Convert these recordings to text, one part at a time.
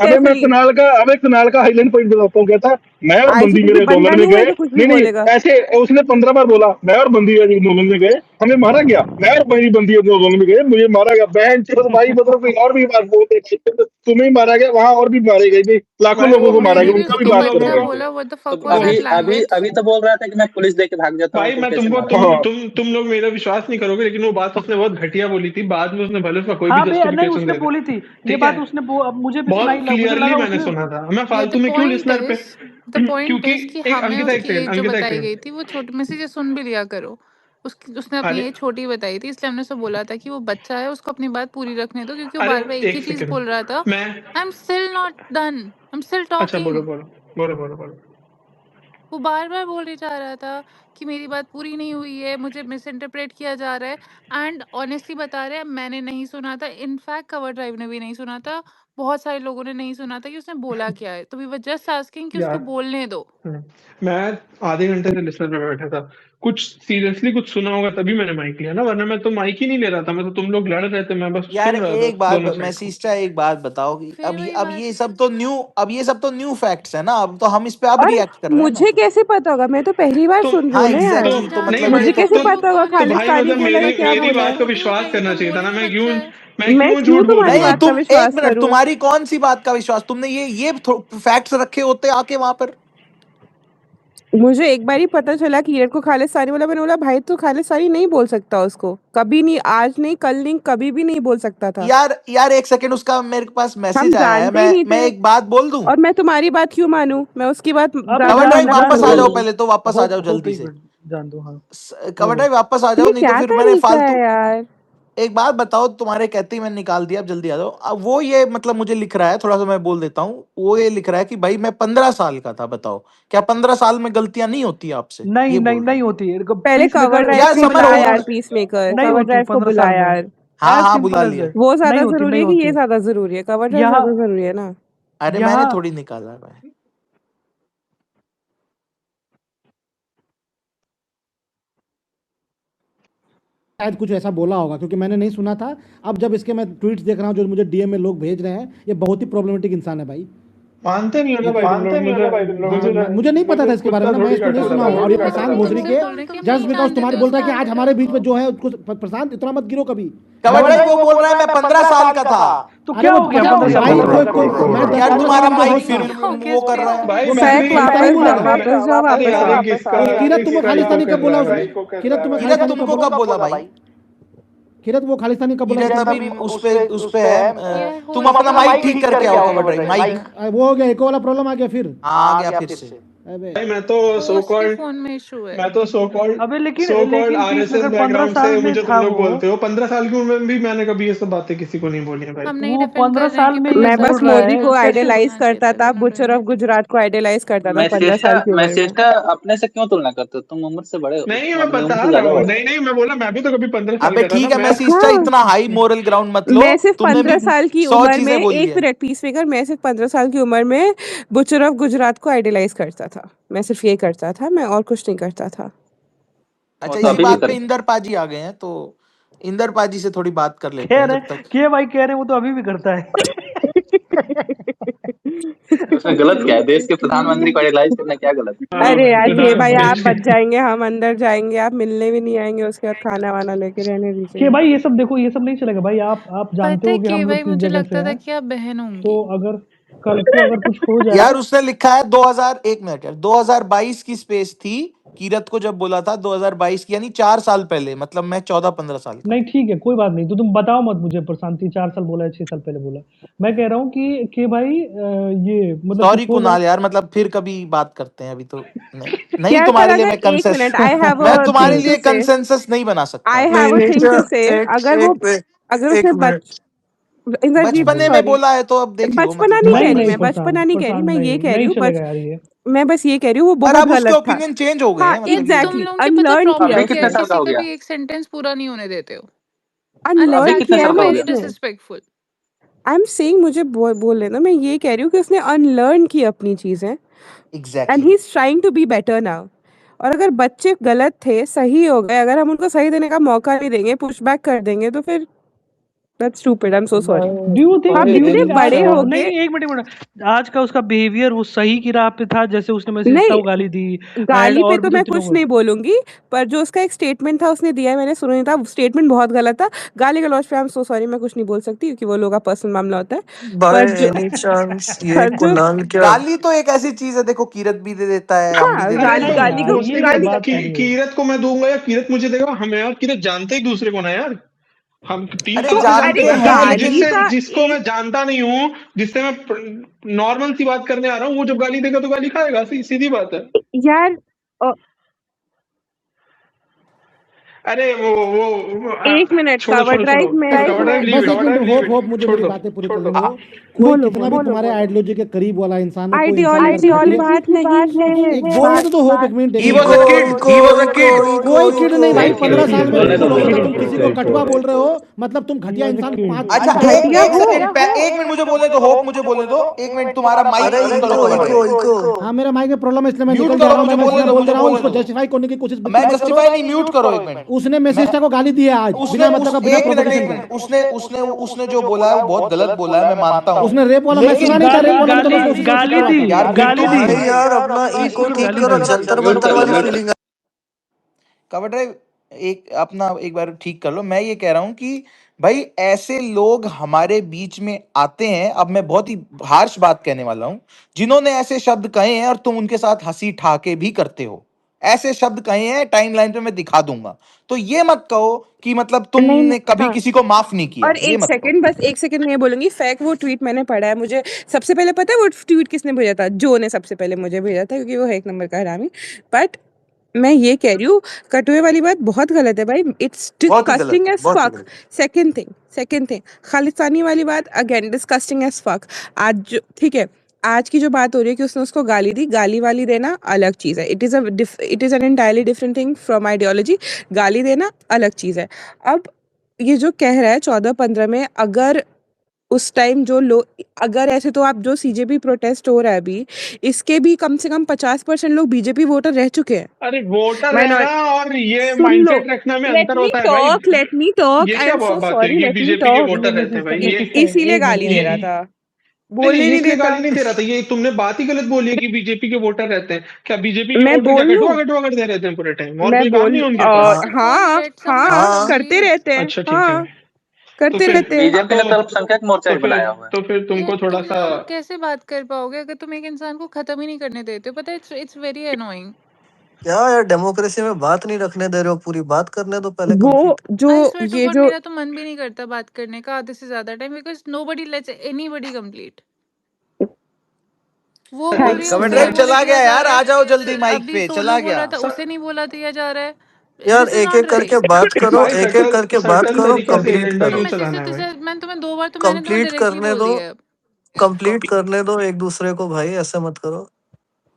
कुनाल का highlight point बताता हूँ। क्या था, मैं और आज बंदी क्योंकि मेरे बंदा डॉलर में नहीं हुआ गए। तो कुछ भी नहीं बोलेगा। ऐसे उसने 15 बार बोला, मैं और बंदी डॉलर में गए, हमें मारा गया। मैं और मेरी बंदी डॉलर में गए, मुझे मारा गया। बहन चोद भाई, मतलब कोई और भी बात बोलते थे, तुम्हें ही मारा गया, वहां और भी मारे गए थे, लाखों भाई लोगों वो को मारा मैंने गया, भी उनका भी उसको बात कर बच्चा रहे बोला, व्हाट द तो फक वाज दैट लैंग्वेज। अभी तो बोल रहा था कि मैं पुलिस लेके भाग जाता हूँ, भाई तो मैं कैसे तुमको मारा? तुम लोग मेरा विश्वास नहीं करोगे, लेकिन वो बात उसने बहुत घटिया बोली थी। बाद में उसने भले उसका कोई हाँ भी बे नहीं जस्टिफिकेशन उसने दे दे, बोली थी ये ठीक बात है, उसने मुझे भी सुनाई बहुत मुझे क्लियरली लगा मैंने उसने सुना था। मैं या फालतू द में क्यों पॉइंट लिसनर पे इज द पॉइंट क्योंकि इज कि एक हमें अंकिता, एक उसकी सेकंड, एज जो अंकिता एक बताई सेकंड। गई थी वो छोटी में से जो सुन भी लिया करो। उसने अपनी अरे एज छोटी बताई थी, इसलिए हमने उसे बोला था कि वो बच्चा है, उसको अपनी बात पूरी रखने दो, क्योंकि वो अरे बार बार एक ही एक चीज सेकंड, बोल रहा था। मैं I am still not done, I am still अच्छा बोलो टॉकिंग। बोलो बोलो बोलो बोलो। वो बार बार बोले जा रहा था कि मेरी बात पूरी नहीं हुई है, मुझे मिस इंटरप्रेट किया जा रहा है। एंड ऑनेस्टली बता रहे हैं, मैंने नहीं सुना था, इनफैक्ट कवर ड्राइव ने भी नहीं सुना था, बहुत सारे लोगों ने नहीं सुना था कि उसने बोला क्या है। तो वी वर जस्ट आस्किंग कि उसको यार बोलने दो। मैं आधे घंटे से लिसनर पे बैठा था, कुछ सीरियसली कुछ सुना होगा तभी मैंने माइक लिया ना, वरना मैं तो माइक ही नहीं ले रहा था। मैं तो तुम लोग लड़ रहे थे, मैं बस यार सुन रहा था एक बात दोनों साइड को। मैसिस्टा एक बात बताओ कि फिर वही अब बात। ये सब तो न्यू फैक्ट्स है ना, अब तो हम इस पे अब और रिएक्ट कर रहे हैं ना। मुझे कैसे पता होगा, मैं तो पहली बार तो सुन रही हाँ हूँ ना यार। एग्जैक्टली तो नहीं मतलब भाई, ये मुझे कैसे तो पता होगा तो भाई खालिस्तानी मतलब बोला है क्या मेरी बोला बात का है। विश्वास करना चाहिए था ना। मैं क्यों मैं क्यों झूठ तुम्हारी बोलूंगा? नहीं बात का तुम एक विश्वास मिनट, करूं? तुम्हारी कौन सी बात का विश्वास? तुमने ये फैक्ट्स रखे होते आके वहां पर। मुझे एक बार ही पता चला कि कीरत को खालिस्तानी बोला, मैंने बोला भाई तू खालिस्तानी नहीं बोल सकता उसको, कभी नहीं, आज नहीं, कल नहीं, कभी भी नहीं बोल सकता था। यार एक सेकंड, उसका मेरे पास हम मैसेज आया है, जानते ही नहीं मैं थे, एक बात बोल दूं? और मैं तुम्हारी बात क्यों मानूं? मैं उसकी बात अबे कवर ड्राइव जान जान वापस दो आ जान जाओ, दो पहले तो वापस आ जाओ होप जल्दी एक से। मिनट जान दो। हाँ कवर बोलो। ड्राइव वापस आ जाओ, ये नहीं तो क्या फिर मैंने तरीका है फालतू। यार? एक बात बताओ, तुम्हारे कहते ही मैंने निकाल दिया, अब जल्दी आ जाओ। अब वो ये मतलब मुझे लिख रहा है, थोड़ा सा मैं बोल देता हूँ। वो ये लिख रहा है कि भाई मैं 15 साल का था, बताओ क्या 15 साल में गलतियां नहीं होती आपसे? नहीं ये नहीं बोल रहा नहीं है। होती पहले पीस कवर मेकर ड्राइव यार को समझ बुला सिंपल रहे यार, हो? पीस मेकर नहीं कवर होती ड्राइव को 15 बुला साल में। यार। हाँ एज हाँ बुला सिंपल एज लिया। दैट। वो नहीं ज्यादा होती जरूरी नहीं है कि ये होती। ज्यादा जरूरी है? कवर ड्राइव यहाँ ज्यादा जरूरी है ना। अरे मैंने यहाँ थोड़ी निकाला है। शायद कुछ ऐसा बोला होगा क्योंकि मैंने नहीं सुना था। अब जब इसके मैं ट्वीट्स देख रहा हूँ जो मुझे डीएम में लोग भेज रहे हैं, ये बहुत ही प्रॉब्लमेटिक इंसान है भाई। मानते नहीं हो ना ये भाई तुम लोग। मुझे नहीं पता था इसके बारे में, मैं इसको नहीं सुना हूँ। और ये वो प्रशांत लोग भोसड़ी तुमसे के बोल रहे हैं कि हम जस्ट नहीं बिकॉज जानते तुम्हारे थे बोलता है कि उसको। आज हमारे बीच में जो है उसको प्रशांत इतना मत गिरो कभी। कवर ड्राइव वो बोल रहा है मैं 15 साल का था। तो अरे क्या वो हो गया पता 15 साल भाई में? मैं 10 यार 15 तुम्हारा साल का माइक होता। फिर क्या हो गया वो इस कर पे? रहा है। भाई वो मैं फैक खालिस्तानी बोला है। वापस जाओ, अरे वापस यार आओ। किरत तुम्हें खालिस्तानी कब बोला उसने? किरत तुम्हें किरत खालिस्तानी तुमको कब कब बोला भाई? किरत वो खालिस्तानी कब बोला किरत उसने? अभी उस पे है। ये तुम होल अपना माइक ठीक करके आओ, कवर ड्राइव माइक। वो हो गया, एक वाला प्रॉब्लम आ गया फिर। हाँ आ गया फिर से। अबे भाई मैं तो सो होस्ट के कॉल्ड फोन में इशू है। मैं तो सो अबे लेकिन कॉल्ड लेकिन पीस आरएसएस मेकर 15 बैकग्राउंड साल से में मुझे तुम था लोग वो बोलते हो। 15 साल की उम्र में भी मैंने कभी ये सब बातें किसी को नहीं बोली है भाई। हम नहीं वो डिफेंड 15 कर रहे हैं साल कि में भी 15 बोल साल रहा की है मोदी को कैसे? आइडलाइज करता था, बुचर ऑफ गुजरात को आइडलाइज करता था 15 साल की उम्र में। मैसेस्टा अपने से क्यों तुलना करते हो? तुम उम्र से बड़े हो, नहीं तुम मैं अपनी बता उम्र से रहा ज्यादा हूँ, बड़े हो। नहीं मैं बोला मैं भी तो कभी 15 साल अबे का था ठीक ना है मैं। मैसिस्टा, हाँ, इतना हाई मोरल ग्राउंड मत लो। मैं सिर्फ तुमने भी 15 साल की 100 उम्र में, चीजें बोली एक है। मिनट पीस मेकर, मैं सिर्फ 15 साल की उम्र में बुचर ऑफ गुजरात को आइडलाइज करता था। मैं सिर्फ ये करता था, मैं और कुछ नहीं करता था। वो अच्छा तो इसी अभी भी बात पे कर। इंदर पाजी आ गए हैं, तो इंदर पाजी से थोड़ी बात कर लेते कह हैं रहे जब तक। के भाई कह रहे वो तो अभी भी करता है। उसमें गलत क्या है? देश के प्रधानमंत्री को आइडलाइज करना क्या गलत है? अरे यार के भाई, आप देश के बच जाएंगे, हम अंदर जाएंगे, आप मिलने भी नहीं आएंगे, उसके बाद खाना वाना लेके रहने के दीजिए। भाई ये सब देखो, ये सब नहीं चलेगा भाई। आप जानते पता हो है कि के हम लोग भाई, किस मुझे जगह से लगता था हैं। कि आप बहन तो होंगी। अगर कल को अगर कुछ हो जाए यार उसने लिखा है 2000, एक मिनट यार, 2022 की स्पेस थी कीरत को जब बोला था 2022 की, यानी 4 साल पहले, मतलब मैं 14-15 साल का नहीं था। ठीक है कोई बात नहीं, तो तुम बताओ मत मुझे प्रशांति 4 साल बोला है 6 साल पहले बोला। मैं कह रहा हूँ कि भाई ये मतलब सॉरी कुछ हो जाए। कुणाल यार, मतलब फिर कभी बात करते हैं, अभी तो नहीं यार पर तुम्हारे लिए अगर मैं एक मिनट, मैं आई तुम्हारे हैव अ थिंग टू लिए से, कंसेंसस नहीं बना सकता आई अभी। हैव अ थिंग टू से। एक अगर वो, एक अगर एक उसने मिनट, इंद्रजीत बचपने में सॉरी, बोला है तो अब देख लो, बचपना मतलब नहीं तुम्हारे कह नहीं रही पास। नहीं मैं, बचपना नहीं कह रही प्रशांत मैं, ये नहीं कह रही नहीं हूँ चलेगा यार ये। मैं बस ये कह रही हूँ वो पर बहुत अब उसके गलत था। ओपिनियन चेंज हो गए हाँ हैं, मतलब ये एग्जैक्टली, तो exactly, तो अनलर्न किया अभी उसने, कितने साल का हो किसी का गया? भी एक सेंटेंस पूरा नहीं होने देते हो। अभी अनलर्न कितने किया है साल का ना हो उसने। गया? डिसरिस्पेक्टफुल। आई एम सेइंग, मुझे बोल लेना, मैं ये कह रही हूँ कि उसने अनलर्न की अपनी चीजें, and he exactly. Is trying to be better now. और अगर बच्चे गलत थे, सही हो गए, अगर हम उनको सही देने का मौका नहीं देंगे, पुश बैक कर देंगे, तो फिर that's stupid, I am so sorry. Do you think आप डू यू इतने थिंक बड़े हो नहीं गए। एक मिनट आज का उसका बिहेवियर वो सही की राह पे था, जैसे उसने मैसेज नहीं, को गाली दी एंड गाली पे और तो भी मैं 2-3 लोगों कुछ को। नहीं बोलूंगी, पर जो उसका एक स्टेटमेंट था उसने दिया है, मैंने सुना नहीं था, स्टेटमेंट बहुत गलत था। गाली गलौज पे आई एम सो सॉरी, मैं कुछ नहीं बोल सकती क्योंकि वो लोगों का पर्सनल मामला होता है। बाय पर जो एनी चांस ये पर जो कुणाल क्या गाली तो एक ऐसी चीज है, देखो कीरत भी दे देता है, हम भी हाँ, दे अरे देते गाली तो हैं। गाली यार को उसने ये क्या क्या गाली बात कर रही हो? कीरत को मैं दूंगा या कीरत मुझे देगा? हम यार कीरत जानते एक दूसरे को ना यार, हम 3 अरे साल तो से जानते अरे जानते हैं। हैं जिसको गाली लेकिन का जिसको मैं एक जानता नहीं हूँ, जिससे मैं नॉर्मल सी बात करने आ रहा हूँ, वो जब गाली देगा तो गाली खाएगा, सीधी बात है। यार अ, अरे एक मिनट, छोड़ो कवर छोड़ो छोड़ो, ड्राइव में कवर ड्राइव लीव बस एक मिनट, होप इट, होप मुझे छोड़ मेरी दो बातें पूरी छोड़ कर दो। लेने दो। कोई बोलो कितना भी बोलो तुम्हारे बोलो। आइडियोलॉजी के करीब वाला इंसान हो, कोई इंसान अगर आइडियोलॉजी घटिया बात नहीं है, एक बोलने तो होप, एक मिनट, एक ही minute was a hope. Kid, he was a kid. कोई किड नहीं भाई, एक 15 मिनट, साल में बोलने बिल्कुल दो, हो बोलने सकता। दो, तुम किसी को एक कटवा मिनट। बोल रहे हो, मतलब तुम घटिया He was a इंसान kid. 5 अच्छा घंटे घटिया एक हो। सेकंड, एक मिनट मुझे बोलने दो, होप मुझे बोलने दो, एक मिनट तुम्हारा माइक अरे म्यूट करो echo cover echo drive, echo हाँ, मेरा माइक में प्रॉब्लम है इसलिए मैं म्यूट निकल जा करो, रहा हूँ। मुझे मैं बोलने मैं दो, बोल दे मुझे रहा हूँ, बोलने उसको दो। जस्टिफाई करने की कोशिश मैं मत करो। जस्टिफाई नहीं, म्यूट करो एक मिनट। उसने मैसेज को गाली दी है आज, उसने बिना मतलब का, बिना एक मिनट, प्रोवोकेशन एक का। मिनट, उसने जो बोला है वो बहुत गलत बोला है, मैं मानता हूँ, उसने रेप वाला, मैं लेकिन सुना नहीं था, गाली रेप वाला मैं गाली तो उसी से गाली करवा दी था। यार म्यूट गाली तो दी होना भाई यार अपना इसको ईगो सिर्फ ठीक गाली करो, दी। जंतर म्यूट मंतर कर लो, वाली म्यूट। फीलिंग कवर ड्राइव एक अपना एक बार ठीक कर लो। मैं ये कह रहा हूँ कि भाई ऐसे लोग हमारे बीच में आते हैं, अब मैं बहुत ही हार्श बात कहने वाला हूँ, जिन्होंने ऐसे शब्द कहे हैं और तुम उनके साथ हंसी ठाके भी करते हो, ऐसे शब्द कहे हैं, टाइमलाइन पे मैं दिखा दूंगा। तो ये मत कहो कि मतलब नहीं तुमने कभी हाँ, किसी को माफ नहीं किया, और ये एक मत कहो। सेकंड, बस एक सेकंड मैं ये बोलूंगी, फैक वो ट्वीट मैंने पढ़ा है। मुझे सबसे पहले पता है वो ट्वीट किसने भेजा था? जो ने सबसे पहले मुझे भेजा था, क्योंकि वो है एक नंबर का हरामी। बट मैं ये कह रही हूँ, कटुए वाली बात बहुत गलत है भाई, इट्स बहुत ही गलत डिस्कस्टिंग है, एज बहुत ही फक। गलत है। सेकंड थिंग खालिस्तानी वाली बात अगेन डिस्कस्टिंग एज फक। ठीक है, आज की जो बात हो रही है कि उसने उसको गाली दी, गाली वाली देना अलग चीज़ है। It is an entirely different thing from ideology. गाली देना अलग चीज़ है। अब ये जो कह रहा है 14-15 में, अगर उस टाइम जो लोग, अगर ऐसे तो आप जो सीजेपी प्रोटेस्ट हो रहा है अभी, इसके भी कम से कम 50% लोग बीजेपी वोटर रह चुके हैं। अरे वोटर माइनॉर रहना और ये सुन लो, माइंडसेट रखना में लेट अंतर मी होता है भाई। टॉक, ये आई क्या एम सो बात है सॉरी, कि लेट मी बीजेपी के टॉक। वोटर रहते हैं भाई? ये इसीलिए गाली दे ये रहा था, नहीं बोलने नहीं, नहीं इसलिए देता। गाली नहीं दे रहा था, ये तुमने बात ही गलत बोली है कि बीजेपी के वोटर रहते हैं। क्या बीजेपी के मैं वोटर क्या बोल कटुआ लूं, कटुआ करते रहते हैं पूरे टाइम, और मैं कोई काम बोल नहीं है उनके और पास? हाँ लेट समवन हाँ, हाँ करते कंप्लीट। रहते हैं, अच्छा ठीक है, हाँ तो करते फिर रहते हैं। बीजेपी ने तो अल्पसंख्यक मोर्चा तो ही फिर बनाया हुआ है। तो फिर तुमको यार थोड़ा तुम सा लोग कैसे बात कर पाओगे अगर तुम एक इंसान को खत्म ही नहीं करने देते हो? पता है, इट्स वेरी अनोइंग। क्या यार, डेमोक्रेसी में बात नहीं रखने दे रहे हो, पूरी बात करने दो पहले वो कंप्लीट। जो आई स्वेयर टू ये गॉड, जो मेरा तो मन भी नहीं करता बात करने का आधे से ज्यादा time, because nobody let's anybody complete. वो बोल रही है कवर उसे ड्राइव नहीं बोलने चला दिया गया जा यार, रहा आ है, जाओ जल्दी माइक अभी पे, टोलू चला बोल रहा गया। था उसे नहीं बोला दिया जा रहा है। यार दिस इज एक नॉट एक करके राइट बात करो, भाई एक एक करके बात सटल करो, तरीके से कंप्लीट एजेंडा तो करो, क्यों मैसेज चलाना से है भाई? मैंने तुम्हें 2 बार तो मैंने तुम्हें कंप्लीट डायरेक्टली करने बोल दो, दिया है। कंप्लीट करने दो एक दूसरे को भाई, ऐसे मत करो।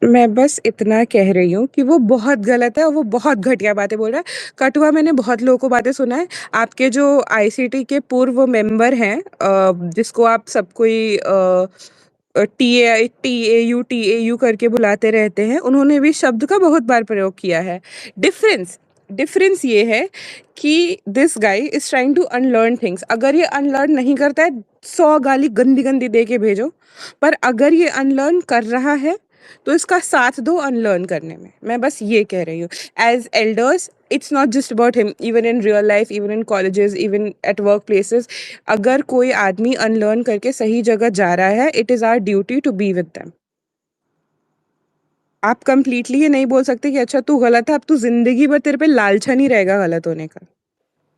मैं बस इतना कह रही हूँ कि वो बहुत गलत है और वो बहुत घटिया बातें बोल रहा है। कटुआ मैंने बहुत लोगों को बातें सुना है। आपके जो आईसीटी के पूर्व मेंबर हैं, जिसको आप सब कोई टीएयू करके बुलाते रहते हैं, उन्होंने भी शब्द का बहुत बार प्रयोग किया है। डिफरेंस डिफरेंस ये है कि this guy is trying to unlearn things. अगर ये अनलर्न नहीं करता है, 100 गाली गंदी गंदी दे के भेजो, पर अगर ये अनलर्न कर रहा है तो इसका साथ दो अनलर्न करने में। मैं बस ये कह रही हूँ, as elders it's not just about him, even in real life, even in colleges, even at work places. अगर कोई आदमी अनलर्न करके सही जगह जा रहा है, it is our duty to be with them. आप कंप्लीटली ये नहीं बोल सकते कि अच्छा तू गलत है, अब तू जिंदगी भर तेरे पे लालचा नहीं रहेगा गलत होने का।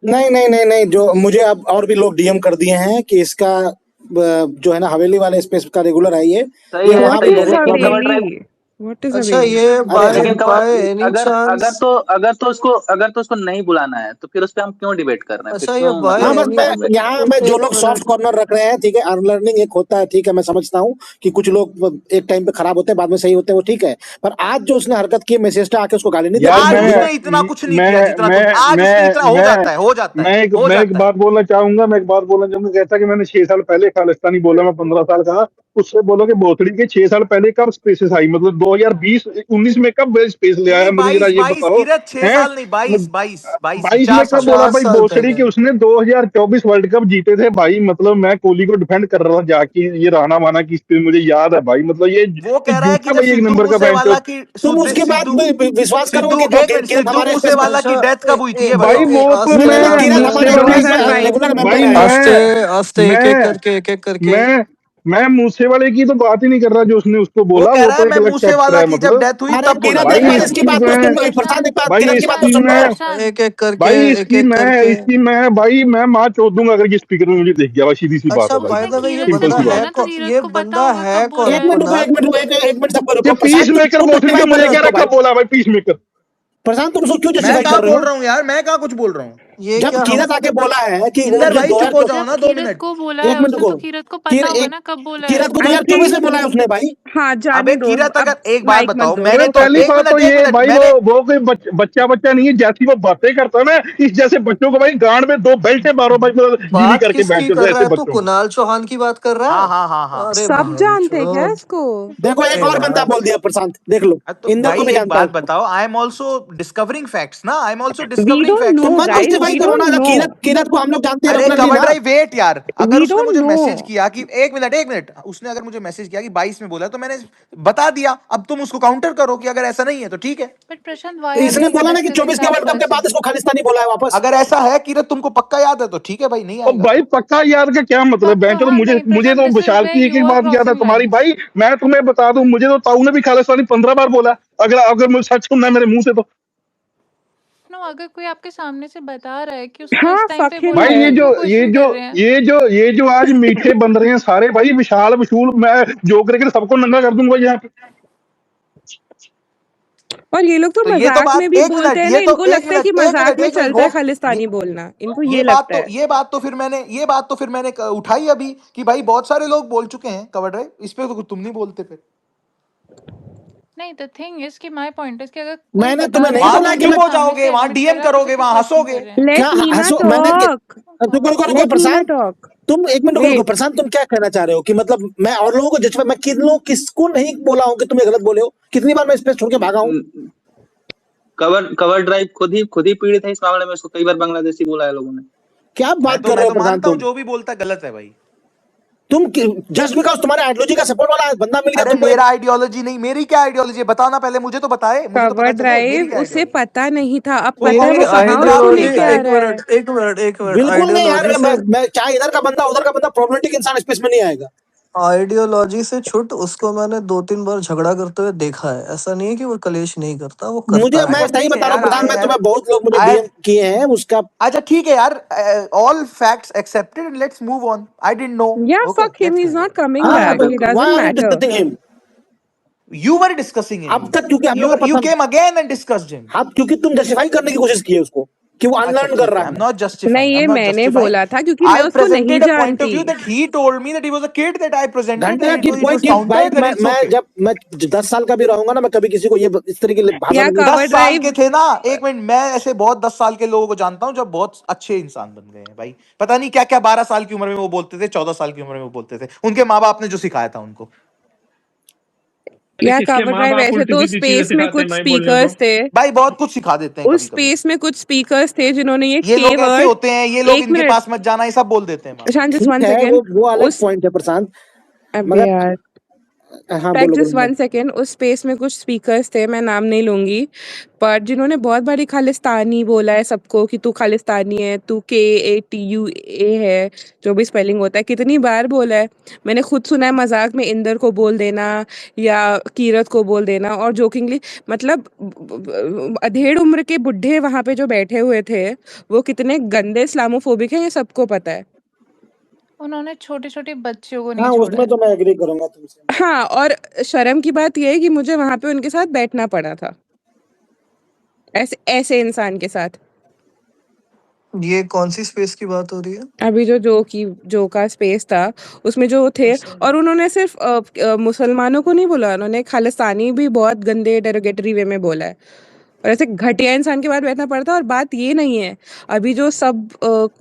नहीं नहीं नहीं नहीं, जो मुझे अब और भी लोग डीएम कर दिए हैं कि इसका जो है ना हवेली वाले स्पेस का रेगुलर है ये सही है, वहाँ व्हाट भी सही है, इज लोगों लेकिन को cover drive Haveli? What is अच्छा हवेली? ये अरे बाय लेकिन बाय कवर एनी अगर चांस, अगर तो उसको नहीं बुलाना है तो फिर उस पे हम क्यों डिबेट कर रहे हैं? फिर अच्छा ये क्यों बाय हाँ, मतलब बस एनी, मैं हम यहाँ में जो एक लोग सॉफ्ट मिनट, कॉर्नर रख रहे हैं, ठीक है, अनलर्निंग एक होता है, ठीक है, मैं समझता हूँ कि कुछ लोग एक टाइम पे खराब होते हैं, बाद में सही होते हैं, वो ठीक है। पर आज जो उसने हरकत की, मैसेज आके उसको गाली नहीं दे यार रहा आज है, उसने इतना कुछ नहीं किया जितना तुम, आज उसने इतना हो जाता है, हो जाता है, हो मैं एक जाता है। बात बोलना चाहूंगा। मैं एक बात बोलना चाहूंगा, कहता कि मैंने 6 साल पहले खालिस्तानी बोला, मैं 15 साल का, उससे बोलो कि भोसड़ी के 6 साल पहले कब स्पेसेस आई, मतलब 2020-19 में कब स्पेस ले आया, नहीं मुझे जरा 22 ये 22 बताओ। किरत 6 हैं साल नहीं 22 22 22 22 4 में साल कब बोला 4 भाई साल भोसड़ी पहले के उसने 2024 वर्ल्ड कप जीते थे भाई, मतलब मैं कोहली को डिफेंड कर रहा था जाके, ये राणा वाना की स्पिन मुझे याद है भाई, मतलब ये वो कह रहा है कि झूठा जब भाई एक सिद्धू नंबर का मूसेवाला बहनचोद। की तुम उसके बाद सिद्धू भी विश्वास करोगे सिद्धू कि जो एक मिनट किरत सिद्धू हमारे स्पेस मूसेवाला की अच्छा डेथ कब हुई थी ये एक भाई बताओ। वो तो आस्ते नहीं नहीं, मैं किरत मूसे हमारे वाले स्पेस की, का 2022 रेगुलर भाई मेंबर है। आस्ते मैं आस्ते एक एक करके मैं मूसे वाले की तो बात ही नहीं कर रहा, जो उसने उसको वो बोला कह वो रहा तो है एक मैं अलग चैप्टर मूसेवाला है की जब मतलब। डेथ हुई अरे तब बोला किरत था एक भाई बार मैंने। इसकी इसकी बात तो मैं सुन, प्रशांत एक बात, भाई किरत की बात तो इसकी सुन लो। मैं प्रशांत एक एक भाई करके इसकी मैं भाई मैं माँ चोद दूंगा अगर ये स्पीकर में मुझे देख गया भाई, सीधी सी बात अच्छा है भाई, बाय उसने द वे मतलब ये कीरत से सिंपल बंदा सी बोला बात। है ना, तो कौन, कीरत ये को पता बंदा होगा है कब कौन बोला एक है। मिनट रुको, कुणाल? एक मिनट रुको, एक मिनट सब ये रुको। पीस प्रशांत मेकर तुम भोसड़ी जस्टिफाई को कर मुझे रहे हो कह रहा उसको है भाई। कब बोला भाई पीस मेकर। प्रशांत तुम उसको क्यों मैं जस्टिफाई कहाँ कर रहे बोल हो? रहा हूँ यार, मैं कहाँ कुछ बोल रहा हूँ। ये जब क्या हम कीरत आके बोला है कि इंदर जो भाई दो चुप हो हजार जाओ जब ना 2 कीरत मिनट। को बोला एक है मिनट उसने, रुको, तो कीरत को पता होगा एक ना कब बोला है। कीरत को आई 2024 में थिंक बोला है उसने भाई। हाँ जाने अबे दो कीरत अब अगर एक बात माइक मत बताओ दो अरे मैंने तो पहली बात तो एक ये मिनट भाई मैंने वो कोई बच्चा बच्चा नहीं है, जैसी वो बातें करता है ना इस जैसे बच्चों को भाई गांड में 2 बेल्टे मारो भाई, मतलब गीली बात करके किसकी बैठ कर रहा ऐसे है तू? बच्चों को। कुणाल चौहान की बात कर रहा हाँ है? हाँ हाँ हाँ। अरे सब भाई जानते हैं क्या चोद। इसको? देखो एक ए और बंदा यार बोल दिया प्रशांत, देख लो, तो इंदर को भाई भी एक जानता बात हूँ। बताओ, I am also discovering facts ना, I am also we discovering don't facts. तो नो मत गाइस, जस्टिफाई वी करो ना, डोंट अगर नो, कीरत को हम लोग जानते हैं अरे रेगुलरली कवर ना। ड्राइव वेट यार, अगर वी उसने डोंट मुझे नो। मैसेज किया कि एक मिनट उसने अगर मुझे मैसेज किया कि 22 में बोला तो मैंने बता दिया, अब तुम उसको काउंटर करो कि अगर ऐसा नहीं है तो ठीक है। बट प्रशांत, तो व्हाई आर इसने वी बोला ना कि डिस्कसिंग 24 के दैट वर्ल्ड कप के बाद पर्सन? इसको खालिस्तानी बोला है वापस। अगर ऐसा है कि तुमको पक्का याद है तो ठीक है भाई, नहीं और आएगा भाई तो। पक्का याद का क्या मतलब है, पक्का, चलो हाँ मुझे नहीं मुझे प्रशांत, तो दिस इज विशाल वेयर की एक यू एक आर बात याद है क्रॉसिंग तुम्हारी लाइंस। भाई, मैं तुम्हें बता दूं, मुझे तो ताऊ ने भी खालिस्तानी 15 बार बोला, अगर अगर मुझे सच सुनना है मेरे मुंह से तो। नो, अगर कोई आपके सामने से बता रहा है कि उसने इस हाँ टाइम पे फक हिम बोला भाई है, तो देन। क्यों क्वेश्चन कर रहे हैं? ये जो आज मीठे बन रहे हैं सारे भाई, विशाल विशूल मैं जो करके सबको नंगा कर दूंगा यहाँ पे। और ये लोग तो तो ये तो मजाक में बात भी एक बोलते मिनट, हैं ना, ये तो इनको एक लगता है कि मिनट एक मजाक मिनट में एक मिनट चलता है होप खालिस्तानी बोलना, इनको ये लगता है। ये बात तो फिर मैंने उठाई अभी कि भाई बहुत सारे लोग बोल चुके हैं कवर ड्राइव, इस पे तो तुम नहीं बोलते फिर। नहीं, द थिंग इज कि माय पॉइंट इज कि अगर कोई मैंने बता तुम्हें रहा नहीं है वहां कि बोला तुम है कि आपके चुप मैं हो सामने जाओगे, से वहां एडमिट कर डीएम रहा है, तो करोगे, फिर क्यों वहां क्वेश्चन हंसोगे। कर रहे हैं? क्या लेट मीना हंसो, मैंने टॉक, रुको रुको रुको लेट मीना प्रशांत, टॉक। तुम एक मिनट रुको, वेट, प्रशांत तुम क्या कहना चाह रहे हो कि मतलब मैं और लोगों को जस्टिफाई, मैं किन लोग किसको नहीं बोला हूँ कि तुम ये गलत बोले हो? कितनी बार मैं स्पेस छोड़ के भागा हूँ? कवर ड्राइव खुद ही पीड़ित है इस मामले में, उसको कई बार बांग्लादेशी बोला है लोगों ने। क्या बात कर रहे मैं हो तो प्रशांत? मानता हूँ तुम जो भी बोलता है गलत है भाई। तुम जस्ट बिकॉज तुम्हारे आइडियोलॉजी का सपोर्ट वाला बंदा मिल गया अरे तुमको एक। मेरा आइडियोलॉजी नहीं, मेरी क्या आइडियोलॉजी है बताना पहले, मुझे तो बताए, मुझे तो कवर पता चले मेरी ड्राइव क्या उसे आइडियोलॉजी। पता नहीं था, अब वो पता है वो कांग्रेस कहाँ मजाक उसको नहीं आइडियोलॉजी लेके लेता आ है। रहा है। एक मिनट बिल्कुल नहीं यार, आइडियोलॉजी से मैं चाहे इधर का बंदा उधर का बंदा, प्रॉब्लमेटिक इंसान स्पेस में नहीं आएगा। आइडियोलॉजी से छुट उसको मैंने 2-3 बार झगड़ा करते हुए देखा है। ऐसा नहीं है कि वो कलेश नहीं करता, वो करता मुझे, है। मैं सही ठीक है बता रहा हूँ यार, प्रधान, मैं तुम्हें बहुत लोग मुझे आई डीएम किए हैं उसका। अच्छा ठीक है यार, all facts accepted, let's move on. I didn't know, Yeah, okay fuck him, let's he's move not on. coming हाँ, back, it why doesn't are you matter. Discussing him? You were discussing him. अब तक क्योंकि हम लोग को You पता, came again and discussed him. हाँ क्योंकि तुम जस्टिफाई करने की कोशिश की है उसको कि वो अच्छा अनलर्न कर ठीक रहा है, है। I'm not नहीं, justifying. ये I'm not मैंने justifying. बोला था क्योंकि मैं I उसको नहीं presented a point of जानती। view that he told me that he was a kid, that I presented घंटे का that किड it कोई was किड भाई, countered, that it's मैं okay. जब मैं 10 साल का भी रहूंगा ना, मैं कभी किसी को ये इस तरह की भाषा या में नहीं। कवर 10 साल के ड्राइव, थे ना, एक मिनट, मैं ऐसे बहुत 10 साल के लोगों को जानता हूं जब बहुत अच्छे इंसान बन गए हैं भाई। पता नहीं क्या क्या 12 साल की उम्र में वो बोलते थे, 14 साल की उम्र में वो बोलते थे, उनके माँ बाप ने जो सिखाया था उनको। अरे या किसके कवर माँ ड्राइव, बाप ऐसे उल्टी तो सीधी चीजें स्पेस में सिखाते हैं, कुछ मैं बोलने दो। स्पीकर्स थे, भाई बहुत कुछ सिखा देते हैं उस कभी कभी। स्पेस में कुछ स्पीकर्स थे जिन्होंने ये ये के लोग ऐसे वर्ड, होते हैं, ये लोग एक इनके मिनट पास मत जाना, ये सब बोल देते हैं। प्रशांत, जस्ट ठीक 1 है, सेकेंड, वो अलग उस, पॉइंट है प्रशांत, अबे मगर यार हाँ टैक, बोलो जस्ट बोलो। 1 सेकेंड, उस स्पेस में कुछ स्पीकर्स थे, मैं नाम नहीं लूंगी, पर जिन्होंने बहुत बारी खालिस्तानी बोला है सबको कि तू खालिस्तानी है, तू KATUA है, जो भी स्पेलिंग होता है, कितनी बार बोला है। मैंने खुद सुना है मजाक में इंदर को बोल देना या कीरत को बोल देना, और जोकिंगली, मतलब अधेड़ उम्र के बुढ़े वहां पे जो बैठे हुए थे वो कितने गंदे इस्लामोफोबिक हैं, ये सबको पता है। उन्होंने छोटे-छोटे बच्चों को हाँ नहीं छोड़ा उसमें है। तो मैं एग्री करूंगा तुमसे। हाँ, और शर्म की बात ये है कि मुझे वहां पे उनके साथ बैठना पड़ा था, ऐसे ऐसे इंसान के साथ। ये कौन सी स्पेस की बात हो रही है? अभी जो का स्पेस था उसमें जो थे, और उन्होंने सिर्फ मुसलमानों को नहीं बोला, उन्होंने खालिस्तानी भी बहुत गंदे डेरोगेटरी वे में बोला है। और ऐसे घटिया इंसान के बाद बैठना पड़ता है। और बात ये नहीं है, अभी जो सब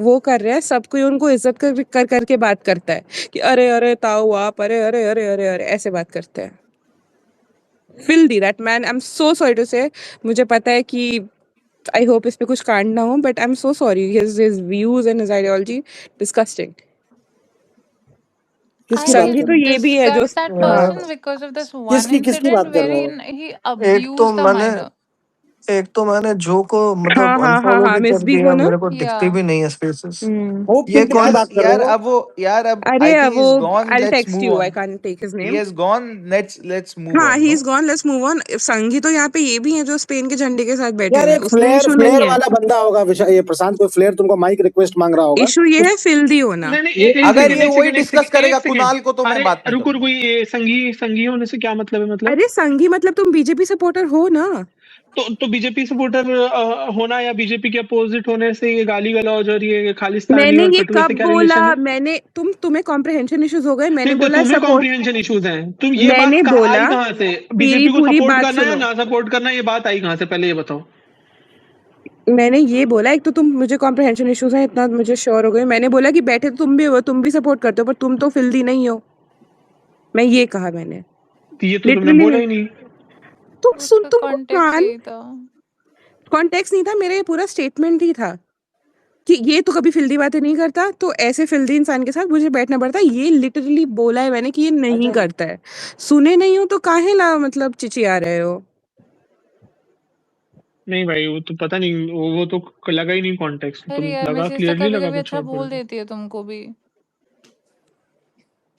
वो कर रहे हैं, सब कोई उनको इज्जत कर करके बात करता है कि अरे अरे ताऊ आप, अरे अरे अरे अरे अरे ऐसे बात करते हैं। Filthy that man, I am so sorry to say. मुझे पता है कि आई होप इस पे कुछ कांड ना हो, but I am so sorry. His views and his ideology disgusting. किसकी I बात संगी कर तो रहे ये भी है जो discussed that यार person because of this हो? one किसकी incident बात कर रहे हो? wherein he एक तो abused a मैंने minor. जो को मतलब हाँ अनफॉलो भी मिस कर बी को दिया, ना। मेरे को दिखती Yeah. भी नहीं है स्पेसेस। होप ये तुम किसकी कौन बात कर रहे हो? यार अब अरे I think वो he's gone. I Let's text move you, I on. Can't take his He name. has gone. Let's move हाँ on. He No. Is gone, let's move on. संगी तो यहाँ पे ये भी है जो स्पेन के झंडे के साथ बैठे यार हुए हैं, एक उसमें फ्लेयर इशू फ्लेयर नहीं है। वाला बंदा होगा ये प्रशांत, कोई फ्लेयर तुमको माइक रिक्वेस्ट मांग रहा होगा। इशू ये है फिल्दी होना। नहीं नहीं, ये एक अगर सेकंड ये एक वही सेकंड एक डिस्कस सेकंड करेगा एक सेकंड। कुणाल को तो मैं अरे बात नहीं रुको करूंगा। रुको, ये संगी होने से क्या मतलब है? मतलब अरे संगी मतलब तुम बीजेपी सपोर्टर हो ना। तो बीजेपी सपोर्टर होना या बीजेपी के अपोजिट होने से ये गाली गलौज और ये खालिस्तानी मैंने और ये कटुए कब से क्या बोला? रिलेशन है? मैंने तुम्हें कॉम्प्रहेंशन इश्यूज हो गए। मैंने नहीं तो बोला तुम्हें सपोर्ट, कॉम्प्रिहेंशन इश्यूज हैं। तुम ये मैंने बात बोला आई कहाँ से? मेरी बीजेपी को पूरी सपोर्ट बात करना या सुनो। ना सपोर्ट करना, ये बात आई कहाँ से? पहले ये बताओ। मैंने ये बोला, एक तो तुम मुझे कॉम्प्रहेंशन इश्यूज हैं इतना मुझे श्योर हो गए। मैंने बोला कि बैठे तो तुम भी हो, तुम भी सपोर्ट करते हो, पर तुम तो फिल्दी नहीं हो। मैं ये कहा मैंने तो ये तो तुमने लिटरली। बोला ही नहीं। तुम सुन, उसका तुमको context कान, यही था. कॉन्टेक्स्ट नहीं था मेरा, ये पूरा स्टेटमेंट ही था कि ये तो कभी फिल्दी बातें नहीं करता, तो ऐसे फिल्दी इंसान के साथ मुझे बैठना पड़ता है। ये लिटरली बोला है मैंने कि ये नहीं करता है। सुने नहीं हो तो काहे ला मतलब चिचिया रहे हो? नहीं भाई, वो तो पता नहीं, वो तो लगा ही नहीं कॉन्टेक्स्ट। अरे तुम यार लगा, मिसेस तो क्लियरली कभी लगा कभी कुछ अच्छा और बोल बोल रहे। देती है तुमको भी.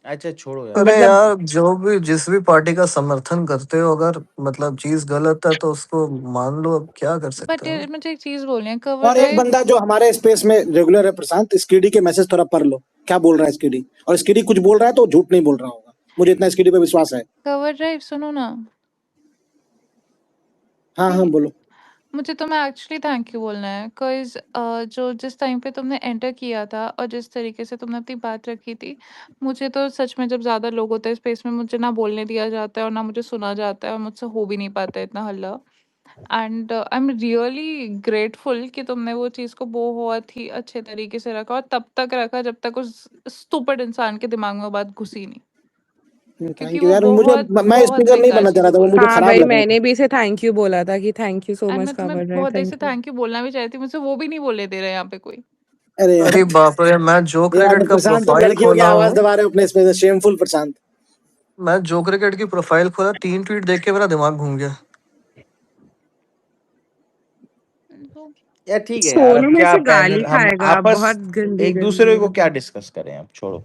अच्छा छोड़ो यार। अरे मतलब यार, जो भी जिस भी पार्टी का समर्थन करते हो, अगर मतलब चीज गलत है तो उसको मान लो, अब क्या कर सकते बट हैं। यार मुझे एक चीज बोलनी है. कवर और एक ड्राइव बंदा जो हमारे स्पेस में रेगुलर है प्रशांत, स्कीडी के मैसेज थोड़ा पढ़ लो, क्या बोल रहा है स्कीडी। और स्कीडी कुछ बोल रहा है तो झूठ नहीं बोल रहा होगा, मुझे इतना स्कीडी पे विश्वास है। कवर ड्राइव सुनो ना. हाँ हाँ बोलो। मुझे तुम्हें एक्चुअली थैंक यू बोलना है बिकॉज जो जिस टाइम पे तुमने एंटर किया था और जिस तरीके से तुमने अपनी बात रखी थी, मुझे तो सच में जब ज़्यादा लोग होते हैं स्पेस में, मुझे ना बोलने दिया जाता है और ना मुझे सुना जाता है और मुझसे हो भी नहीं पाता है इतना हल्ला. And I am really grateful कि तुमने वो चीज़ को बहुत ही अच्छे तरीके से रखा और तब तक रखा जब तक उस स्टूपिड इंसान के दिमाग में वो बात घुसी नहीं, क्योंकि थैंक यू वो यार, बहुत मैं बहुत स्पीकर नहीं बेकार बनना चाह रहा चीज़ें था, वो बोल मुझे रहा हाँ था. खराब भाई, लग रहा मैंने भी इसे थैंक यू बोला था कि thank you so and much मैं तुम्हें कवर ड्राइव, बहुत देर से थैंक यू। थैंक यू बोलना भी चाहती, मुझसे वो भी नहीं बोलने दे रहा है यहाँ पे कोई. था। अरे अरे यार, बाप रे, मैं जो यार क्रिकेट का प्रशांत, तुम प्रोफाइल लड़कियों की खोला आवाज हूँ, दबा रहे हो अपने इसमें, शेमफुल प्रशांत। मैं जो क्रिकेट की प्रोफाइल खोला, 3 ट्वीट देख के मेरा दिमाग घूम गया। तो यार ठीक है यार, अब सोनू में क्या से पैनल गाली हम खाएगा आपस बहुत गंदी एक दूसरे को गंदी। क्या डिस्कस करें, अब छोड़ो।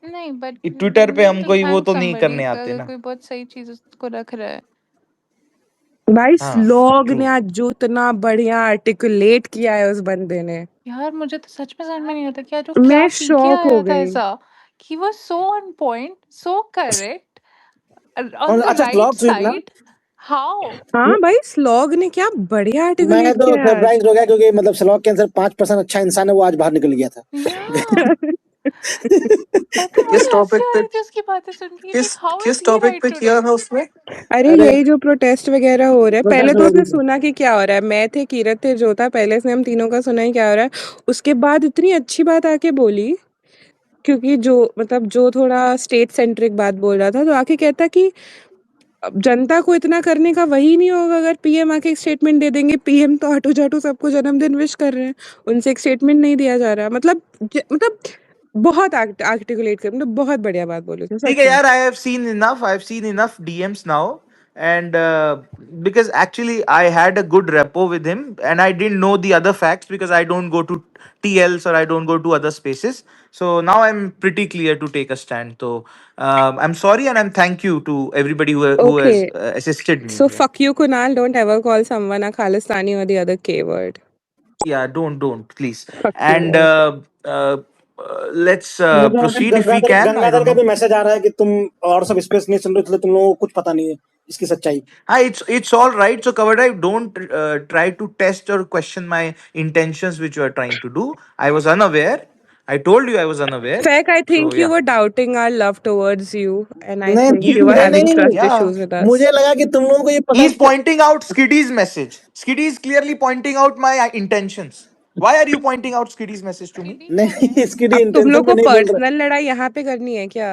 नहीं, बट ट्विटर यू पे नीड हम टू कोई वो थैंक तो नहीं समबडी करने आते अगर ना। कोई बहुत सही चीज को रख रहा है. भाई हाँ स्लॉग ट्रू। ने आज जो इतना बढ़िया आर्टिकुलेट किया है उस बंदे ने, यार मुझे तो सच में समझ में नहीं आता क्या जो मैं क्या पी के शॉक हो आया था गई। ऐसा कि वो so on point, so correct, on और द अच्छा राइट स्लॉग सुन ना, साइड. हाउ? हाँ भाई, स्लॉग ने क्या बढ़िया मैं आर्टिकुलेट तो किया आज। सरप्राइज हो गया, क्योंकि मतलब स्लॉग के अंदर 5% अच्छा इंसान है, वो आज बाहर निकल गया था। या पता है, किस मुझे हंसी टॉपिक आ पे रही थी उसकी बातें सुन के. किस लाइक हाउ इज किस ही टॉपिक राइट पे टुडे? किया था उसने? अरे अरे यही जो प्रोटेस्ट वगैरह हो रहा है, पहले प्रोटेस्ट तो उसने वगैरह सुना कि क्या हो रहा है। मैं थे, कीरत थे, जो था, पहले से हम तीनों का सुना ही क्या हो रहा है। उसके बाद इतनी अच्छी बात आके बोली, क्योंकि जो मतलब जो थोड़ा स्टेट सेंट्रिक बात बोल रहा था, तो आके कहता कि अब जनता को इतना करने का वही नहीं होगा अगर पीएम आके एक स्टेटमेंट दे देंगे। पीएम तो आटू जाटू सबको जन्मदिन विश कर रहे हैं, उनसे एक स्टेटमेंट नहीं दिया जा रहा। मतलब बहुत आर्टिकुलेट कर, मतलब बहुत बढ़िया बात बोली थी ठीक सच है में। यार, I have seen enough DMs now, and because actually I had a good rapport with him and I didn't know the other facts because I don't go to TLs or I don't go to other spaces, so now I'm pretty clear to take a stand. So I'm sorry and I'm thank you to everybody who okay, has assisted me. So fuck you Kunal, don't ever call someone अ खालिस्तानी और the other के word. Yeah, don't please. Fuck you. And uh, let's मुझे अभी proceed if we can. I Gangadhar don't का know. भी message आ रहा है कि तुम और सब स्पेस नहीं सुन रहे, इसलिए तुम लोगों को कुछ पता नहीं है इसकी सच्चाई। It's all right. So cover drive, don't try to test or question my intentions, which you are trying to do. I was unaware. I told you I was unaware. Feck, I think So you yeah. were doubting our love towards you, and I नहीं think You you were नहीं having नहीं, trust yeah. issues with us. मुझे लगा कि तुम लोगों को ये He's पसंद pointing out Skiddy's message. Skiddy is clearly pointing out my intentions. Why are you pointing out Skiddy's message to me? स्किडी कौन नहीं, है? इसकी अब तुम इंटेंशन लोग पे को नहीं बोल रहा। पर्सनल लड़ाई यहाँ पे करनी है क्या?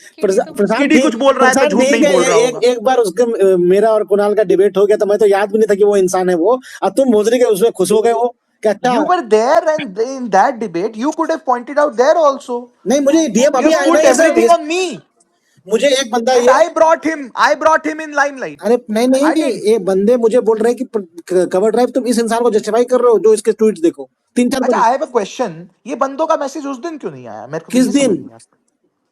स्किडी तो मुझे प्रशांत Skiddy कुछ बोल रहा है, मैं प्रशांत झूठ ठीक नहीं है, बोल रहा एक हूँ। एक बार उसके मेरा और कुणाल का डिबेट हो गया तो मैं तो याद भी नहीं था कि वो इंसान है वो, और तुम भोसड़ी के उसमें खुश हो गए हो कि अच्छा। You were there, and in that debate, you could have pointed out there also. नहीं, मुझे डीएम You अभी have आया ना put ये सब everything on me, मुझे एक बंदा and ये, I brought him in limelight. अरे नहीं नहीं I did. ये बंदे मुझे बोल रहे हैं कि कवर ड्राइव तुम इस इंसान को जस्टिफाई कर रहे हो जो इसके ट्वीट्स देखो 3-4 अच्छा, बंदे। I have a question. ये बंदों का मैसेज उस दिन क्यों नहीं आया? मेरे को तो किस ये समझ दिन? नहीं आया।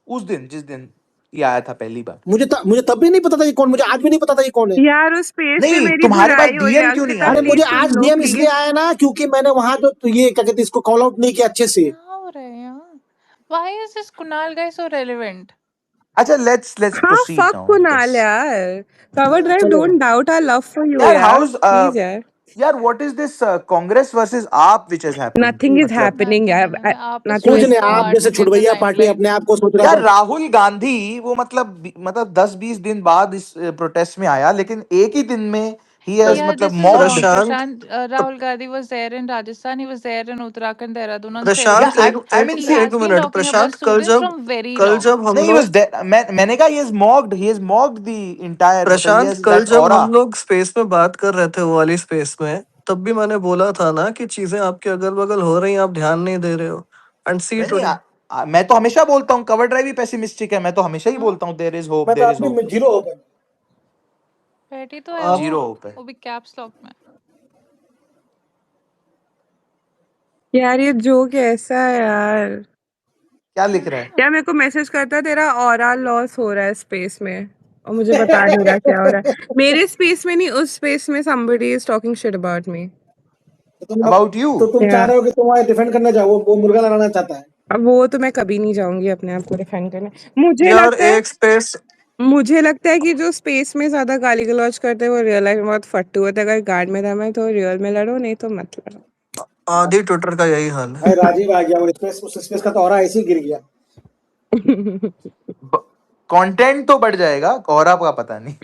उस दिन जिस दिन ये आया था पहली बार। मुझे तब भी नहीं पता था ये कौन, मुझे आज भी नहीं पता था ये कौन है। यार उस पेज पे नहीं, मेरी तुम्हारे पास बुराई हुई DM है क्यों नहीं अंकिता, आया? अरे मुझे प्लीज आज सुन लो डीएम इसलिए प्लीज। आया ना क्योंकि मैंने वहां जो ये क्या कहते हैं इसको कॉल आउट नहीं किया अच्छे से। क्या हो रहा है यार? Why is this Kunal guy so relevant? अच्छा, let's हाँ proceed fuck now. Kunal Yes. यार, कवर ड्राइव चलो don't doubt our love for you यार, यार, how's प्लीज यार। यार, what is this Congress versus AAP which has happened? Nothing is मतलब happening यार, नथिंग, आप इज नथिंग कुछ ट्राइंग इज नहीं, सो आप हार्ड जैसे टू गेट द छुड़वैया पार्टी लाइमलाइट। अपने आप को सोच रहा यार, था। राहुल गांधी वो मतलब 10-20 दिन बाद इस प्रोटेस्ट में आया, लेकिन एक ही दिन में ही हैज Yeah, मतलब this is mopped. wrong. Prashant Prashant, Rahul Gandhi was there in Rajasthan. He was there in Uttarakhand, Dehradun on या प्रशांत 17th. एक आई एक मीन He सी has एक been minute talking about Prashant, students from very कल long. जब हम नहीं, लोग मैंने कहा he has mocked the entire, मतलब ही प्रशांत, हैज कल दैट जब ऑरा। हम लोग स्पेस में बात कर रहे थे वो वाली स्पेस में, तब भी मैंने बोला था ना कि चीजें आपके अगल बगल हो रही हैं, आप ध्यान नहीं दे रहे हो। एंड सी नहीं नहीं, टुडे। मैं तो हमेशा बोलता हूँ कवर ड्राइव ही पेसिमिस्टिक है, मैं तो हमेशा ही हाँ, बोलता हूँ देयर इज होप, मैं तो देयर इज अभी होप। जीरो हो गया। बैठी तो है आप वो 0 होप है। वो भी कैप्स लॉक में। यार ये जोक ऐसा है यार। क्या लिख रहा है? यार मेरे को मैसेज करता है तेरा ऑरा लॉस हो रहा है स्पेस में, और मुझे बता नहीं रहा क्या हो रहा है। मेरे स्पेस में नहीं, उस स्पेस में somebody is talking shit about me. About you? तो तुम चाह Yeah. रहे हो कि तुम आए डिफेंड करना चाहो, वो मुर्गा लड़ाना चाहता है। अब वो तो मैं कभी नहीं जाऊंगी अपने आप को डिफेंड करने। यार एक स्पेस, मुझे लगता है कि जो स्पेस में ज्यादा गाली गलौज करते हैं वो रियल लाइफ में बहुत फट्टू होते हैं। अगर गार्ड में दम है तो रियल में लड़ो, नहीं तो मत लड़ो। आधी ट्विटर का यही हाल है। भाई राजीव आ गया, वो उस स्पेस का तो ऑरा ऐसे ही गिर गया। कंटेंट तो बढ़ जाएगा, ऑरा का पता नहीं।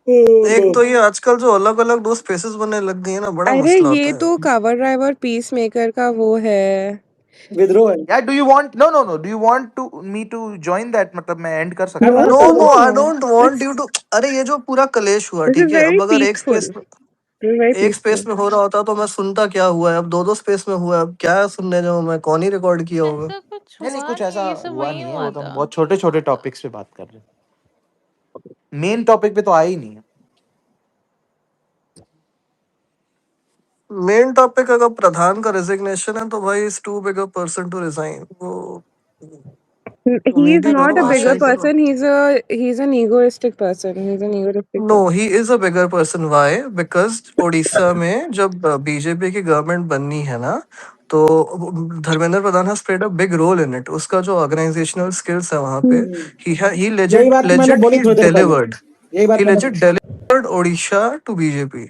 एक तो ये आजकल जो अलग अलग दो स्पेसेस बनने लग गई है ना, बड़ा अरे मसला ये होता तो है। कवर ड्राइवर पीस मेकर का वो है। विद्रोह है। यार, do you want no do you want to me to join that? मतलब मैं एंड कर सकता नो हूँ। No no, I no, don't want you to. अरे ये जो पूरा कलेश हुआ, दिस इज ठीक है, वेरी अब अगर पीसफुल, वेरी एक स्पेस पीसफुल। में हो रहा होता तो मैं सुनता क्या हुआ है। अब दो दो स्पेस में हुआ है, अब क्या सुनने जाऊं मैं, कौन ही रिकॉर्ड किया होगा। ऐसा कुछ नहीं, हुआ कुछ नहीं, ऐसा ये सब हुआ वही नहीं है, हुआ वो तो हम था। बहुत छोटे छोटे टॉपिक्स पे बात कर रहे हैं, मेन टॉपिक पे तो आया ही नहीं है। मेन टॉपिक अगर प्रधान का रेजिग्नेशन है तो भाई is too big a person to resign. वो He is उम्मीद ही not करो, a आशा bigger ही करो। person. He's an egoistic person. He's an egoistic नो, person. He is a bigger person. Why? Because Orissa में जब बीजेपी की गवर्नमेंट बननी है ना, तो Dharmendra Pradhan has played a big role in it. उसका जो ऑर्गेनाइजेशनल स्किल्स है वहां पे, ही यही बात मैंने बोली थोड़ी देर पहले, डिलीवर्ड। यही बात ही मैंने legit delivered Odisha to BJP,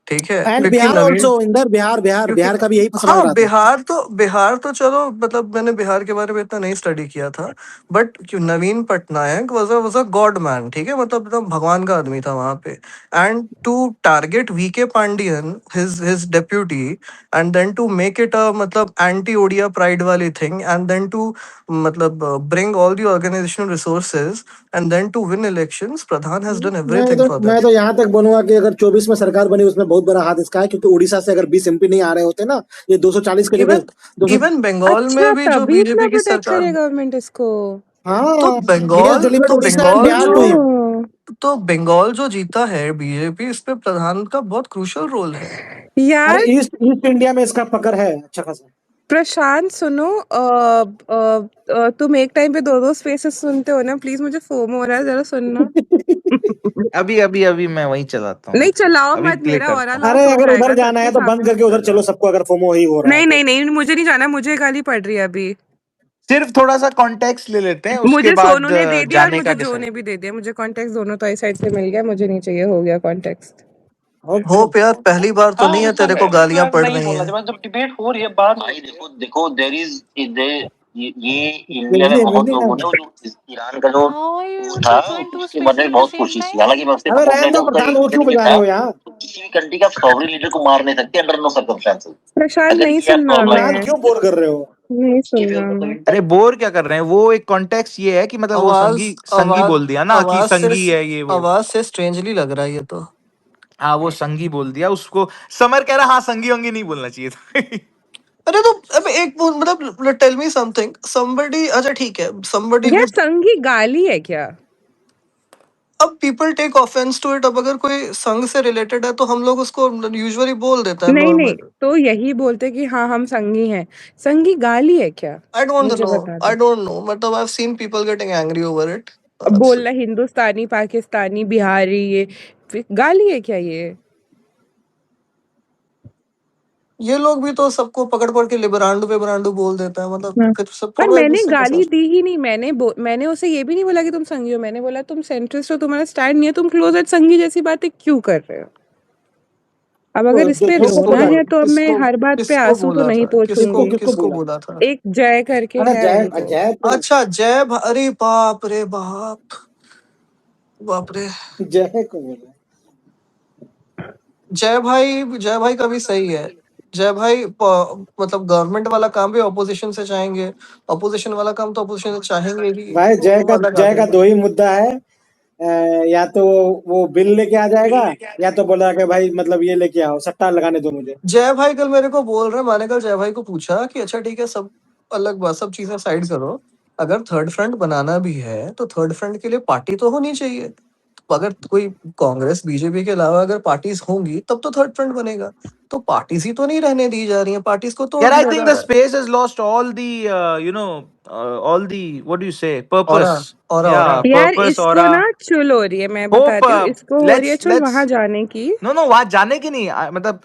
ठीक है। एंड क्योंकि बिहार नवीन, ऑल्सो, इंदर बिहार क्योंकि बिहार का भी यही सवाल हाँ, रहा था। बिहार तो चलो, मतलब मैंने बिहार के बारे में इतना नहीं स्टडी किया था। बट क्यों Naveen Patnaik was a god man, ठीक है, मतलब एकदम भगवान का आदमी था वहां पे। And to target VK Pandian, his deputy, and then to make it a मतलब एंटी ओडिया प्राइड वाली थिंग, एंड देन टू मतलब bring all the organisational resources, and then to win elections, Pradhan has done everything for मैं that. तो यहाँ तक बोलूंगा कि अगर 24 में सरकार बनी उसमें बहुत बड़ा हाथ इसका है, क्योंकि उड़ीसा से अगर 20 एमपी नहीं आ रहे होते ना, ये 240 के जगह इवन 200। इवन बंगाल अच्छा, में भी जो तभी इतना बीजेपी की प्रोटेक्ट सरकार, करे गवर्नमेंट इसको। तो हाँ, ही हैज बंगाल डिलीवर्ड तो उड़ीसा एंड बंगाल बिहार जो टू हिम। ओह तो बंगाल जो जीता है बीजेपी, इस पे प्रधान का बहुत क्रूशियल रोल है। अरे यार ईस्ट ईस्ट इंडिया में इसका पकड़ है अच्छा खासा। प्रशांत सुनो, तुम एक टाइम पे दो दो स्पेसेस सुनते हो ना, प्लीज मुझे फोमो हो रहा है, जरा सुनना। अभी मैं वही चलाता हूँ, नहीं चलाओ अभी मत, प्ले मेरा ऑरा करता हूँ। लॉस अरे हो अगर उधर जाएगा जाना है सबके तो बंद सामने, करके मत उधर चलो, चलाओ। सबको अगर फोमो ही हो रहा है नहीं तो। नहीं नहीं, मुझे नहीं जाना, मुझे गाली पड़ रही है अभी। सिर्फ थोड़ा सा कॉन्टेक्स्ट ले लेते हैं, उसके मुझे सोनू बाद ने दे दिया और जाने का मुझे जो ने डिसाइड। भी दे दिया। मुझे कॉन्टेक्स्ट दोनों तो साइड से मिल गया, मुझे नहीं चाहिए, हो गया कॉन्टेक्स्ट। ओके होप यार पहली बार तो हाँ नहीं है वो तेरे सब को गालियां मैं पड़ नहीं रही बोलना हैं। चाहता, जब डिबेट हो रही है बात भाई देखो देखो देयर इज ये इंडिया में जल्दी बहुत जल्दी लोग ना। होते हैं जो ईरान का जो हाउ आर यू वो एबल था टू जॉइन टू उसके स्पेसेस मरने में एट द बहुत सेम खुशी थी, टाइम? हालांकि मैं उससे अबे सपोर्ट रहने नहीं दो था, उसका प्रशांत, वो क्यों लेजिटिमेट बजा रहे था। हो यार? तो किसी भी कंट्री का सॉवरेन लीडर को मार नहीं सकते अंडर नो सर्कमस्टेंसेस। प्रशांत अगर नहीं ये सुनना प्रॉब्लम है प्रशांत मैं, क्यों बोर कर रहे हो? नहीं सुनना मैं। अरे बोर क्या कर रहे हैं, वो एक कॉन्टेक्स्ट ये है कि मतलब वो आवाज संगी संगी आवाज बोल दिया ना कि आवाज से संगी है ये वो। आवाज से स्ट्रेंजली लग रहा है ये तो। हाँ वो संगी बोल दिया उसको। समर कह रहा हाँ संगी वंगी नहीं बोलना चाहिए था। अरे तो अब मतलब टेल मी समथिंग समबडी, अच्छा ठीक है, समबडी यार विद, संघी गाली है क्या? अब people take offence to it. अब अगर कोई संघ से रिलेटेड है तो हम लोग उसको यूजुअली बोल देते हैं नहीं नहीं, नॉर्मल। तो यही बोलते कि हाँ हम संघी हैं। संघी गाली है क्या? आई डोंट मुझे नो, बता दो। आई डोंट नो, मतलब I have seen people getting angry over it. अब बोलना हिंदुस्तानी, पाकिस्तानी, बिहारी, ये गाली है क्या ये? ये लोग भी तो सबको पकड़ पकड़ के लिबरांडू पे बोल देता है, मतलब हाँ। फिर सब पर थोड़ा एक मैंने दूसरे के गाली साथ। दी ही नहीं, मैंने उसे ये भी नहीं बोला कि तुम संघी हो, मैंने बोला तुम सेंट्रिस्ट हो, तुम्हारा स्टैंड नहीं है, तुम क्लोजेट संघी जैसी बातें क्यों कर रहे हो? अब अगर इस जो पे थोप किसको रोना बोला, है तो अब मैं किसको हर बात पे किसको आंसू तो बोला नहीं था, किसको पोंछूंगी। किसको किसको बोला? बोला था? एक जय करके अरे है जय, उनको। जय तो अच्छा अरे बाप रे बाप, बाप रे। जय को बोला। जय भाई का भी सही है। जय भाई मतलब गवर्नमेंट वाला काम भी ऑपोजिशन से चाहेंगे, ऑपोजिशन वाला काम तो ऑपोजिशन से चाहेंगे ही, भाई वो अलग जय आते का हैं। दो ही मुद्दा है। या तो वो बिल लेके आ जाएगा, या तो बोला कि भाई मतलब ये लेके आओ, सट्टा लगाने दो मुझे। जय भाई कल मेरे को बोल रहे, मैंने कल जय भाई को पूछा कि अच्छा ठीक है, सब अलग बात, सब चीजें साइड करो, अगर थर्ड फ्रंट बनाना भी है तो थर्ड फ्रंट के लिए पार्टी तो होनी चाहिए। तो अगर कोई कांग्रेस बीजेपी के अलावा अगर पार्टीज होंगी तब तो थर्ड फ्रंट बनेगा। तो पार्टीज ही तो नहीं रहने दी जा रही हैं, पार्टीज को तोड़ यार आई दिया थिंक जा द रहा है। Space has lost all the you know all the what do you say और purpose. और Yeah, यार purpose इसको aura ना चुल हो रही है, मैं hope. बताती हूँ, इसको हो रही है चुल Let's वहां जाने की। no वहां जाने की नहीं मतलब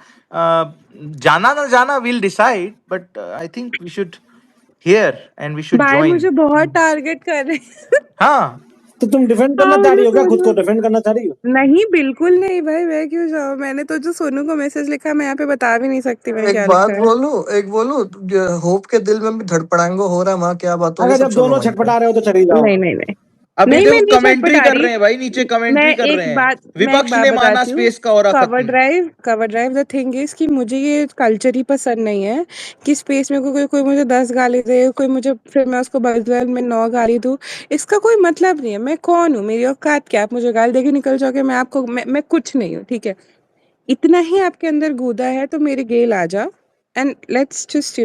जाना ना जाना we'll decide, but I think we should hear and we should भाई join. मुझे बहुत टारगेट कर रहे हैं। हाँ तो तुम डिफेंड करना हाँ चाह रही मुझे हो क्या? खुद को सोनू, डिफेंड करना चाह रही हो? नहीं बिल्कुल नहीं भाई, मैं क्यों जाऊँ? मैंने तो जो सोनू को मैसेज लिखा है, मैं यहाँ पे बता भी नहीं सकती मैं एक क्या बात लिखा है। बोलूं, होप के दिल में भी धड़पड़ांगो हो रहा है, वहां क्या बात हो रही अगर है, सब जब छोड़ो दोनों वहीं पे। छटपटा रहे हो तो चली जाओ। नहीं नहीं नहीं, अभी नहीं देखो मैं नहीं कमेंट्री छटपटा कर रही। रहे हैं भाई, नीचे मैं कमेंट्री कर एक रहे हैं, बात मैं एक विपक्ष बात ने माना बताती हूँ। स्पेस का और खत्म। Cover drive the thing is कि मुझे ये कल्चर ही पसंद नहीं है कि स्पेस में कोई मुझे 10 गाली दे, कोई मुझे, फिर मैं उसको बदले में 9 गाली दूँ। इसका कोई मतलब नहीं है। मैं कौन हूँ, मेरी औकात क्या? आप मुझे गाली देके निकल जाओगे, मैं आपको, मैं कुछ नहीं हूँ, ठीक है? इतना ही आपके अंदर गूदा है तो मेरे गेल आ जा एंड लेट्स जस्ट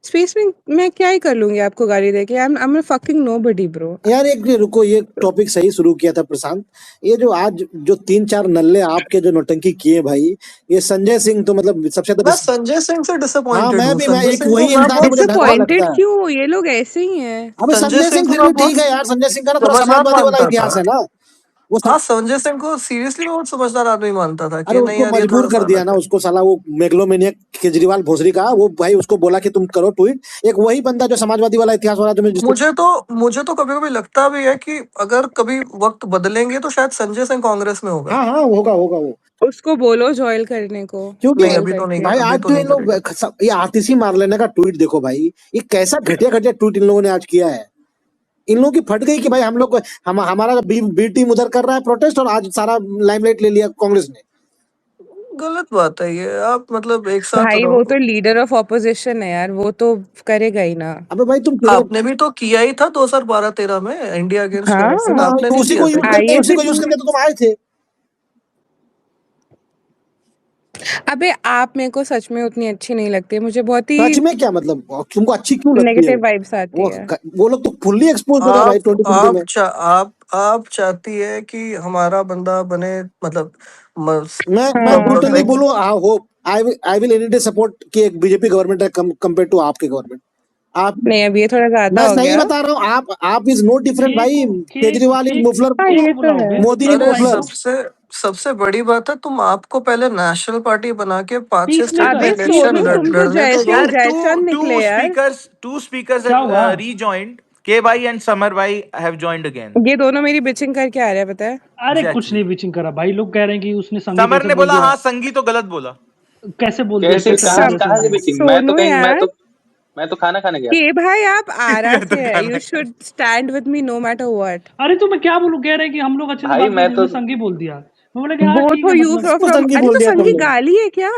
स्पेस में मैं क्या ही कर लूंगी आपको गाली देके? I am fucking nobody bro. यार एक रुको, ये टॉपिक सही शुरू किया था प्रशांत। ये जो आज जो 3-4 नल्ले आपके जो नौटंकी किए भाई, ये संजय सिंह तो मतलब सबसे मैं ज्यादा संजय सिंह से हाँ डिसअपॉइंटेड हूँ। मैं संजय एक सिंह को वही मैं इंसान है, बहुत मुझे डर बहुत डिसअपॉइंटेड लगता है। क्यों? ये लोग ऐसे ही हैं। अबे संजय संजय सिंह सिंह को फिर मैं भी ठीक बहुत है यार, संजय सिंह का ना थोड़ा समझदार समाजवादी वाला मानता था। इतिहास है ना। वो हाँ, संजय सिंह को सीरियसली मैं बहुत समझदार आदमी मानता था अरे कि नहीं उसको यार ये मजबूर थोड़ा सा कर दिया अलग ना, है। उसको साला वो मेगलोमेनियक केजरीवाल भोसरी का, वो भाई उसको बोला कि तुम करो ट्वीट। एक वही बंदा जो समाजवादी वाला इतिहास वाला, जो मैं जिसको मुझे तो कभी कभी लगता भी है कि अगर कभी वक्त बदलेंगे तो शायद संजय सिंह कांग्रेस में होगा। हाँ होगा होगा वो। उसको बोलो ज्वाइन करने को, क्योंकि नहीं कॉल अभी तो नहीं, करके। भाई अभी आज तो तो नहीं इन लोग करेगा। ये आतिशी मार लेने का ट्वीट देखो भाई, ये कैसा घटिया घटिया ट्वीट इन लोगों ने आज किया है। इन लोगों की फट गई कि भाई हम लोग हमारा बी टीम उधर कर रहा है प्रोटेस्ट, और आज सारा लाइमलाइट ले लिया कांग्रेस ने। गलत बात है ये, आप मतलब एक साथ भाई वो तो रहो। लीडर ऑफ ऑपोजिशन है यार, वो तो करेगा ही ना। अबे भाई तुम आपने भी तो किया ही था 2012-13 में इंडिया अगेंस्ट यूनाइटेड, हाँ, आपने तो नहीं उसी किया को था यूज क्या? करके आइए उसी फिर को यूज करके तो तुम आए थे। अबे आप मेरे को सच में उतनी अच्छी नहीं लगती है, मुझे बहुत ही सच में क्या मतलब, तुमको अच्छी क्यों लगती है नेगेटिव वो? वाइब्स आती है। वो लोग तो फुल्ली एक्सपोज हो रहा है भाई आप 2020 आप में। चा, आप चाहती है कि हमारा बंदा बने, मतलब मैं हाँ ब्रूटली लाइक, बोलूं, hope I will any day support कि एक बीजेपी गवर्नमेंट है कंपेयर टू आपके गवर्नमेंट। आप, नहीं, अब ये थोड़ा ज्यादा मैं हो सही गया। बता रहा हूँ, आप इज नो डिफरेंट भाई। केजरीवाल इज मुफलर, हाँ के ये को तो बुलाओ है। बे, मोदी इज अरे माइक मुफलर। दो। सबसे बड़ी बात है, तुम आपको पहले नेशनल पार्टी बना के 5-6 पीस स्टेट में मेकर, अबे पीस इलेक्शन सोनू, मेकर। तुम तो लड़ने तो जैसे दो। ही यार जयचंद निकले यार। two speakers क्या have हुआ? rejoined. के भाई एंड समर भाई हैव जॉइंड अगेन। ये दोनों मेरी बिचिंग करके आ रहे हैं, पता है? अरे कुछ एग्जैक्टली। नहीं बिचिंग करा भाई, लोग कह रहे हैं कि उसने संगी समर कैसे ने बोल बोला दिया, हाँ संगी तो गलत बोला। कैसे बोल दिया, कैसे कैसे कहाँ बोल दिया कहाँ से संगी। बेचिंग? सोनू यार, मैं तो खाना खाने गया था। के भाई आप आरा ये तो से है, खाना you should stand with me know matter what. अरे तो मैं क्या बोलूं, कह रहे हैं कि हम लोग अच्छे से भाई बात मैं करते, तो तुमने संगी बोल दिया। मैं बोला कि हाँ बोथ ठीक है, हो यू मतलब किसको फ्रॉम संगी अरे बोल तो दिया संगी तुमने? गाली है क्या?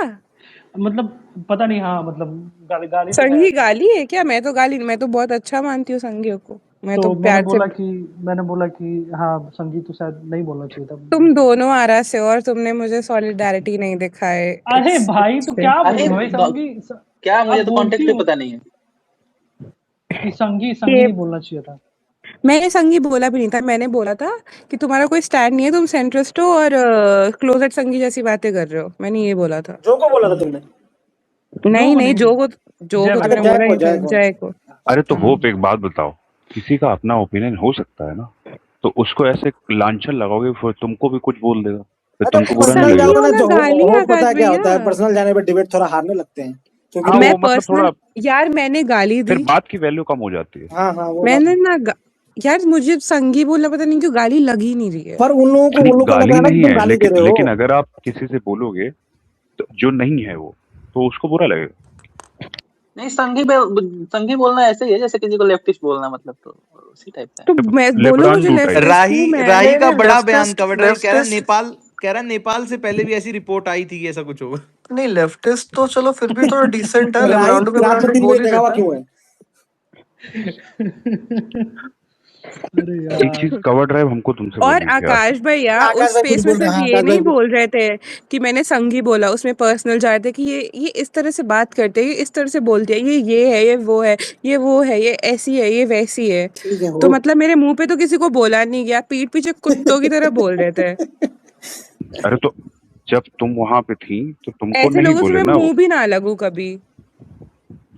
पता नहीं, हाँ मतलब गाली तो है। संगी गाली है क्या? मैं तो गाली, मैं तो बहुत अच्छा मानती हूँ संगियों को, मैं तो तो मैंने प्यार से। बोला कि हाँ संगी तो शायद नहीं बोलना चाहिए था। तुम दोनों आरा से और तुमने मुझे सॉलिडारिटी नहीं दिखाए। अरे भाई तो क्या अरे बोलूं भाई, संगी क्या, मुझे अब तो बोलती कॉन्टेक्स्ट भी हूँ पता नहीं है। कि संगी के नहीं बोलना चाहिए था। मैंने संगी बोला भी नहीं था, मैंने बोला था कि तुम्हारा कोई स्टैंड नहीं है, तुम सेंट्रिस्ट हो और क्लोजेट संगी जैसी बातें कर रहे हो, मैंने ये बोला था। जो को बोला था तुमने? नहीं को नहीं, नहीं, जो को जय तो भाई मैंने को। बोला नहीं था, जय को। अरे तो हम्म। होप एक बात बताओ, किसी का अपना ओपिनियन हो सकता है ना, तो उसको ऐसे लांछन लगाओगे फिर तुमको भी कुछ बोल देगा, फिर तो तुमको बुरा नहीं पर्सनल लगेगा? जाओ ना, होगा जो गाली हो आकाश पता है क्या होता है, भैया। पर्सनल जाने पे डिबेट थोड़ा हारने लगते हैं क्योंकि हाँ मैं वो मतलब थोड़ा यार मैंने गाली फिर दी, बात की वैल्यू कम हो जाती है। हाँ हाँ वो बात मैंने है। ना यार मुझे संगी बोलना पता नहीं क्यों गाली लग ही नहीं रही है। पर उन नहीं लोगों को लग गाली रहा है ना कि नहीं तुम है, गाली दे रहे लेकिन हो। अगर आप किसी से बोलोगे तो जो नहीं है वो, तो उसको बुरा लगेगा। नहीं, संघी बोलना ऐसे ही है जैसे किसी को लेफ्टिस्ट बोलना, मतलब तो उसी टाइप का है। तो मैं बोलो लेब्रान मुझे टू टाइप। लेफ्टिस्ट हूँ मैं। राही नहीं का नहीं, बड़ा बयान, लेफ्टिस्ट कवर ड्राइव लेफ्टिस्ट कह रहा नेपाल से पहले भी ऐसी रिपोर्ट आई थी कि ऐसा कुछ होगा। नहीं, लेफ्टिस्ट तो चलो फिर भी थोड़ा डिसेंट है, राही रात लेब्रांडो में 3 बोल बजे ही जगा हुआ देता है। क्यों है? अरे एक चीज यार कवर ड्राइव हमको तुमसे और बोलनी थी यार। आकाश भैया आकाश उस भाई कुछ स्पेस में बोल रहे हैं, सिर्फ हाँ ये आकाश भाई नहीं बोल रहे थे कि मैंने संगी बोला, उसमें पर्सनल जा रहे थे कि ये इस तरह से बात करते हैं, ये इस तरह से बोलते हैं, ये है, ये वो है, ये वो है, ये ऐसी है, ये वैसी है। ठीक है तो वो। मतलब मेरे मुंह पे तो किसी को बोला नहीं गया, पीठ पीछे कुत्तों की तरह बोल रहे थे। अरे तो जब तुम वहां पे थी तो तुमको ऐसे नहीं लोगों से बोले मैं ना वो। मुंह भी ना लगूं कभी।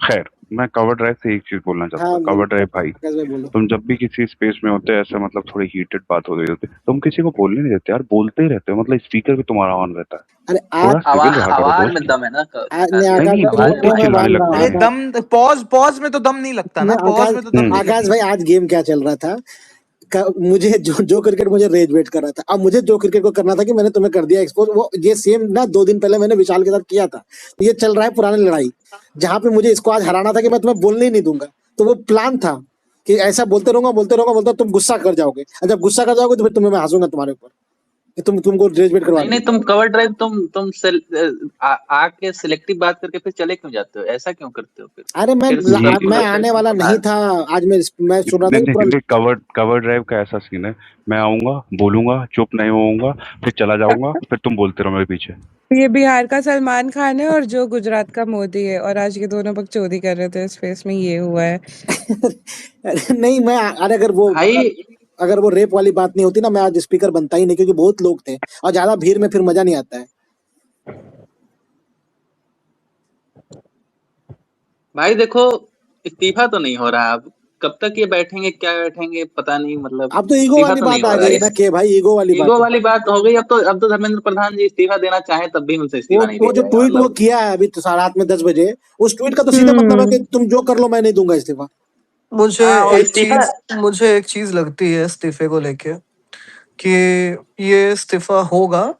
खैर मैं कवर ड्राइव से एक चीज बोलना चाहता हाँ हूँ, कवर ड्राइव भाई आकाश भाई बोलो। तुम जब भी किसी स्पेस में होते हैं ऐसा मतलब थोड़ी हीटेड बात हो रही होती है, तुम किसी को बोलने नहीं देते यार, बोलते ही रहते हो, मतलब स्पीकर भी तुम्हारा ऑन रहता है, अरे थोड़ा सिविल रहा करो आवाज में दोस्त। दम है ना नहीं नहीं आकाश नहीं भाई, बहुत वो तेज मैं चिल्लाने मान रहा लगते हूँ। हो अरे यार। पॉज में तो दम नहीं लगता ना, पॉज में तो दम नहीं आकाश लगता। भाई आज गेम क्या चल रहा था? मुझे जो क्रिकेट मुझे रेज वेट कर रहा था, अब मुझे जो क्रिकेट को करना था कि मैंने तुम्हें कर दिया एक्सपोज। वो ये सेम ना 2 दिन पहले मैंने विशाल के साथ किया था। तो ये चल रहा है पुरानी लड़ाई, जहां पे मुझे इसको आज हराना था कि मैं तुम्हें बोलने ही नहीं दूंगा। तो वो प्लान था कि ऐसा बोलते रहूंगा, तुम गुस्सा कर जाओगे, और जब गुस्सा कर जाओगे तो फिर तुम्हें मैं हंसूंगा तुम्हारे ऊपर कि तुमको रेज वेट करवा नहीं दूंगा। नहीं, तुम कवर ड्राइव आके सिलेक्टिव बात करके फिर चले क्यों जाते हो? ऐसा क्यों करते हो फिर? अरे फिर सब मैं फिर आने वाला नहीं था आज। मैं सुन रहा था कि पूरा नहीं कवर ड्राइव का ऐसा सीन है, मैं आऊंगा बोलूंगा चुप नहीं होऊंगा फिर चला जाऊंगा फिर तुम बोलते रहो मेरे पीछे। ये बिहार का सलमान खान है और जो गुजरात का मोदी है, और आज ये दोनों बकचोदी कर रहे थे इस फेस में, ये हुआ है। अरे नहीं मैं, अरे भाई अगर वो रेप वाली बात नहीं होती ना, मैं आज स्पीकर बनता ही नहीं, क्योंकि बहुत लोग थे और ज्यादा भीड़ में फिर मजा नहीं आता है। भाई देखो, इस्तीफा तो नहीं हो रहा। अब कब तक ये बैठेंगे, क्या बैठेंगे पता नहीं, मतलब अब तो ईगो इस्तीफा वाली तो नहीं बात आ हो रहा गई है है। ना कि भाई, ईगो वाली बात ईगो है। वाली बात हो गई। अब तो धर्मेंद्र प्रधान जी इस्तीफा देना चाहे तब भी उनसे इस्तीफा नहीं वो दिया जो जाएगा, ट्वीट वो मतलब। किया है अभी तो रात में 10 बजे, उस ट्वीट का तो सीधा मतलब है कि तुम जो कर लो मैं नहीं दूंगा इस्तीफा। हाँ, और इस्तीफा मुझे एक चीज लगती है इस्तीफे को लेके कि ये इस्तीफा होगा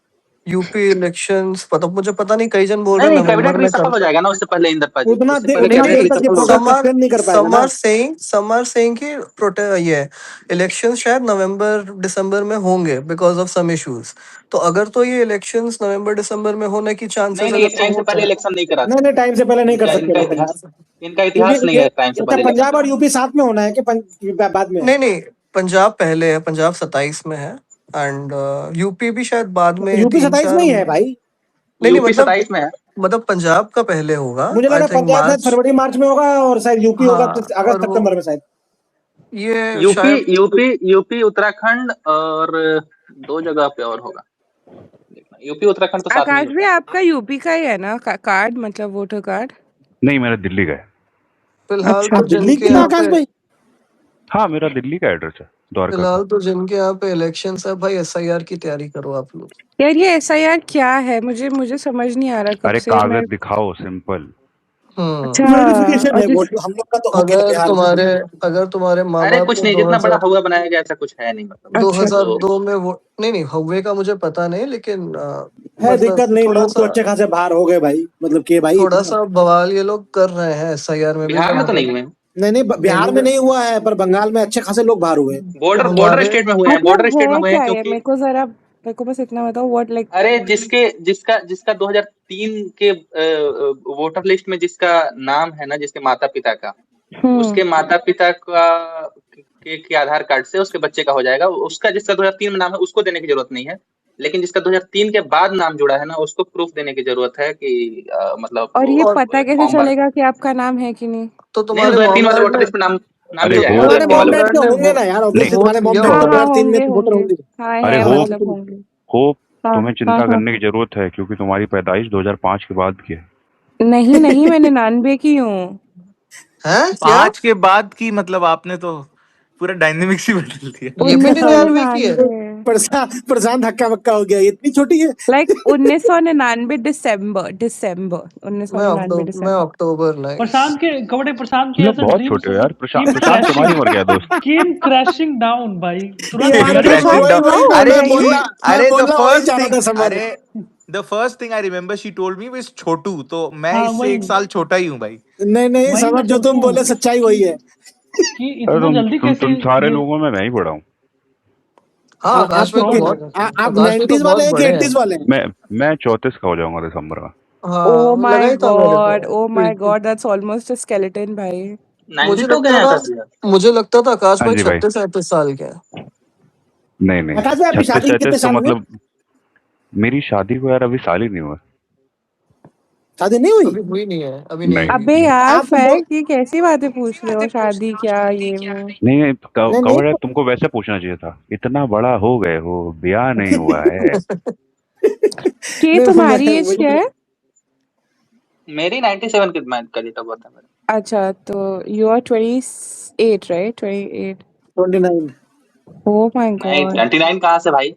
यूपी इलेक्शंस, मुझे पता नहीं, कई जन बोल रहे हैं नहीं, कैबिनेट नवंबर में रिशफल हो जाएगा ना उससे पहले, इंदरपा जी, उतना उससे पहले नहीं देर कैबिनेट तक ये रिशफल प्रोटेस्ट होगा। सस्टेन नहीं कर पाएगा ना। सम आर सेइंग कि ये इलेक्शन शायद नवंबर दिसंबर में होंगे बिकॉज ऑफ सम इश्यूज। तो अगर तो ये इलेक्शंस नवंबर दिसंबर में होने की चांसेस नहीं, अगर इस तो टाइम से होते पहले हैं। इलेक्शन नहीं कराते। नहीं टाइम से पहले नहीं कर सकते इनका इलेक्शन यार, इतिहास इनका इतिहास नहीं है टाइम से क्या पहले इलेक्शन पंजाब और कराने। यूपी साथ में होना है कि बाद में है? नहीं, पंजाब पहले है, पंजाब 27 में है एंड यूपी भी शायद बाद में यूपी 27 में 3-4। ही है भाई। नहीं, यूपी 27 में है। मतलब पंजाब का पहले होगा, मुझे आई लगा थिंक पंजाब शायद मार्च। फरवरी मार्च में होगा और शायद यूपी होगा हाँ, अगस्त और वो सितंबर में शायद। ये यूपी शायद यूपी यूपी उत्तराखंड और 2 जगह पे और होगा, देखना। यूपी उत्तराखंड तो साथ में ही आकाश भी होता है। आपका यूपी का ही है ना कार्ड, मतलब वोटर कार्ड? नहीं मेरा दिल्ली का है। फिलहाल अच्छा। तो आप दिल्ली जिनके की ना यहाँ आकाश पे भाई? हाँ मेरा दिल्ली का एड्रेस है, द्वारका का। फिलहाल तो जिनके यहाँ पे इलेक्शन है भाई, एसआईआर की तैयारी करो आप लोग। यार ये एसआईआर क्या है? मुझे समझ नहीं आ रहा कब अरे से मैं। कागज दिखाओ सिंपल। अच्छा वेरिफिकेशन और है जिस वोट, हम लोग का तो हो गया बिहार में। अगर तुम्हारे माँ अरे बाप कुछ को नहीं, जितना बड़ा हुआ बनाया गया ऐसा कुछ है नहीं, मतलब अच्छा तो 2002 में वो नहीं हौवे का मुझे पता नहीं, लेकिन है मतलब दिक्कत नहीं, थोड़ा लोग तो सा अच्छे खासे बाहर हो गए भाई, मतलब के भाई थोड़ा इतना। सा बवाल ये लोग कर रहे हैं SIR में भी, बिहार जब में तो नहीं हुए। नहीं, बिहार दिल्ली में नहीं हुआ है, पर बंगाल में अच्छे खासे लोग बाहर हुए। बॉर्डर स्टेट में हुए हैं, मतलब बॉर्डर स्टेट में है हुए हैं, क्या ये? क्योंकि मेरे को बस इतना बताओ व्हाट लाइक। अरे जिसका 2003 के वोटर लिस्ट में जिसका नाम है ना, जिसके माता पिता का, उसके माता पिता का के आधार कार्ड से उसके बच्चे का हो जाएगा। उसका जिसका 2003 में नाम है उसको देने की जरूरत नहीं है, लेकिन जिसका 2003 के बाद नाम जुड़ा है ना, उसको प्रूफ देने की जरूरत है कि मतलब और ये वो पता कैसे फॉर्म भर। चलेगा कि आपका नाम है कि नहीं? तो नहीं, तुम्हारे 2003 वाले मॉमडैड वोटर ने लिस्ट में नाम नाम अरे मिल हो जाएगा। तुम्हारे तुम्हारे मॉम डैड मॉमडैड के ने होंगे ना यार, ऑब्वियसली नहीं तुम्हारे मॉम लिया डैड हाँ तो होगा। हाँ 2003 में होंगे वोटर होंगे। होंगे। हाँ अरे है होप मतलब होंगे। तुम्हें चिंता हाँ करने की जरूरत है, क्योंकि तुम्हारी पैदाइश 2005 के बाद की है। नहीं मैं 99 की हूँ। हैं क्या? 5 के बाद की मतलब आपने तो पूरा डायनेमिक्स ही बदल दिया। ये भी 99 की है? 1999 प्रशांत हक्का बक्का हो गया, इतनी छोटी है। लाइक 1999 दिसंबर 1999 मैं दिसंबर। अक्टूबर, नाइस। प्रशांत के तुम लोग ऐसा बहुत ड्रीम्स छोटे हो यार। केम प्रशांत तुम्हारी क्रैशिंग उम्र क्या है दोस्त? केम क्रैशिंग डाउन भाई, तुरंत यार घर में देखो, कोई प्रशांत वही हाउ वही ओल्ड अरे मैं आर ही यू? बोलना मैं अरे बोलना वही चाह रहा था Samar. The first thing I remember she told me was Chhotu, तो मैं हाँ इससे वही 1 साल छोटा ही हूँ भाई। नहीं वही समर, मैं जो तुम सोचूं बोले सच्चाई कि वही है। कि अरे इतना जल्दी कैसे तुम सारे ये लोगों में मैं ही बड़ा हूँ। हाँ, आकाश में तो फ्रॉड बहुत लगा सर। आप आकाश में तो 90s वाले बहुत हैं कि बड़े हैं। 80s वाले हैं? मैं 34 का हो जाऊंगा दिसंबर में। Oh हाँ, लगा my ही था मेरे god, को। oh my god, that's almost a skeleton भाई। 92 गए हैं आकाश भैया। मुझे लगता था आकाश हाँ भाई जी भाई। 36-37 साल के हैं। नहीं आकाश भाई आपकी 36 शादी कितने 37 तो साल में? मतलब मेरी शादी को यार अभी साल ही नहीं हुआ। शादी नहीं हुई? अभी हुई नहीं है, अभी नहीं नहीं हुई। अबे यार आप तो फैक्ट, ये कैसी बातें पूछ रहे हो? शादी क्या ये वो? नहीं नहीं कवर है, नहीं तुमको वैसे पूछना चाहिए था, इतना बड़ा हो गए हो, ब्याह नहीं हुआ है। कि नहीं तुम्हारी एज क्या है? मेरी 97 की का डेट ऑफ बर्थ है मेरा। अच्छा तो you are 28 right? 28। 29। Oh my नहीं, गॉड। 29 कहाँ से भाई?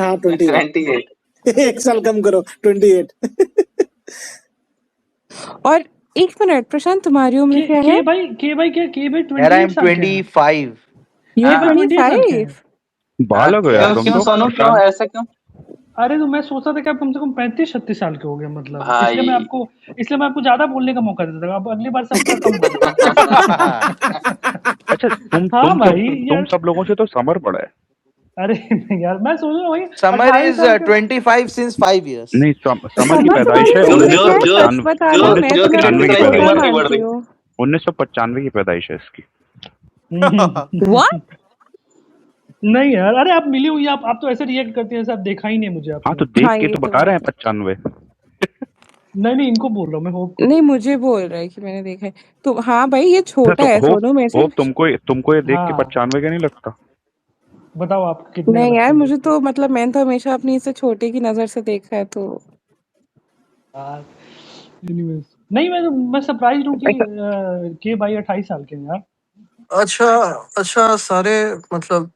हाँ 28। 28। एक साल कम करो, 28। और एक मिनट प्रशांत, तुम्हारी उम्र क्या है? के भाई क्या के भाई यार आई 28 एम साल के हैं? 25। यू आर हाँ, 28 साल के हैं? 25? बालक हो यार क्यों तुम क्यों तो सोनू, क्यों प्रशांत। ऐसा क्यों? अरे तो मैं सोचा था कि आप कम से कम 35-36 साल के हो गए, मतलब इसलिए भाई मैं आपको ज्यादा बोलने का मौका देता था। अब अगली बार सबका कम बोलूंगा। अच्छा हाँ भाई तुम यार, सब लोगों से तो समर पड़ा है। अरे नहीं यार, मैं सोच रहा हूँ भाई समर 28 इज साल के। 25 सिंस 5 years। नहीं समर की समर पैदाइश तुम्हारी है जो उम्र जो क्या है? जो सच 1995। बताना, जो मैं जो तुम्हें सिलेंडर तुमसे की चलाई थी छोटा उम्र पैदाइश है, नहीं बढ़ मानती रही। हूँ। 1995 की पैदाइश है इसकी। व्हाट? नहीं यार, अरे आप मिली हुई, आप तो ऐसे रिएक्ट करते हैं जैसे आप देखा ही नहीं मुझे हाँ तो आपने। देख हाँ के ये तो तो बता रहे बात हैं है। 95। नहीं इनको बोल रहा हूँ मैं, होप को। नहीं मुझे बोल रहा है कि मैंने देखा है तो। हाँ भाई ये अच्छा छोटा तो है होप सोनू मेरे से। होप तुमको ये देख के हाँ 95 का नहीं लगता? बताओ आप कितने का नहीं लगता यार है मुझे देख तो मतलब मैंने तो हमेशा अपनी इसे छोटे की नजर से देखा है तो। के। एनीवेज, नहीं मैं सरप्राइज हूँ कि के भाई 28 साल के हैं यार। अच्छा सारे मतलब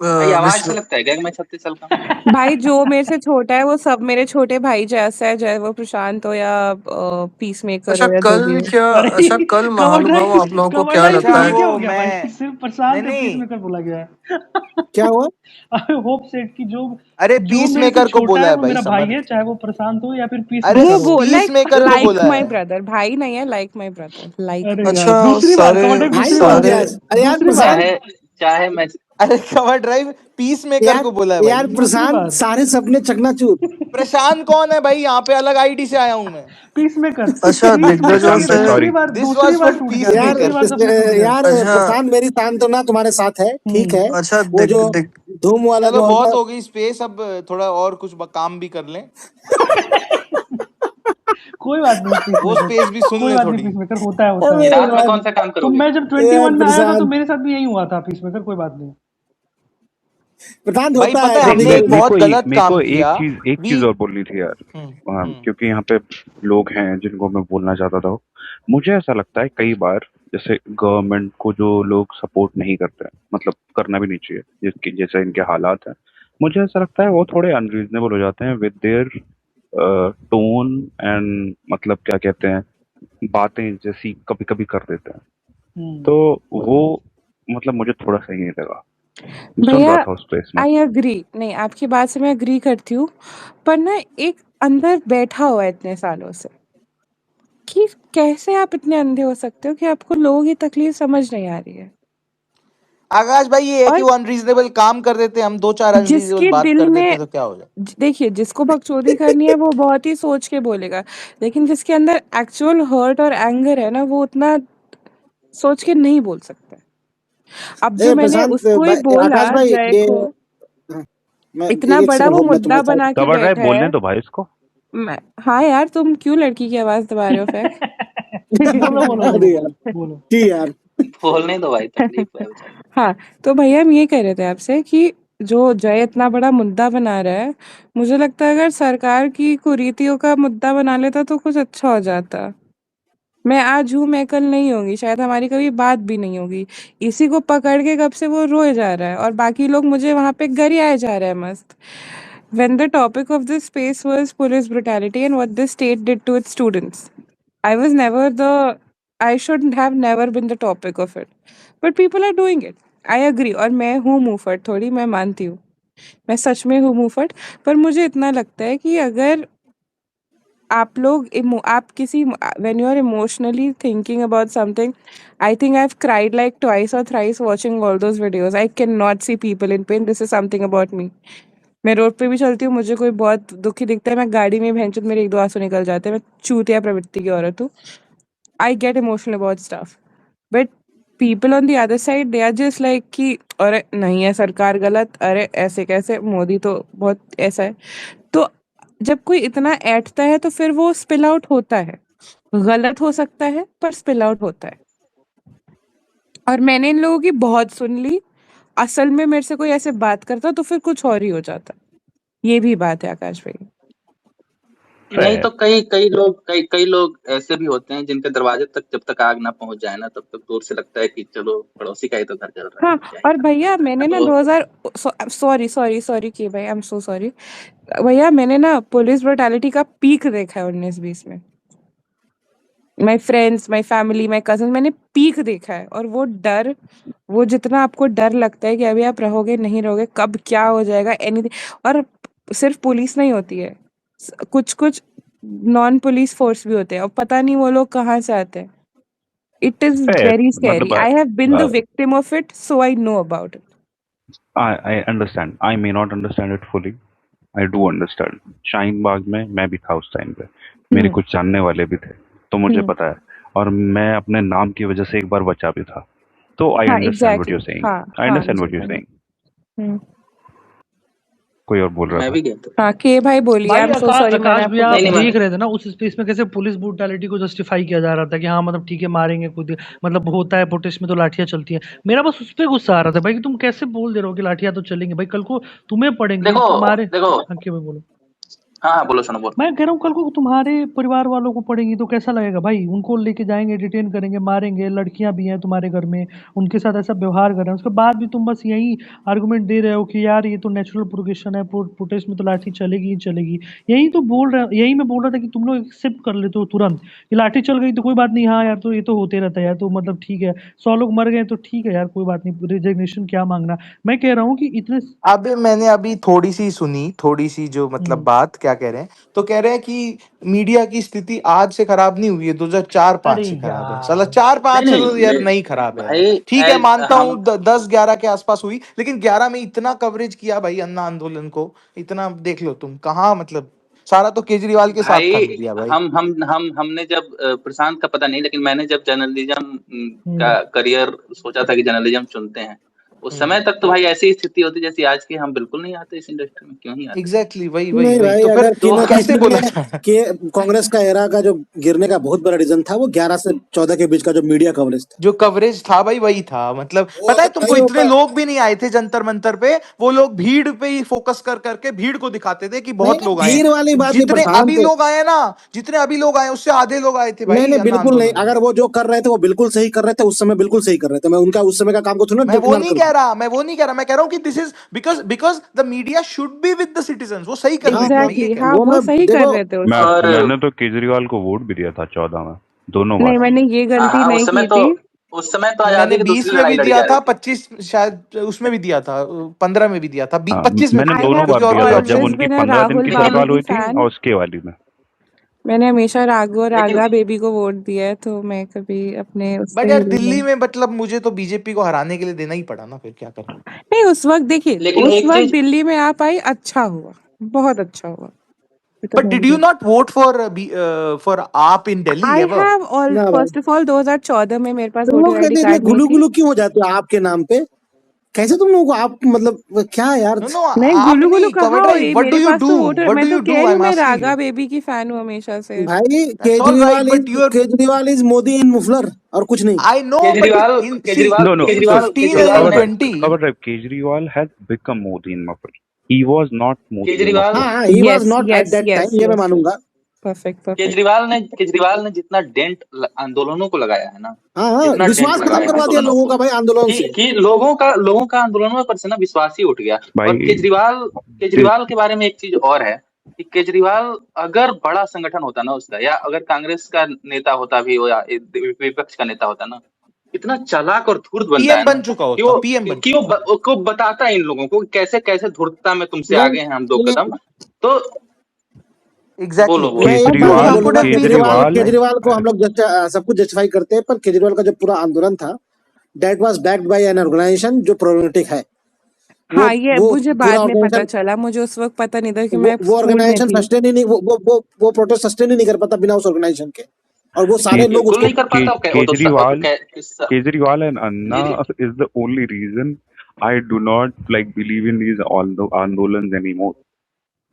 भाई आवाज से विश्व लगता है क्या कि मैं 36 साल का हूँ? भाई जो मेरे से छोटा है वो सब मेरे छोटे भाई जैसा है, चाहे वो प्रशांत हो या पीस मेकर अच्छा हो या जो भी कल हो। क्या अरे अच्छा कल कवर महानुभाव आप लोगों को क्या ड्राइव लगता अच्छा ये है? क्या हो वो गया भाई? मैं सिर्फ नहीं प्रशांत या पीस नहीं मेकर बोला गया है। क्या हुआ? होप सेट की अरे जो पीस मेरे से मेकर को छोटा बोला है है वो भाई मेरा भाई समर। है, चाहे वो प्रशांत हो या फिर पीस अरे वो मेकर हो। लाइक पीस मेकर को लाइक बोला माई है। ब्रदर, भाई नहीं है, लाइक माई ब्रदर, लाइक अरे माई यार, अच्छा ब्रदर। दूसरी बार सारे कवर ड्राइव, भाई दूसरी बोल बार सारे दिया। अरे यार दूसरी बार प्रशांत, चाहे मैं अरे कवर ड्राइव पीस मेकर यार को बोला है यार भाई। दूसरी प्रशांत, बार सारे सपने चकनाचूर। प्रशांत कौन है भाई? यहाँ पे अलग आईडी से आया हूँ मैं। पीस मेकर, अच्छा पीस मेकर दिग्गजों प्रशांत ये भाई से। सॉरी। दिस दूसरी वाज बार फॉर टूट पीस गया, यार दूसरी मेकर। बार सपना टूट गया। यार अच्छा प्रशांत, मेरी सांत्वना तुम्हारे साथ है, ठीक है। अच्छा वो जो दिग धूम वाला चलो जो बहुत होगा। हो गई स्पेस, अब थोड़ा और कुछ काम भी कर लें। कोई बात नहीं पीस वो मेकर, स्पेस भी सुन कोई ले बात नहीं थोड़ी। पीस मेकर, होता है होता अबे है। रात में यार, कौन सा काम तो करोगे? मैं जब यार 21 में आया था तो प्रशांत, मेरे साथ भी यही हुआ था पीस मेकर, कोई बात नहीं। प्रशांत भाई होता पता है है कभी हमने एक कभी। बहुत गलत मेरे को काम किया। एक वी चीज और बोलनी थी यार। क्योंकि यहाँ पे लोग हैं जिनको मैं बोलना चाहता था। मुझे ऐसा लगता है कई बार, जैसे गवर्नमेंट को जो लोग सपोर्ट नहीं करते हैं, मतलब करना भी नहीं चाहिए, जिसकी जैसे इनके हालात हैं, मुझे ऐसा लगता है वो थोड़े अनरीजनेबल हो जाते हैं विद देयर टोन एंड, मतलब क्या कहते हैं, बातें जैसी कभी-कभी कर देते हैं। हम्म। तो वो मतलब मुझे थोड़ा सही नहीं लगा। सुन भैया रहा था उस प्लेस में। आई एग्री, नहीं आपकी बात से मैं एग्री करती हूँ, पर ना एक अंदर बैठा हुआ है इतने सालों से कि कैसे आप इतने अंधे हो सकते हो कि आपको लोगों की तकलीफ समझ नहीं आ रही है। आकाश भाई ये है कि और वो अनरीजनेबल काम कर देते हैं, हम 2-4 अनरीजनेबल जिसके बात दिल कर देते में हैं तो क्या हो जाए। देखिए, जिसको बकचोदी करनी है वो बहुत ही सोच के बोलेगा, लेकिन जिसके अंदर एक्चुअल हर्ट और एंगर है ना, वो उतना सोच के नहीं बोल सकता। अब जो मैंने प्रशांत उसको ही भाई, बोला आकाश भाई, जय ये को, मैं इतना एक बड़ा सेकंड वो मैं मुद्दा तुम्हें बना के कवर ड्राइव बैठा बोलने है। दो भाई इसको। हाँ यार, तुम क्यों लड़की की आवाज दबा रहे हो फैक? बोलो बोलो बोलो अरे यार, बोलो बोलो। की यार, बोलने दो भाई, तकलीफ है बेचारे। हाँ, तो भैया हम ये कह रहे थे आपसे कि जो जय इतना बड़ा मुद्दा बना रहा है, मुझे लगता है अगर सरकार की कुरीतियों का मुद्दा बना लेता तो कुछ अच्छा हो जाता। मैं आज हूँ, मैं कल नहीं होंगी, शायद हमारी कभी बात भी नहीं होगी। इसी को पकड़ के कब से वो रोए जा रहा है और बाकी लोग मुझे वहाँ पे गरियाए जा रहे हैं मस्त। When the topic of this space was police brutality and what the state did to its students, I was never the, I should have never been the topic of it. But people are doing it. I agree. और मैं हूँ मुंहफट थोड़ी, मैं मानती हूँ, मैं सच में हूँ मुंहफट। पर मुझे इतना लगता है कि अगर आप लोग आप किसी when you are emotionally thinking about something, I think I've cried like twice or thrice watching all those videos. I cannot see people in pain. This is something about me. मैं रोड पे भी चलती हूँ, मुझे कोई बहुत दुखी दिखता है, मैं गाड़ी में भैंचोद मेरे 1-2 आंसू निकल जाते हैं, मैं चूतिया प्रवृत्ति की औरत हूँ। I get emotional about stuff. But people on the other side, they are just like कि अरे नहीं है सरकार गलत, अरे ऐसे कैसे, मोदी तो बहुत ऐसा है। तो जब कोई इतना ऐंठता है तो फिर वो स्पिल आउट होता है। गलत हो सकता है पर स्पिल आउट होता है। और मैंने इन लोगों की बहुत सुन ली। असल में मेरे से कोई ऐसे बात करता तो फिर कुछ और ही हो जाता। ये भी बात है आकाश भाई। नहीं तो कई लोग ऐसे भी होते हैं जिनके दरवाजे तक जब तक आग ना पहुंच जाए ना, तब तक दूर से लगता है कि चलो पड़ोसी का ही तो घर जल रहा है, हाँ, क्या ही और फर्क भैया पड़ता है। मैंने ना तो 2000 सॉरी कि भाई, आई एम सो सॉरी। भैया मैंने ना पुलिस ब्रुटैलिटी का पीक देखा है 19-20 में। My friends, my family, my cousin, मैंने पीक देखा है। और वो डर, वो जितना आपको डर लगता है कि अभी आप रहोगे, नहीं रहोगे, कब क्या हो जाएगा, एनीथिंग। और सिर्फ पुलिस नहीं होती है, कुछ-कुछ नॉन पुलिस फोर्स भी होते हैं और पता नहीं वो लोग कहाँ से आते हैं। It is very scary. मतलब I have been the victim of it, so I know about it. I understand. I may not understand it fully. I do understand. Shaheen Bagh में मैं भी था उस टाइम पे, मेरे कुछ जानने वाले भी थे, तो मुझे पता है। और मैं अपने नाम की वजह से एक बार बचा भी था, तो आई हाँ, understand what exactly. You saying. हाँ, आई हाँ अंडरस्टैंड जी, व्हाट यू हाँ। सेइंग। हुँ। कोई और बोल रहा मैं था। भी गया था। हाँ, के भाई बोलिए। आई भाई एम सो सॉरी, मैंने आकाश आपको भैया, आप नहीं ब्रेक नहीं देख किया। रहे थे ना उस स्पेस में कैसे पुलिस ब्रूटैलिटी को जस्टिफाई किया जा रहा था कि हाँ मतलब ठीक है मारेंगे खुद, मतलब होता है प्रोटेस्ट में तो लाठियां चलती हैं। मेरा बस उस पे गुस्सा आ रहा था भाई कि तुम कैसे बोल दे रहे हो कि लाठियां तो चलेंगे। भाई कल को तुम्हें पड़ेंगी, तुम्हारे देखो हाँ के भाई बोलो। हाँ बोलो, सुनो बोलो। मैं कह रहा हूँ कल को तुम्हारे परिवार वालों को पड़ेंगी तो कैसा लगेगा भाई। उनको लेके जाएंगे, डिटेन करेंगे, मारेंगे, लड़कियां भी हैं तुम्हारे घर में, उनके साथ ऐसा व्यवहार कर रहे हैं, उसके बाद भी तुम बस यही आर्गुमेंट दे रहे हो कि यार ये तो नेचुरल प्रोग्रेशन है, प्रोटेस्ट में तो लाठी चलेगी ही चलेगी। यही तो बोल रहा, यही मैं बोल रहा था कि तुम लोग एक्सेप्ट कर लेते हो तुरंत कि लाठी चल गई तो कोई बात नहीं, हाँ यार तो ये तो होते रहता है यार, तो मतलब ठीक है 100 लोग मर गए तो ठीक है यार, कोई बात नहीं, रिजिग्नेशन क्या मांगना। मैं कह रहा हूँ कि इतने मैंने अभी थोड़ी सी सुनी, थोड़ी सी जो मतलब बात क्या कह रहे हैं, तो कह रहे हैं कि मीडिया की स्थिति आज से खराब नहीं हुई है, 2004-5 अरे से खराब है। साला यार 4-5 से तो यार नहीं नहीं खराब है यार। भाई, ठीक है मानता हम हूँ 10-11 के आसपास हुई, लेकिन 11 में इतना कवरेज किया भाई अन्ना आंदोलन को, इतना देख लो तुम कहाँ, मतलब सारा तो केजरीवाल के साथ भाई खरीद दिया भाई। हमने जब प्रशांत का पता नहीं, लेकिन मैंने जब जर्नलिज्म का करियर सोचा था कि जर्नलिज्म चुनते हैं, उस समय तक तो भाई ऐसी स्थिति होती जैसी आज की, हम बिल्कुल नहीं आते इस इंडस्ट्री में, क्यों ही आते। एग्जैक्टली वही नहीं भाई, तो फिर अगर कैसे बोला किसी था? के कांग्रेस का एरा का जो गिरने का बहुत बड़ा रीजन था वो 11 से 14 के बीच का जो मीडिया कवरेज था, जो कवरेज था भाई वही था। मतलब वो पता है तुमको, भाई इतने लोग भी नहीं आए थे जंतर मंतर पे, वो लोग भीड़ पे ही फोकस कर करके भीड़ को दिखाते थे कि नहीं बहुत नहीं, लोग आए भीड़ वाली हैं। बात नहीं जितने अभी प्रशांत। लोग आए ना, जितने अभी लोग आए उससे आधे लोग आए थे नहीं भाई नहीं, अन्ना बिल्कुल नहीं। आंदोलन में। अगर वो जो कर रहे थे वो बिल्कुल सही कर रहे थे, उस समय बिल्कुल सही कर रहे थे, मैं उनका उस समय का काम को थोड़ा मैं वो इग्नोर नहीं करूंगा। कह रहा, मैं कह रहा हूँ कि this is because the media should be with the citizens. वो सही कर रहे थे, मैं ये एग्जैक्टली, कह हाँ रहा हूँ। वो वो मैं सही कर देखो, रहे थे मैं उसमें। और मैंने तो केजरीवाल को वोट भी दिया था 14 में, दोनों नहीं, बार। मैंने ये गलती हाँ, नहीं की थी। उस समय तो आजादी मैंने की 20 दूसरी में लड़ाई भी लड़ी दिया जा था, रही थी। 25 शायद उसमें भी दिया था, 15 में भी दिया था, हाँ, 25 में मैंने आई शायद दोनों हैव बार क्योंकि दिया था, जब ऑलवेज उनकी बिन अ 15 दिन राहुल की लेकिन बाबू हड़ताल की हुई थी फैन। और उसके वाली में। मैंने हमेशा राघव और लेकिन रागा बेबी को वोट दिया है, तो मैं कभी अपने उससे बट यार हिली दिल्ली नहीं। में मतलब मुझे तो बीजेपी को हराने के लिए देना ही पड़ा ना, फिर क्या करें। नहीं, उस वक्त देखिए, लेकिन उस एक वक्त चीज दिल्ली में आप आई, अच्छा हुआ, बहुत अच्छा हुआ। But did you not vote for AAP in Delhi I ever? Have all ना भाई, फर्स्ट ऑफ ऑल 2014 में मेरे पास तुम लोग वोटर आईडी कहते इतने कार्ड नहीं गुलू थी। गुलू क्यों हो जाते हो आपके नाम पे? कैसे तुम लोगों को आप मतलब क्या यार? नो नो, मैं आप गुलू गुलू नहीं, कहाँ कवर हो ड्राइव, रही, व्हाट डू मेरे यू पास डू? तो वोटर, व्हाट मैं डू तो यू कह डू? रही आई हूँ, एम मैं आस्किंग रागा यू। बेबी की फैन हूँ हमेशा से। भाई that's all right, but you are, Kejriwal is Modi in muffler और कुछ नहीं। I know, but Kejriwal in see Kejriwal No, no. in So, Kejriwal 15 so and Kejriwal in ने cover 20, drive. Kejriwal has become Modi in Muffler. He was not Modi in Kejriwal Muffler. हाँ, he was yes not at yes that yes time, ये मैं yes, मानूंगा। Perfect perfect. Kejriwal ने जितना dent आंदोलनों को लगाया है ना, हाँ हाँ, जितना डेंट विश्वास खत्म लगाया है करवा दिया आंदोलनों लोगों को का भाई आंदोलन से। कि लोगों का आंदोलनों पर से ना विश्वास ही उठ गया। और भाई केजरीवाल के बारे में एक चीज और है कि केजरीवाल अगर बड़ा संगठन होता ना उसका, या अगर कांग्रेस का नेता होता भी हो या विपक्ष का नेता होता ना, इतना चालाक और धूर्त बनता PM है ना बन चुका कि होता, PM बन कि चुका होता। को बताता है इन लोगों को कैसे कैसे धूर्तता में तुमसे मैं आगे हैं हम 2 कदम। तो एग्जैक्टली, बोलो मैं बोलो। एक बात और Kejriwal, बोलूंगा, केजरीवाल केजरीवाल केजरीवाल को हम लोग सब कुछ जस्टिफाई करते हैं, पर केजरीवाल का जो पूरा आंदोलन था that was backed by an organisation जो प्रोब्लेमेटिक है। हाँ, ये वो मुझे पूरा बाद में पता ऑर्गेनाइजेशन, चला, मुझे उस वक्त पता नहीं था कि वो मैं वो स्कूल में ऑर्गेनाइजेशन थी। सस्टेन ही नहीं, वो प्रोटेस्ट सस्टेन ही नहीं कर पाता बिना उस ऑर्गेनाइजेशन के, और वो सारे लोग बिल्कुल उसको। नहीं कर पाता। वो तो Kejriwal किस्सा Kejriwal and Anna ji ji is the only reason I do not like believe in these all the आंदोलन anymore.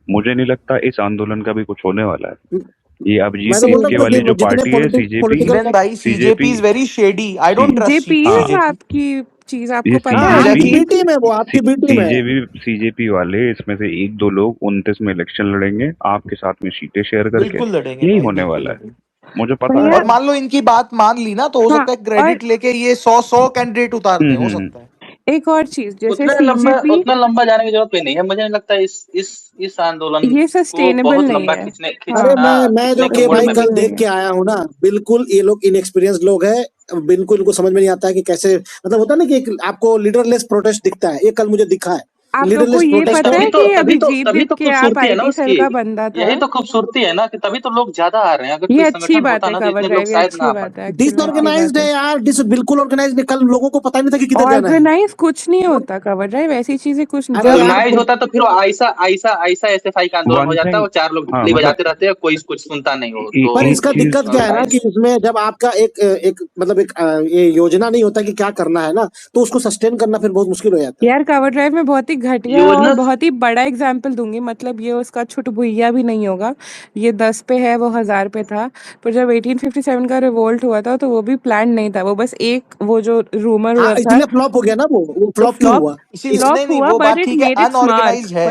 मुझे नहीं लगता इस आंदोलन का भी कुछ होने वाला है। ये मैं तो अभिजीत बोलता के हूँ वाली जो जितने पार्टी है सीजेपी पॉलिटिकल, even भाई CJP CJP is very shady. I don't trust JP हाँ इज CJP. आपकी चीज, ये आपको पता हाँ है। आपकी Exactly. बी टीम है, वो आपकी बी टीम है। सीजेपी वाले इसमें से 1-2 लोग 29 में इलेक्शन लड़ेंगे आपके साथ में सीटें शेयर करके, बिल्कुल लड़ेंगे यही भाई, होने बिल्कुल वाला है, लड़ेंगे। मुझे पर पता है। और यार, मान लो इनकी बात मान ली ना, तो हो हाँ, सकता है और क्रेडिट लेके ये 100 कैंडिडेट उतार दे, हो हम्म। सकता है। एक और चीज, जैसे उतना लंबा जाने की जरूरत भी नहीं है। मुझे नहीं लगता इस आंदोलन ये को सस्टेनेबल बहुत नहीं लंबा है। अरे हाँ, मैं जो खींचने के के मूड भाई में कल भी नहीं देख है। के आया हूँ ना, बिल्कुल ये लोग इनएक्सपीरियंस लोग हैं। बिल्कुल इनको समझ में नहीं आता है कि कैसे, मतलब होता है ना कि एक आपको लीडरलेस प्रोटेस्ट दिखता है, ये कल मुझे दिखा है। आप लोग को लीडरलेस ये प्रोटेस्ट पता है। है कि अभिजीत तभी दिप तो के आप खूबसूरती है ना आईटी सेल उसकी। का बंदा था। यही तो खूबसूरती है ना कि तभी तो लोग ज्यादा आ रहे हैं। अगर ये कोई अच्छी संगठन बात होता है ना तो कवर इतने लोग ड्राइव, ये शायद ना अच्छी आ बात है, पाते। एक्चुअल में अच्छी बात डिसऑर्गेनाइज्ड है है। यार, बिल्कुल ऑर्गेनाइज्ड है। कल लोगों को पता नहीं था कि किधर जाना है। ऑर्गेनाइज कुछ नहीं होता कवर ड्राइव, ऐसी चीजें कुछ नहीं। अरे जब यार ऑर्गेनाइज होता तो फिर आईसा एसएफआई का आंदोलन हो वन जाता है, थिंग, वो 4 लोग हाँ ढोलई मतलब बजाते रहते हैं, कोई कुछ सुनता नहीं हो तो पर एक इसका चीज दिक्कत क्या है ना कि इसमें जब आपका एक मतलब एक ये योजना नहीं होता कि क्या करना है ना, तो उसको सस्टेन करना फिर बहुत मुश्किल हो जाता है। यार कवर ड्राइव में बहुत ही घटिया और योजना बहुत ही बड़ा एग्जाम्पल दूंगी, मतलब ये उसका छुटभुइया भी नहीं होगा। ये 10 पे है, वो 1000 पे था। पर जब 1857 का रिवोल्ट हुआ था तो वो भी प्लान नहीं था, वो बस एक वो जो रूमर हाँ, हुआ था। इसलिए फ्लॉप हो गया ना, वो तो फ्लॉप क्यों फ्लॉप हुआ? इसी इस नहीं फ्लॉप नहीं, हुआ, वो बट बात इट ठीक है, मेड इट स्मार्ट, अनऑर्गेनाइज्ड है।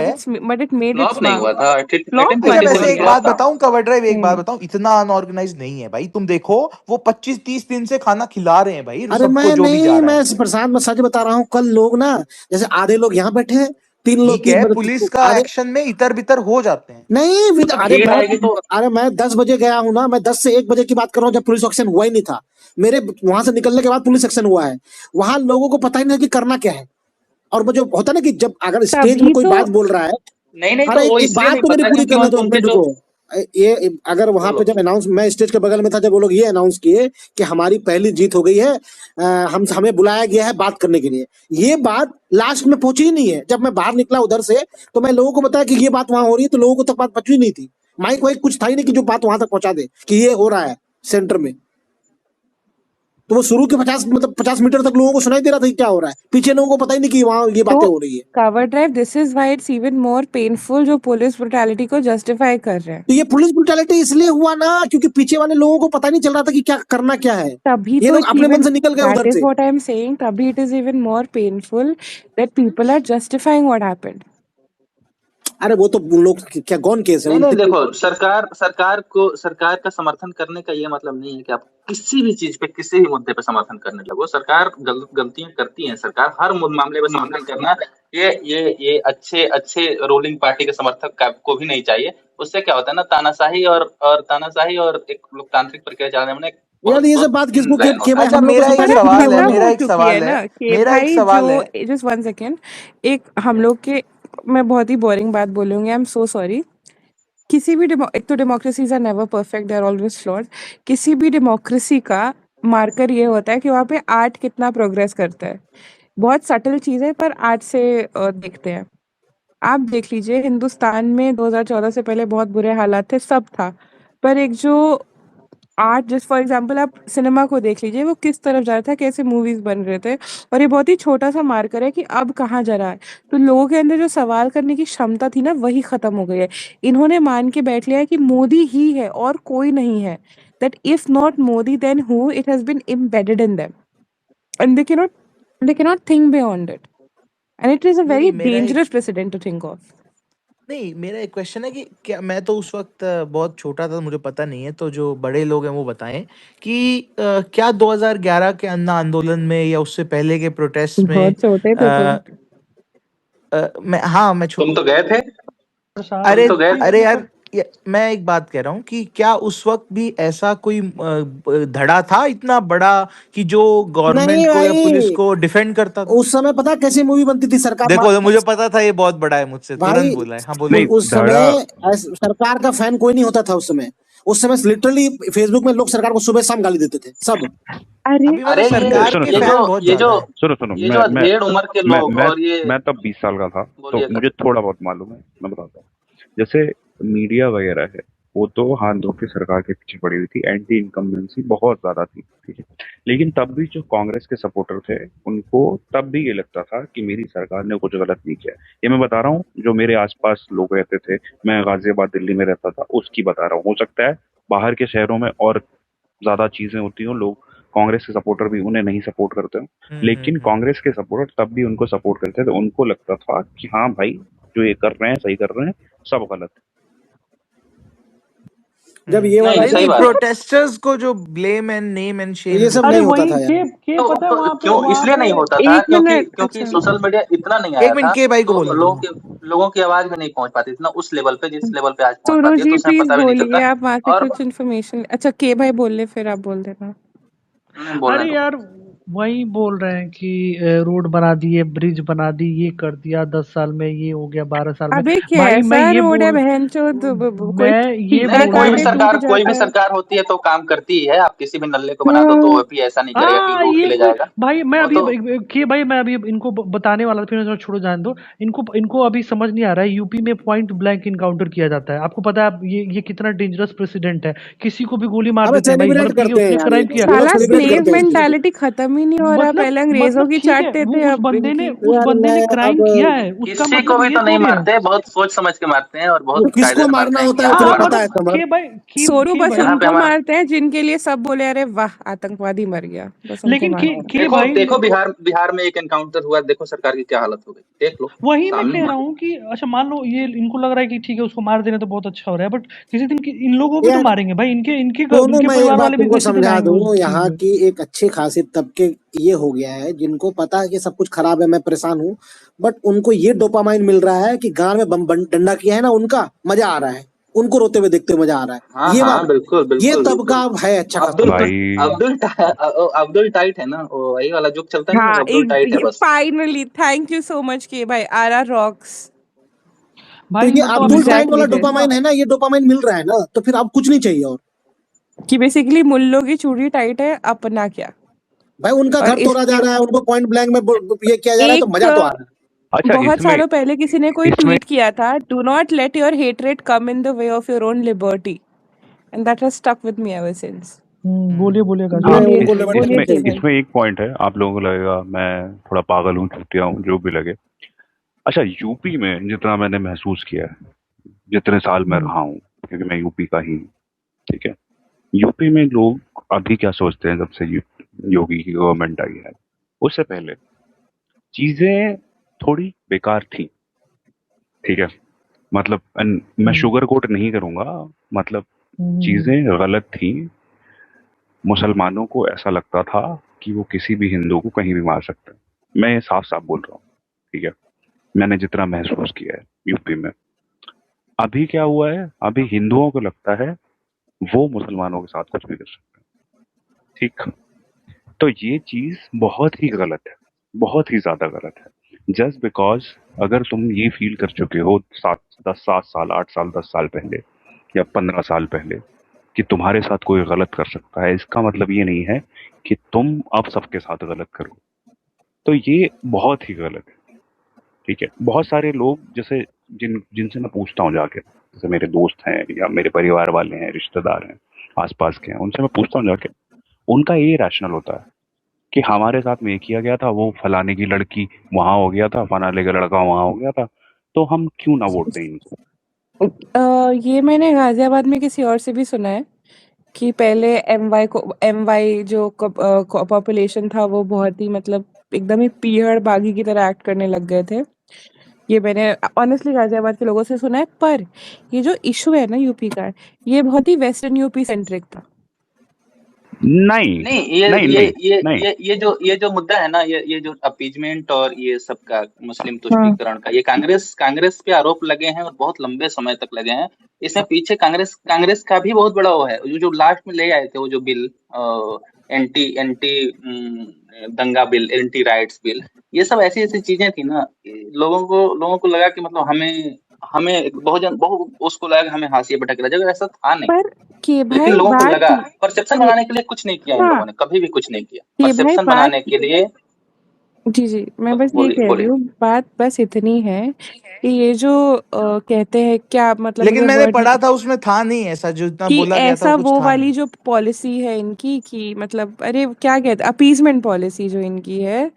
But it made it flop नहीं हुआ स्मार्ट। था। फ्लॉप अच्छा, मत 1857 वैसे बोलिए। एक फ्लॉप बात था। बताऊं कवर ड्राइव, एक बात बताऊं, इतना अनऑर्गेनाइज नहीं है भाई। तुम देखो वो 25-30 दिन से खाना खिला रहे हैं भाई अरे सबको, मैं जो भी जा नहीं, रहा मैं है। प्रशांत, मैं सच बता रहा हूँ। कल लोग ना, जैसे आधे लोग यहाँ बैठे हैं, तीन लोग ठीक है, मतलब पुलिस का आधे एक्शन में इतर बितर हो जाते हैं। नहीं तो भीड़ आएगी तो अरे मैं 10 बजे गया हूँ ना, मैं 10 से 1 बजे की बात कर रहा हूँ, जब पुलिस एक्शन हुआ ही नहीं था। मेरे वहां से निकलने के बाद पुलिस एक्शन हुआ है। वहां लोगों को पता ही नहीं कि करना क्या है। और वो जो होता है ना कि जब अगर स्टेज में तभी कोई तो बात बोल रहा है, नहीं तो अरे वो एक इसलिए बात नहीं तो मेरी पता पूरी क्योंकि करने दो, एक उनके मिनट जो रुको। ये अगर वहां पे बोलो जब अनाउंस, मैं स्टेज के बगल में था जब वो लोग ये अनाउंस किए कि हमारी पहली जीत हो गई है, हमें बुलाया गया है बात करने के लिए, ये बात लास्ट में पहुंची ही नहीं है। जब मैं बाहर निकला उधर से तो मैं लोगों को बताया कि ये बात वहां हो रही है, तो लोगों को तक बात पहुंची नहीं थी। माइक वाइक कुछ था ही नहीं कि जो बात वहां तक पहुंचा दे कि ये हो रहा है सेंटर में। तो वो शुरू के 50 मीटर तक लोगों को सुनाई दे रहा था कि क्या हो रहा है, पीछे लोगों को पता ही नहीं कि वहां ये बातें तो हो रही है। Cover drive, this is why it's even more painful जो पुलिस ब्रुटैलिटी को जस्टिफाई कर रहे हैं। तो ये पुलिस ब्रुटैलिटी इसलिए हुआ ना क्योंकि पीछे वाले लोगों को पता नहीं चल रहा था कि क्या करना क्या है। तभी ये तो लोग इट्स अपने मन इवन, से निकल गए दैट उधर इज से। व्हाट आई एम सेइंग, तभी it is even more painful that people are justifying what happened. अरे वो तो उन लोग क्या गौन केस है नहीं उनके। देखो, सरकार का समर्थन करने का ये मतलब नहीं है कि आप किसी भी चीज पे, किसी भी मुद्दे पे समर्थन करने लगो। सरकार गलतियां करती है। सरकार हर मामले में समर्थन करना ये अच्छे रूलिंग पार्टी के समर्थक को भी नहीं चाहिए। उससे क्या होता है ना, तानाशाही और एक लोकतांत्रिक प्रक्रिया चलाने में यार ये सब बात किसको बैन के भाई अच्छा, हम लोग मेरा को एक पर अब सिर्फ सवाल है, खत्म मेरा हो एक चुकी है सवाल है, ना कि मेरा एक भाई सवाल जो है। जस्ट वन सेकेंड, एक हम लोग के, मैं बहुत ही बोरिंग बात बोलूंगी, आई एम सो सॉरी। किसी भी एक तो democracies are never perfect, they are always flawed. किसी भी डेमोक्रेसी का मार्कर ये होता है कि वहाँ पे आर्ट कितना प्रोग्रेस करता है। बहुत सटल चीज़ है पर आर्ट से देखते हैं। आप देख लीजिए हिंदुस्तान में 2014 से पहले बहुत बुरे हालात थे, सब था, पर एक जो आर्ट, जस्ट फॉर एग्जांपल आप सिनेमा को देख लीजिए, वो किस तरफ जा रहा था, कैसे मूवीज बन रहे थे, और ये बहुत ही छोटा सा मार्कर है कि अब कहाँ जा रहा है। तो लोगों के अंदर जो सवाल करने की क्षमता थी ना, वही खत्म हो गई है। इन्होंने मान के बैठ लिया है कि मोदी ही है और कोई नहीं है, that if not Modi then who, it has been embedded in them and they cannot think beyond it, and it is a नहीं very नहीं, मेरा एक dangerous precedent to think of. नहीं, मेरा एक क्वेश्चन है कि क्या, मैं तो उस वक्त बहुत छोटा था, मुझे पता नहीं है, तो जो बड़े लोग हैं वो बताएं कि क्या 2011 के अन्ना आंदोलन में या उससे पहले के प्रोटेस्ट में बहुत छोटे थे तुम। मैं, हाँ मैं तुम तो गए थे, प्रसाद अरे तुम तो गए थे। अरे यार, मैं एक बात कह रहा हूँ कि क्या उस वक्त भी ऐसा कोई धड़ा था इतना बड़ा कि जो गवर्नमेंट नहीं को या पुलिस भाई, को डिफेंड करता था? उस समय पता कैसी मूवी बनती थी सरकार देखो, मुझे पता था ये बहुत बड़ा है, मुझसे भाई तुरंत बोला है। हाँ बोलिए। नहीं, उस समय सरकार का फैन कोई नहीं होता था उस समय लिटरली फेसबुक में लोग सरकार को सुबह शाम गाली देते थे सब। अरे अभी मतलब अरे सरकार सुनो के ये सुनो फैन जो बहुत ये जो ज्यादा है। सुनो ये जो अधेड़ उम्र के लोग मैं और ये मैं तब 20 साल का था, तो बोलिएगा। मुझे थोड़ा बहुत मालूम है, मैं बताता हूँ। जैसे मीडिया वगैरह है, वो तो हाथ धो के सरकार के पीछे पड़ी हुई थी, एंटी इनकम्बेंसी बहुत ज्यादा थी, ठीक है। लेकिन तब भी जो कांग्रेस के सपोर्टर थे, उनको तब भी ये लगता था कि मेरी सरकार ने कुछ गलत नहीं किया। ये मैं बता रहा हूँ, जो मेरे आसपास लोग रहते थे, मैं गाजियाबाद दिल्ली में रहता था, उसकी बता रहा हूँ। हो सकता है बाहर के शहरों में और ज्यादा चीजें होती हो, लोग कांग्रेस के सपोर्टर भी उन्हें नहीं सपोर्ट करते हो, लेकिन कांग्रेस के सपोर्टर तब भी उनको सपोर्ट करते थे। उनको लगता था कि हाँ भाई, जो ये कर रहे हैं सही कर रहे हैं, सब गलत है। जब ये वाला नहीं, सही बात है। प्रोटेस्टर्स को जो blame and name and Shem ये सब अरे नहीं होता वही था यार। के पता है वहां पे क्यों इसलिए नहीं होता था? एक क्योंकि मिनट, क्योंकि अच्छा सोशल मीडिया इतना नहीं एक आया मिनट था, के भाई को तो बोलने दो। लोगों की आवाज भी नहीं पहुंच पाती थी ना उस लेवल पे, जिस लेवल पे आज पहुंच सोनू पाती है, तो जी उसमें प्लीज पता भी नहीं बोलिए, चलता। आप वहां से और कुछ इन्फॉर्मेशन, अच्छा के भाई बोल ले फिर आप बोल देना। बोलने अरे दो। यार वही बोल रहे हैं कि रोड बना दिए, ब्रिज बना दी, ये कर दिया, 10 साल में ये हो गया, 12 साल में। अबे भाई मैं कैसा ये रोड है बोल बहनचोद, कोई मैं ये नहीं, ठीकरा बोल रहा काटे टूट कोई जाता भी है। सरकार होती है तो काम करती है। आप किसी भी नल्ले को बना दो तो हाँ, वो भी ऐसा नहीं करेगा कि लूट के ये ले कोई जाएगा। भाई मैं वो अभी तो कि भाई मैं अभी इनको बताने वाला था, फिर मैं छोड़ो, जान दो। इनको अभी समझ नहीं आ रहा है, यूपी में पॉइंट ब्लैंक इनकाउंटर किया जाता है। आपको पता है ये कितना डेंजरस प्रेसिडेंट है, किसी को भी गोली मार अबे देते हैं भाई, सेलिब्रेट मतलब ठीक है करते हैं उसने यार, क्राइम किया। ये लोग साला सेलिब्रेट स्लेव करते हैं इस चीज को। मेंटालिटी खत्म ही नहीं हो रहा। पहले अंग्रेजों की ठीक है, चाटते वो थे, अब इनकी। उस यार बंदे मैं ने अब क्राइम किया है, उसका किसी को मतलब भी ये तो नहीं थोड़ी है। मारते, बहुत सोच समझ के मारते हैं और वो बहुत कायदे किसको से मारते मारना हैं कि होता है यहाँ तुम्हें पे पता है मतलब समर? सोनू बस यहाँ पे उनको हमारा मारते हैं जिनके लिए सब बोले अरे वाह आतंकवादी मर गया, बस उनको लेकिन मारते हैं। देखो भाई देखो बिहार में एक एनकाउंटर हुआ, देखो सरकार की क्या हालत हो गई, देख लो वही मैं सामने कह ही रहा है। हूँ कि अच्छा मान लो ये इनको लग रहा है कि ठीक है उसको मार देने तो बहुत अच्छा हो रहा है, बट किसी दिन इन लोगों को भी तो यार मारेंगे भाई, इनके इनके दोनों, इनके मैं एक परिवार बात वाले भी तुमको किसी दिन समझा आएंगे उस दूं, चीज यहाँ में। की एक अच्छे खासे तबके ये हो गया है जिनको पता है कि सब कुछ खराब है, मैं परेशान हूँ, बट उनको ये डोपामाइन मिल रहा है कि गांव में डंडा किया है ना, उनका मजा आ रहा है, उनको रोते हुए देखते हुए मजा आ रहा है। हाँ ये हाँ, बात, बिल्कुल ये बिल्कुल तबका बिल्कुल। है अच्छा खासा। अब्दुल भाई अब्दुल टाइट है ना, वो वही वाला जोक चलता नहीं है, हाँ, अब्दुल टाइट है एक बस। Finally thank you so much के भाई, आरा रॉक्स। तो भाई ये मतलब अभी अब्दुल तो टाइट वाला एग्जैक्टली दिस, डोपामाइन है ना, ये डोपामाइन मिल रहा है ना, तो फिर अब कुछ नहीं चाहिए और। कि बेसिकली मुल्लों की चूड़ी टाइट है, अपना क्या। भाई उनका और घर तोड़ा जा इसके रहा है, उनको पॉइंट ब्लैंक में ये किया जा रहा है, तो एक मजा तो आ रहा है। अच्छा, बहुत इसमें सालों पहले किसी ने कोई इसमें ट्वीट किया था, do not let your hatred come in the way of your own liberty, and that has stuck with me ever since. बोलिए काशी हाँ, भाई। नहीं, इस, उनको लिबर्टी बोलिए इसमें नहीं के चाहिए। भाई। इसमें एक पॉइंट है, आप लोगों को लगेगा मैं थोड़ा पागल हूँ, चुटिया हूँ, जो भी लगे। अच्छा, यूपी में जितना मैंने महसूस किया है, जितने साल मैं रहा हूँ, क्योंकि मैं यूपी का ही हूँ, ठीक है। यूपी में लोग अभी क्या सोचते हैं, जब से योगी की गवर्नमेंट आई है, उससे पहले चीजें थोड़ी बेकार थी, ठीक है। मतलब मैं शुगर कोट नहीं करूंगा, मतलब चीजें गलत थी। मुसलमानों को ऐसा लगता था कि वो किसी भी हिंदू को कहीं भी मार सकते हैं। मैं ये साफ साफ बोल रहा हूँ, ठीक है। मैंने जितना महसूस किया है यूपी में, अभी क्या हुआ है, अभी हिंदुओं को लगता है वो मुसलमानों के साथ कुछ भी कर सकते हैं। ठीक। तो ये चीज बहुत ही गलत है, बहुत ही ज्यादा गलत है। जस्ट बिकॉज अगर तुम ये फील कर चुके हो 7 साल 8 साल 10 साल पहले या 15 साल पहले कि तुम्हारे साथ कोई गलत कर सकता है, इसका मतलब ये नहीं है कि तुम अब सबके साथ गलत करो। तो ये बहुत ही गलत है। ठीक है, बहुत सारे लोग जैसे जिनसे मैं पूछता हूँ जाके, जैसे मेरे दोस्त हैं या मेरे परिवार वाले हैं, रिश्तेदार हैं, आसपास के हैं, उनसे मैं पूछता हूँ जाके, उनका ये रैशनल होता है कि हमारे साथ में ये किया गया था, वो फलाने की लड़की वहां हो गया था, फलाने का लड़का वहां हो गया था, तो हम क्यों ना वोट दें इनको। ये मैंने गाजियाबाद में किसी और से भी सुना है कि पहले एमवाई जो पॉपुलेशन था वो बहुत ही मतलब एकदम ही पीहड़ बागी की तरह एक्ट करने लग गए थे। ये मैंने ऑनेस्टली गाजियाबाद के लोगों से सुना है, पर ये जो इशू है ना यूपी का, ये बहुत ही वेस्टर्न यूपी सेंट्रिक था। नहीं नहीं, ये नहीं ये नहीं ये नहीं। ये जो मुद्दा है ना, ये जो अपीजमेंट और ये सब का मुस्लिम हाँ। तुष्टीकरण का, ये कांग्रेस पे आरोप लगे हैं और बहुत लंबे समय तक लगे हैं। इसमें पीछे कांग्रेस का भी बहुत बड़ा वो है, जो लास्ट में ले आए थे वो जो बिल, एंटी एंटी दंगा बिल, एंटी राइट्स बिल, ये सब ऐसी ऐसी चीजें थी ना, लोगों को लगा कि मतलब हमें बहुत उसको लगा कि हमें हाशिए पे ढकेला जाएगा, ऐसा था नहीं। पर के लेकिन भाई लोगों को बात लगा, ये परसेप्शन बनाने के लिए कुछ नहीं किया इन हाँ लोगों ने, कभी भी कुछ नहीं किया कि भाई परसेप्शन बात बनाने के लिए। जी, मैं बस ये बोलिए कह रही बोलिए। हूँ, बात बस इतनी है कि ये जो कहते हैं क्या मतलब लेकिन मुझे मैंने वर्ड पढ़ा था उसमें था नहीं ऐसा, जो इतना कि बोला गया था ऐसा कुछ वो था वाली नहीं। जो पॉलिसी है इनकी कि मतलब अरे क्या कहते हैं, अपीजमेंट पॉलिसी जो इनकी है,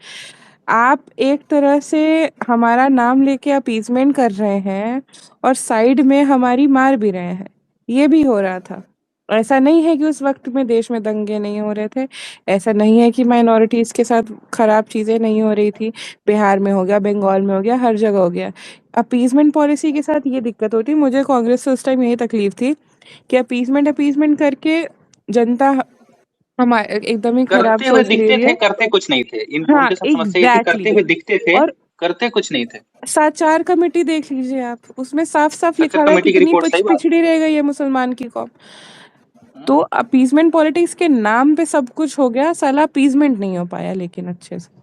आप एक तरह से हमारा नाम लेके अपीजमेंट कर रहे हैं और साइड में हमारी मार भी रहे हैं। ये भी हो रहा था। ऐसा नहीं है कि उस वक्त में देश में दंगे नहीं हो रहे थे, ऐसा नहीं है कि माइनॉरिटीज के साथ खराब चीजें नहीं हो रही थी। बिहार में हो गया, बंगाल में हो गया, हर जगह हो गया। अपीजमेंट पॉलिसी के साथ ये दिक्कत होती, मुझे कांग्रेस से उस टाइम यही तकलीफ थी कि अपीजमेंट करके जनता हमारे एकदम ही खराब करते हुए सोच ले दिखते रही थे, है। करते कुछ नहीं थे, इनको हाँ, उनके साथ समस्या ये थी, करते एग्जैक्टली। हुए दिखते थे, और करते कुछ नहीं थे। साचार कमेटी देख लीजिए आप, उसमें साफ-साफ अच्छा, लिखा हुआ है कमेटी की कितनी रिपोर्ट, सही बात पिछड़ी रह गई है मुसलमान की कौम। है। तो अपीजमेंट पॉलिटिक्स के नाम पे सब कुछ हो गया, साला अपीजमेंट नहीं हो पाया लेकिन अच्छे से।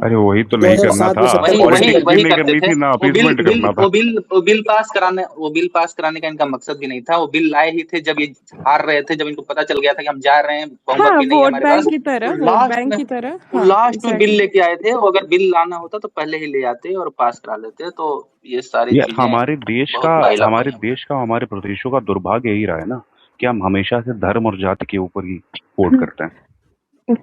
अरे वही तो नहीं करना 2007 था, में 70 वही वोट वही से पॉलिटिक्स भी वही नहीं करते करनी थे। थी ना वो बिल अपीसमेंट बिल करना था। वो बिल वो बिल पास कराने का इनका मकसद भी नहीं था। वो बिल लाए ही थे जब ये हार रहे थे, जब इनको पता चल गया था कि हम जा रहे हैं, बहुमत हाँ, भी नहीं है हमारे पास। वोट बैंक की तरह, हाँ, लास्ट में बिल एग्ज़ैक्टली। लेके आए थे। वो अगर बिल लाना होता तो पहले ही ले आते और पास करा लेते। तो ये सारी ये चीजें बहुत बड़ी हमारे लापरवाही। देश का, हमारे प्रदेशों का दुर्भाग्य यही रहा है ना कि हम हमेशा से धर्म और जाति के ऊपर ही वोट करते हैं।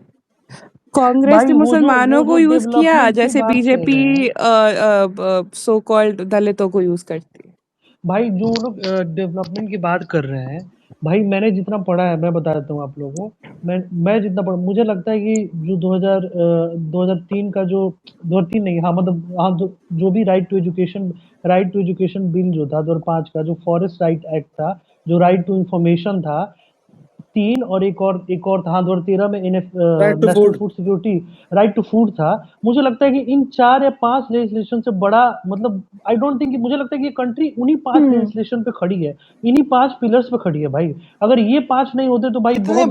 कांग्रेस भाई ने वो मुसलमानों को जो यूज़ किया, डेवलपमेंट की जैसे बात कर रहे बीजेपी हैं, सो कॉल्ड दलितों को यूज़ करती है। भाई जो लोग डेवलपमेंट की बात कर रहे हैं, भाई मैंने जितना पढ़ा है मैं बता देता हूँ आप लोगों को। मैं जितना पढ़ा, मुझे लगता है कि जो 2003 का जो 2003 नहीं, हाँ मतलब हाँ, जो भी राइट टू एजुकेशन बिल जो था 2005 का, जो फॉरेस्ट राइट एक्ट था, जो राइट टू इंफॉर्मेशन था, 3 और एक और था, हाँ 2013 में right to national food. Food security right to food था। मुझे लगता है कि इन 4 या 5 लेजिस्लेशन से बड़ा मतलब आई डोंट थिंक, मुझे लगता है कि ये कंट्री उन्हीं 5 हुँ। लेजिस्लेशन पे खड़ी है, इन्हीं 5 पिलर्स पे खड़ी है भाई। अगर ये 5 नहीं होते तो भाई कितने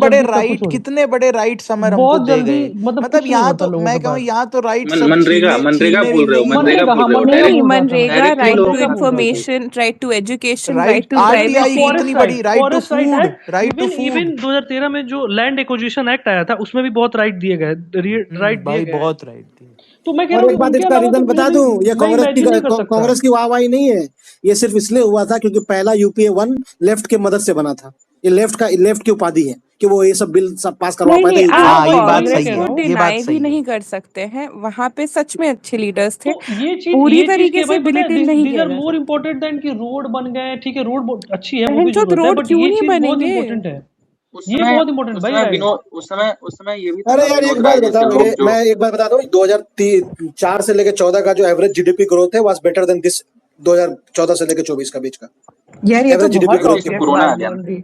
बड़े राइट समर हमको बहुत दे जल्दी गए। मतलब मतलब कुछ नहीं यहाँ होता तो लोगों मैं के कहूँ, पास। यहाँ तो राइट सब मनरेगा मनरेगा छीनने भूल रहे हो, वीनने ही मनरेगा नहीं मनरेगा, है। हाँ भूल रहे हो, मनरेगा नहीं, बोल रहा था मैं, मनरेगा, डायरेक्टली राइट लोगों टू को मनरेगा हाथ बोल रहा में था। थी। Information, right to education, right right to RTI privacy. इतनी फॉरेस्ट बड़ी, right to forest right food, act, right to even food. Even 2013 में जो लैंड एक्विजिशन एक्ट आया था उसमें भी बहुत राइट दिए गए, राइट दिए भाई गए हैं। बहुत राइट थी। तो मैं कह रहा और हूँ एक कि बात उनके इसका अलावा तो रीजन मुझे बता नहीं, दूं, ये मैं इमेजिन नहीं कर सकता। कांग्रेस की वाहवाही नहीं है। ये सिर्फ इसलिए हुआ था क्योंकि पहला यूपीए 1 लेफ्ट की मदद से बना था। ये लेफ्ट की उपाधि है कि वो ये सब बिल सब पास करवा नहीं, पाए थे नहीं, यूपीए आप हाँ 1 ये में। बात मैं कांग्रेस सही कह को रहा है, हूँ। ये बात डिनाई भी सही है। नहीं कर सकते हैं, वहाँ पे सच में अच्छे लीडर्स थे, तो पूरी ये चीज तरीके क्या से भाई पता है, बिलिटिल नहीं दीज किया आर जा मोर सकता। इम्पोर्टेंट देन कि रोड बन गए, ठीक है रोड अच्छी है, वो भी बहनचोद जरूरत है, रोड बट क्यों ये नहीं चीज बहुत बनेंगे? इंपॉर्टेंट है। उस ये समय बहुत इंपॉर्टेंट भाई, राइट। उस समय ये भी था अरे ना, यार एक विनोद बात राय जैसे बताओ, लोग जो। मैं एक बात बता दूं, 2004 से लेके 14 का जो एवरेज जीडीपी ग्रोथ है वाज बेटर देन दिस 2014 से लेके 24 का बीच का यार ये तो एवरेज जीडीपी बहुत ग्रोथ की इसमें बात। ऑब्वियस कोरोना बात आ गया ना, बोल दी।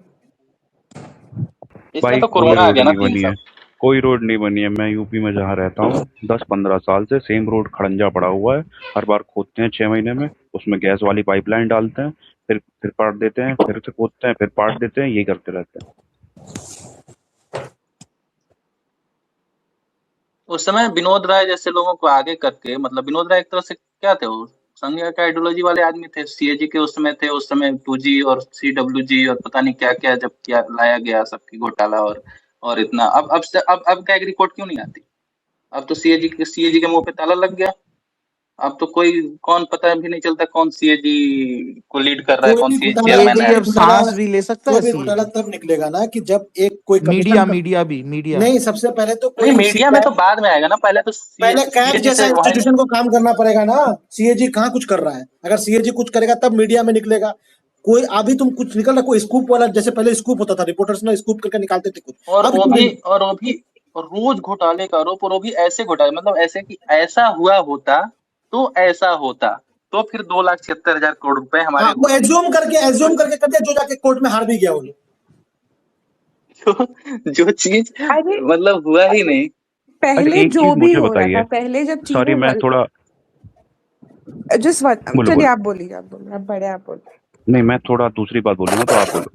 इसमें भाई तो कोई कोरोना आ रोड गया ना नहीं 3 बनी है, साल कोई रोड नहीं बनी है। मैं यूपी में जहाँ रहता हूँ 10-15 साल से सेम रोड खड़ंजा पड़ा हुआ है। हर बार खोदते हैं 6 महीने में, उसमें गैस वाली पाइपलाइन डालते हैं, फिर पाट देते हैं, फिर से खोदते हैं, फिर पाट देते हैं, यही करते रहते हैं। उस समय विनोद राय जैसे लोगों को आगे करके, मतलब विनोद राय एक तरह से क्या थे, वो संघ का आइडियोलॉजी वाले आदमी थे, सीएजी के उस समय थे, उस समय 2G और CWG और पता नहीं क्या क्या जब क्या लाया गया, सबकी घोटाला और इतना। अब क्या रिपोर्ट क्यों नहीं आती? अब तो सीएजी के मुंह पे ताला लग गया। अब तो कौन पता भी नहीं चलता कौन सीएजी को लीड कर रहा है, कोई कौन भी सीएजी घोटाला चेयरमैन सीएजी है। अब सांस भी ले सकता कोई है भी घोटाला सीएजी। तब निकलेगा ना कि जब एक कोई मीडिया कमीशन मीडिया नहीं, सबसे पहले तो नहीं, कोई मीडिया में तो बाद में आएगा ना, पहले तो पहले कैग सीएजी जैसा से वाइस। इंस्टीट्यूशन को काम करना पड़ेगा ना। सीएजी कहाँ कुछ कर रहा है? अगर सीएजी कुछ करेगा तब मीडिया में निकलेगा। कोई अभी तुम कुछ निकल रहा, कोई स्कूप वाला, जैसे पहले स्कूप होता था, रिपोर्टर्स ना स्कूप करके निकालते थे कुछ, और अब वो क्यों भी नहीं? और वो भी और रोज घोटाले का आरोप, और वो भी ऐसे घोटाले, मतलब ऐसे कि ऐसा हुआ होता तो ऐसा होता तो फिर 2,76,000 करोड़ रुपए हाँ, हमारे वो एज्यूम करके कर दिया, जो जाके कोर्ट में हार भी गया वो लोग। जो चीज अरे मतलब हुआ ही नहीं। अच्छा, पहले एक जो चीज भी मुझे हो रहा था, बताइए, पहले जब सॉरी मैं चीजें थोड़ा जिस बात, बोलो चलिए बोलो, आप बोलिए, आप बड़े आप बोलिए। नहीं मैं थोड़ा दूसरी बात बोलूंगा तो आप बोलो।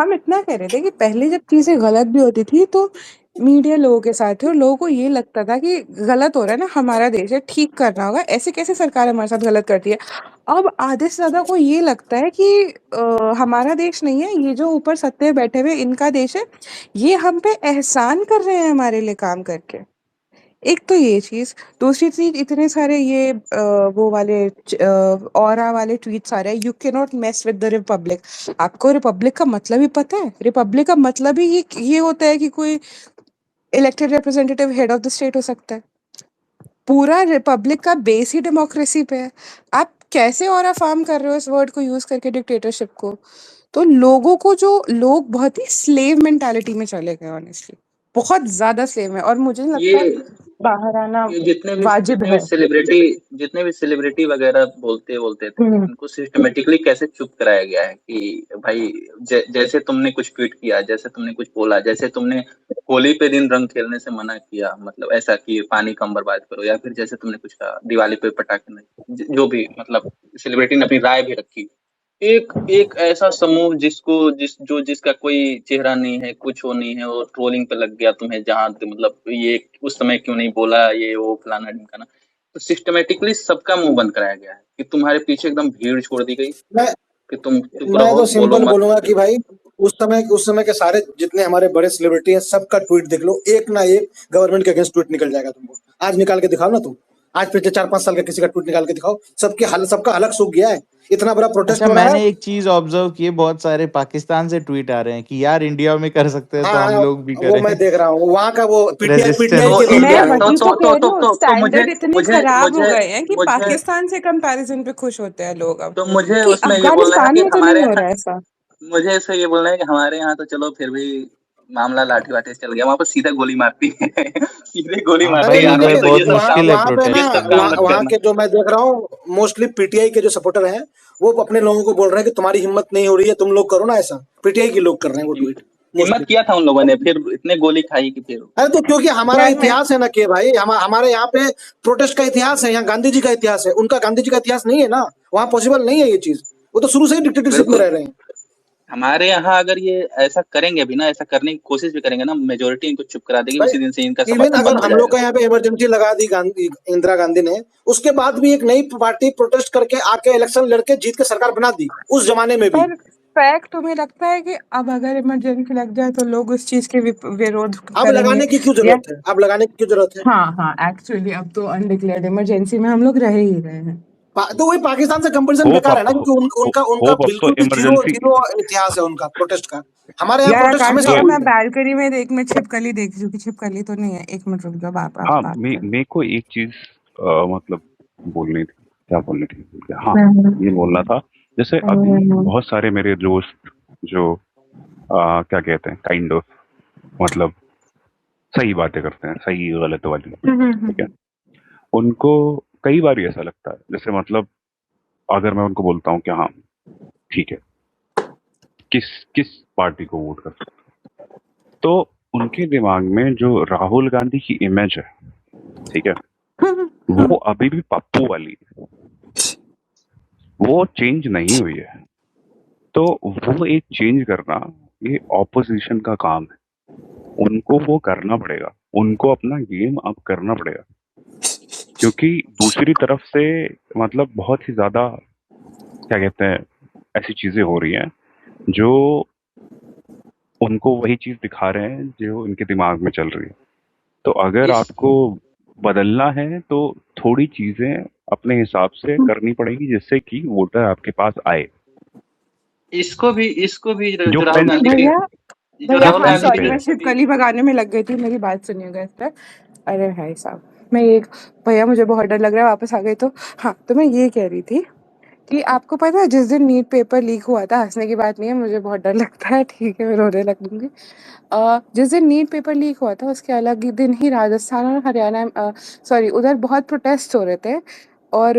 हम इतना कह रहे थे कि पहले जब चीजें गलत भी होती थी तो मीडिया लोगों के साथ थे और लोगों को ये लगता था कि गलत हो रहा है ना, हमारा देश है, ठीक करना होगा, ऐसे कैसे सरकार हमारे साथ गलत करती है। अब आधे से ज्यादा को ये लगता है कि हमारा देश नहीं है, ये जो ऊपर सत्ते में बैठे हुए इनका देश है, ये हम पे एहसान कर रहे हैं हमारे लिए काम करके। एक तो ये चीज, दूसरी चीज इतने सारे ये वो वाले ऑरा वाले ट्वीट्स आ रहे हैं, you can not mess with the Republic. आपको रिपब्लिक का मतलब ही पता है? रिपब्लिक का मतलब ही ये होता है कि कोई elected representative head of the state हो सकता है। पूरा रिपब्लिक का बेस ही डेमोक्रेसी पे है। आप कैसे ऑरा फार्म कर रहे हो इस वर्ड को यूज करके, डिक्टेटरशिप को? तो लोगों को, जो लोग बहुत ही स्लेव मेंटालिटी में चले गए, ऑनेस्टली बहुत ज्यादा स्लेव है, और मुझे नहीं लगता ये बाहर आना ये वाजिब है। जितने भी सेलिब्रिटी वगैरह बोलते थे, हम्म। उनको सिस्टमेटिकली कैसे चुप कराया गया है कि भाई जैसे तुमने कुछ ट्वीट किया, जैसे तुमने कुछ बोला, जैसे तुमने होली पे दिन रंग खेलने से मना किया, मतलब ऐसा कि पानी कम बर्बाद करो, या फिर जैसे तुमने कुछ कहा दिवाली पे पटाखे नहीं, जो भी, मतलब सेलिब्रिटी ने अपनी राय भी रखी। एक एक ऐसा समूह जिसका कोई चेहरा नहीं है, कुछ वो नहीं है, और ट्रोलिंग पे लग गया तुम्हें, जहां मतलब ये उस समय क्यों नहीं बोला, ये वो फलाना ढिमकाना। तो सिस्टमेटिकली सबका मुंह बंद कराया गया है कि तुम्हारे पीछे एकदम भीड़ छोड़ दी गई मैं कि तुम चुप मैं रहो, तो बोलो सिंपल मत। बोलूंगा कि भाई उस समय के सारे जितने हमारे बड़े सेलिब्रिटी हैं, सबका ट्वीट देख लो, एक ना एक गवर्नमेंट के अगेंस्ट ट्वीट निकल जाएगा तुमको। आज निकाल के दिखाओ ना तुम, आज पिछले 4-5 साल का किसी का ट्वीट निकाल के दिखाओ, सबका हलक सूख गया है। इतना बड़ा प्रोटेस्ट अच्छा, हो रहा है। मैंने एक चीज ऑब्जर्व की है, बहुत सारे पाकिस्तान से ट्वीट आ रहे हैं कि यार इंडिया में कर सकते हैं हाँ तो हम हाँ, लोग भी वो करें। मैं देख रहा हूँ, वहां का वो पीटीआई रेजिस्टेंस। तो के लोग मैं देख इंडिया रहे हैं। वही तो कह रही हूँ, तो स्टैंडर्ड इतने मुझे खराब हो मुझे गए हैं कि मुझे पाकिस्तान से कंपैरिजन पे खुश होते हैं लोग अब, तो मुझे कि उसमें ये बोलना है अफगानिस्तान कि में तो नहीं हमारे हो यहाँ रहा है ऐसा। मुझे इससे ये बोलना है कि हमारे यहाँ तो चलो फिर भी मामला लाठी वाठी से चल गया, वहां पर सीधा गोली मारती है सीधे गोली हाँ मारते अरे भाई, हैं, यहाँ नहीं पे उधर तो नहीं, बहुत ये सब वहाँ काम मुश्किल है वहाँ पे ना, ये प्रोटेस्ट सब करना। काम मत वहाँ करना। के जो मैं देख रहा हूँ, मोस्टली पीटीआई के जो सपोर्टर हैं, वो अपने लोगों को बोल रहे हैं कि तुम्हारी हिम्मत नहीं हो रही है, तुम लोग करो ना ऐसा। पीटीआई के लोग कर रहे हैं वो ट्वीट हिम्मत मोस्टली। किया था उन लोगों ने, फिर इतने गोली खाई कि फिर अरे तो क्योंकि हमारा यार मैं इतिहास है ना कि भाई हमारे यहाँ पे प्रोटेस्ट का इतिहास है, यहाँ गांधी जी का इतिहास है, उनका गांधी जी का इतिहास नहीं है ना, वहाँ पॉसिबल नहीं है ये चीज। वो तो शुरू से ही डिक्टेटरशिप में बिल्कुल रह रहे हैं। हमारे यहाँ अगर ये ऐसा करेंगे भी ना, ऐसा करने की कोशिश भी करेंगे ना, मेजोरिटी इनको चुप करा देगी, भाई उसी दिन से इनका इवन समर्थन अगर बंद हो हम लोग जाएगा। का यहाँ पे इमरजेंसी लगा दी इंदिरा गांधी ने, उसके बाद भी एक नई पार्टी प्रोटेस्ट करके आके इलेक्शन लड़के जीत के सरकार बना दी, उस जमाने में भी। पर फैक्ट तुम्हें लगता है कि अब अगर इमरजेंसी लग जाए तो लोग उस चीज के विरोध अब करेंगे? लगाने की क्यों या जरूरत है? अब लगाने की क्यों जरूरत है? हाँ हाँ, एक्चुअली अब तो अनडिक्लेयर्ड इमरजेंसी में हम लोग रह ही रहे हैं। तो वही पाकिस्तान से कंपैरिजन होप बेकार है अब ना, क्योंकि उनका होप अब तो बिल्कुल भी जीरो इमरजेंसी जीरो इतिहास है उनका प्रोटेस्ट का। हमारे यहाँ यार प्रोटेस्ट आकाश हमेशा तो भैया, हुई मैं है। बैल्कनी में देख, मैं छिपकली देख रही हूँ कि छिपकली तो नहीं है, एक मिनट रुक जाओ, आप हाँ, बात कर। मेरे को एक चीज मतलब बोलनी थी, क्या बोलनी थी, हाँ हम्म, ये बोलना था। जैसे अभी हम्म, बहुत सारे मेरे दोस्त जो क्या कहते हैं, काइंड ऑफ मतलब सही बातें करते हैं, सही गलत वाली, ठीक है, उनको कई बार ऐसा लगता है, जैसे मतलब अगर मैं उनको बोलता हूँ कि हाँ ठीक है, किस किस पार्टी को वोट कर सकते हैं, तो उनके दिमाग में जो राहुल गांधी की इमेज है, ठीक है, वो अभी भी पप्पू वाली है, वो चेंज नहीं हुई है। तो वो एक चेंज करना, ये ऑपोजिशन का काम है, उनको वो करना पड़ेगा। उनको अपना गेम अब करना पड़ेगा, क्योंकि दूसरी तरफ से मतलब बहुत ही ज्यादा क्या कहते हैं ऐसी चीजें हो रही हैं जो उनको वही चीज दिखा रहे हैं जो इनके दिमाग में चल रही है। तो अगर इस आपको बदलना है तो थोड़ी चीजें अपने हिसाब से करनी पड़ेगी जिससे कि वोटर आपके पास आए। इसको भी जो जो राहुल फेंस गांधी पे के भैया जो भैया जो राहुल हाँ फेंस गांधी सॉरी पे के मैं है, जैसे सिर्फ भी कली भगाने में लग गई थी, मेरी बात सुनिएगा इस पर। अरे भाई साहब, मैं एक भैया मुझे बहुत डर लग रहा है, वापस आ गई तो। हाँ, तो मैं ये कह रही थी कि आपको पता है जिस दिन नीट पेपर लीक हुआ था, हंसने की बात नहीं है, मुझे बहुत डर लगता है, ठीक है मैं रोने लग दूंगी। जिस दिन नीट पेपर लीक हुआ था उसके अलग ही दिन ही राजस्थान और हरियाणा सॉरी उधर बहुत प्रोटेस्ट हो रहे थे और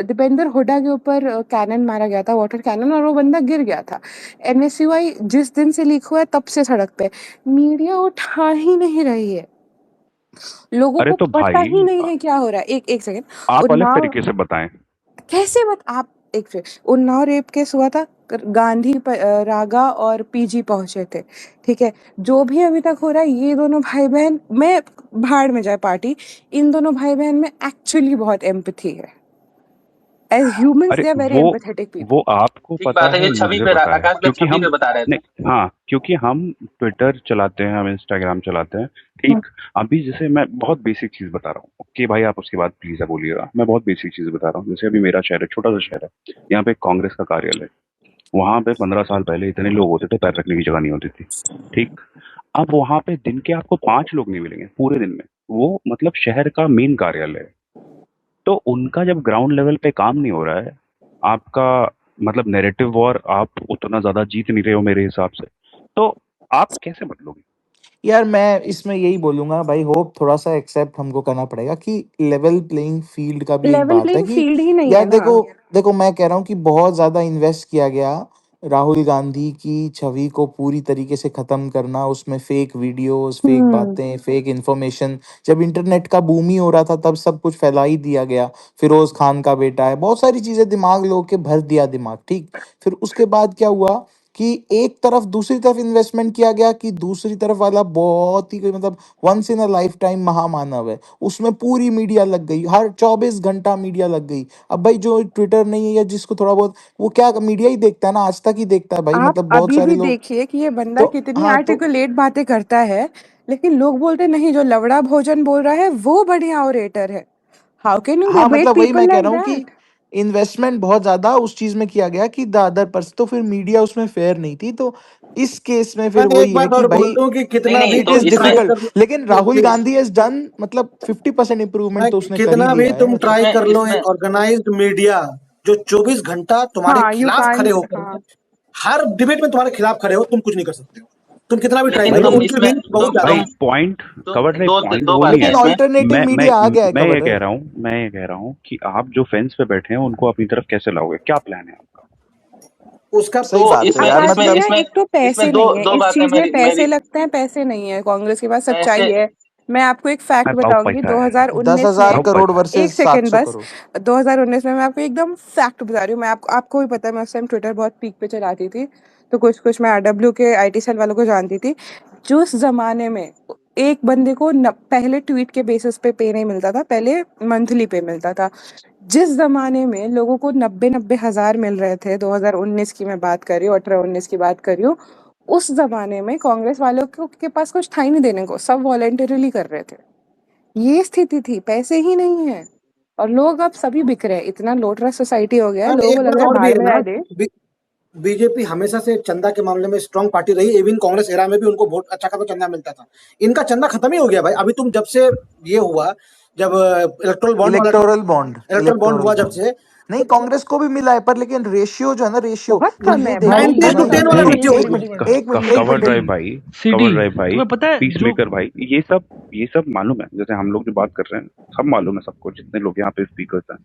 दीपेंद्र हुड्डा के ऊपर कैनन मारा गया था, वाटर कैनन, और वो बंदा गिर गया था। एनएसयूआई जिस दिन से लीक हुआ है तब से सड़क पे, मीडिया उठा ही नहीं रही है, लोगों अरे को तो पता भाई ही नहीं है क्या हो रहा है। एक सेकंड, आप अलग उन्नाव तरीके से बताएं। कैसे मत आप एक सेकंड, उन्नाव रेप केस हुआ था, गांधी रागा और पीजी पहुंचे थे, ठीक है। जो भी अभी तक हो रहा है, ये दोनों भाई बहन, मैं भाड़ में जाए पार्टी, इन दोनों भाई बहन में एक्चुअली बहुत एम्पैथी है। एज ह्यूमंस अरे दे आर वेरी वो एम्पैथेटिक पीपल। वो आपको ठीक पता बात है, है, ये छवि मुझे पे पता है, आकाश भाई क्योंकि छवि हम पे बता रहे थे। नहीं, हाँ, क्योंकि हम ट्विटर चलाते हैं, हम इंस्टाग्राम चलाते हैं, ठीक। अभी जैसे मैं बहुत बेसिक चीज बता रहा हूँ कि भाई आप उसके बाद प्लीज बोलिएगा, मैं बहुत बेसिक चीज बता रहा हूँ। जैसे अभी मेरा शहर है, छोटा सा शहर है, यहाँ पे कांग्रेस का कार्यालय है। वहां पे 15 साल पहले इतने लोग होते थे, पैर रखने की जगह नहीं होती थी, ठीक। अब वहां पे दिन के आपको 5 लोग नहीं मिलेंगे पूरे दिन में, वो मतलब शहर का मेन कार्यालय है। तो उनका जब ग्राउंड लेवल पे काम नहीं हो रहा है, आपका मतलब नैरेटिव वॉर आप उतना ज्यादा जीत नहीं रहे हो मेरे हिसाब से, तो आप कैसे बदलोगे? यार मैं इसमें यही बोलूंगा भाई, होप थोड़ा सा एक्सेप्ट हमको करना पड़ेगा कि लेवल प्लेइंग फील्ड का भी एक लेवल बात है प्लेइंग कि फील्ड ही नहीं है यार ना। देखो देखो मैं कह रहा हूँ कि बहुत ज्यादा इन्वेस्ट किया गया राहुल गांधी की छवि को पूरी तरीके से खत्म करना, उसमें फेक वीडियोस, फेक बातें, फेक इन्फॉर्मेशन। जब इंटरनेट का बूम ही हो रहा था तब सब कुछ फैला ही दिया गया। फिरोज खान का बेटा है, बहुत सारी चीजें दिमाग लोग के भर दिया दिमाग, ठीक। फिर उसके बाद क्या हुआ कि एक तरफ दूसरी तरफ इन्वेस्टमेंट किया गया कि दूसरी तरफ वाला बहुत ही कोई मतलब once in a lifetime महामानव है, उसमें पूरी मीडिया लग गई, हर 24 घंटा मीडिया लग गई। अब भाई जो ट्विटर नहीं है या जिसको थोड़ा बहुत, वो क्या मीडिया ही देखता है ना, आज तक ही देखता है भाई, आप मतलब बहुत अभी सारे भी लोग। देखिए कि ये बंदा तो कितनी हाँ तो आर्टिकुलेट बातें करता है, लेकिन लोग बोलते नहीं, जो लवड़ा भोजन बोल रहा है वो बढ़िया ओरेटर है। हाउ कैन यू हाँ डिबेट मतलब वही पीपल मैं कह लाइक रहा हूँ कि दैट? इन्वेस्टमेंट बहुत ज्यादा उस चीज में किया गया कि द अदर पर्सन, तो फिर मीडिया उसमें फेयर नहीं थी। तो इस केस में फिर मैं एक वही है बात कि और बोल भाई दूं कि नहीं कितना नहीं, भी इट तो तुम इज इसमें ट्राई डिफिकल्ट, कर लेकिन लो, Rahul please, Gandhi has done मतलब 50% इंप्रूवमेंट मैं तो उसने कर ही कितना भी लिया है तुम मतलब। ट्राई इसमें कर लो, इसमें एक ऑर्गेनाइज्ड मीडिया जो 24 घंटा तुम्हारे हाँ, यू खिलाफ खड़े कांट, होकर हाँ। के हर डिबेट में तुम्हारे खिलाफ खड़े हो, तुम कुछ नहीं कर सकते हो। तुम कितना भी ट्राई लेकिन कर भाई लो, तुम उनकी इसमें विंग बहुत ज्यादा भाई तुम है। पॉइंट कवर ड्राइव पॉइंट दो वो नहीं बातें हैं है। लेकिन इसमें। ऑल्टरनेटिव मैं मैं मीडिया आ गया है मैं कवर ये कह ड्राइव। रहा हूँ, कि आप जो फेंस पे बैठे हैं उनको अपनी तरफ कैसे लाओगे, क्या प्लान है आपका? उसका सही तो बात है इसमें यार आकाश इसमें मतलब। भैया, इसमें एक तो इसमें पैसे दो नहीं है दो इस बातें चीज में, मेरी पैसे मेरी लगते हैं, पैसे नहीं है कांग्रेस के पास, सच्चाई पैसे है। मैं आपको एक फैक्ट बताओ बताऊंगी, पैसा है, 2019 10,000 बताओ में, करोड़ पैसा है। एक वर्सेस सेकंड 700 बस, करोड़ 2019 में मैं आपको एकदम फैक्ट बता रही हूँ। मैं आपको भी पता है, मैं उस टाइम ट्विटर बहुत पीक पे चलाती थी, तो कुछ कुछ मैं आरडब्ल्यू के आईटी सेल वालों को जानती थी। जो उस जमाने में एक बंदे को पहले ट्वीट के बेसिस पे नहीं मिलता था, पहले मंथली पे मिलता था। जिस जमाने में लोगों को 90-90 हजार मिल रहे थे, 2019 की मैं बात कर रही हूँ, 18-19 की बात कर रही हूँ, उस जमाने में कांग्रेस वालों को के पास कुछ था ही नहीं देने को, सब वॉलेंटरीली कर रहे थे। ये स्थिति थी, पैसे ही नहीं है, और लोग अब सभी बिक रहे हैं, इतना लोटरा सोसाइटी हो गया है, और लोगों को एक लग बात रहा है और भी भाड़ है में ना, जाए देश। बीजेपी हमेशा से चंदा के मामले में स्ट्रांग पार्टी रही। इवन कांग्रेस एरा में भी उनको बहुत अच्छा खासा चंदा मिलता था। इनका चंदा खत्म ही हो गया भाई। अभी तुम जब से ये हुआ, जब इलेक्टोरल बॉन्ड इलेक्टोरल हुआ, जब बॉन्ड से नहीं, कांग्रेस को भी मिला है, पर लेकिन रेशियो जो है ना, रेशियो बहुत वो कम ये है देखो भाई, 90-10 नहीं वाला नहीं नहीं, नहीं, रेशियो हो एक गया। मिनट एक मिनट एक कवर मिनट एक ड्राइव मिनट भाई, सिटी कवर ड्राइव भाई, तुम्हें पता है पीस जो मेकर भाई, ये सब मालूम है। जैसे हम लोग जो बात कर रहे हैं सब मालूम है सबको, जितने लोग यहाँ पे स्पीकर्स हैं।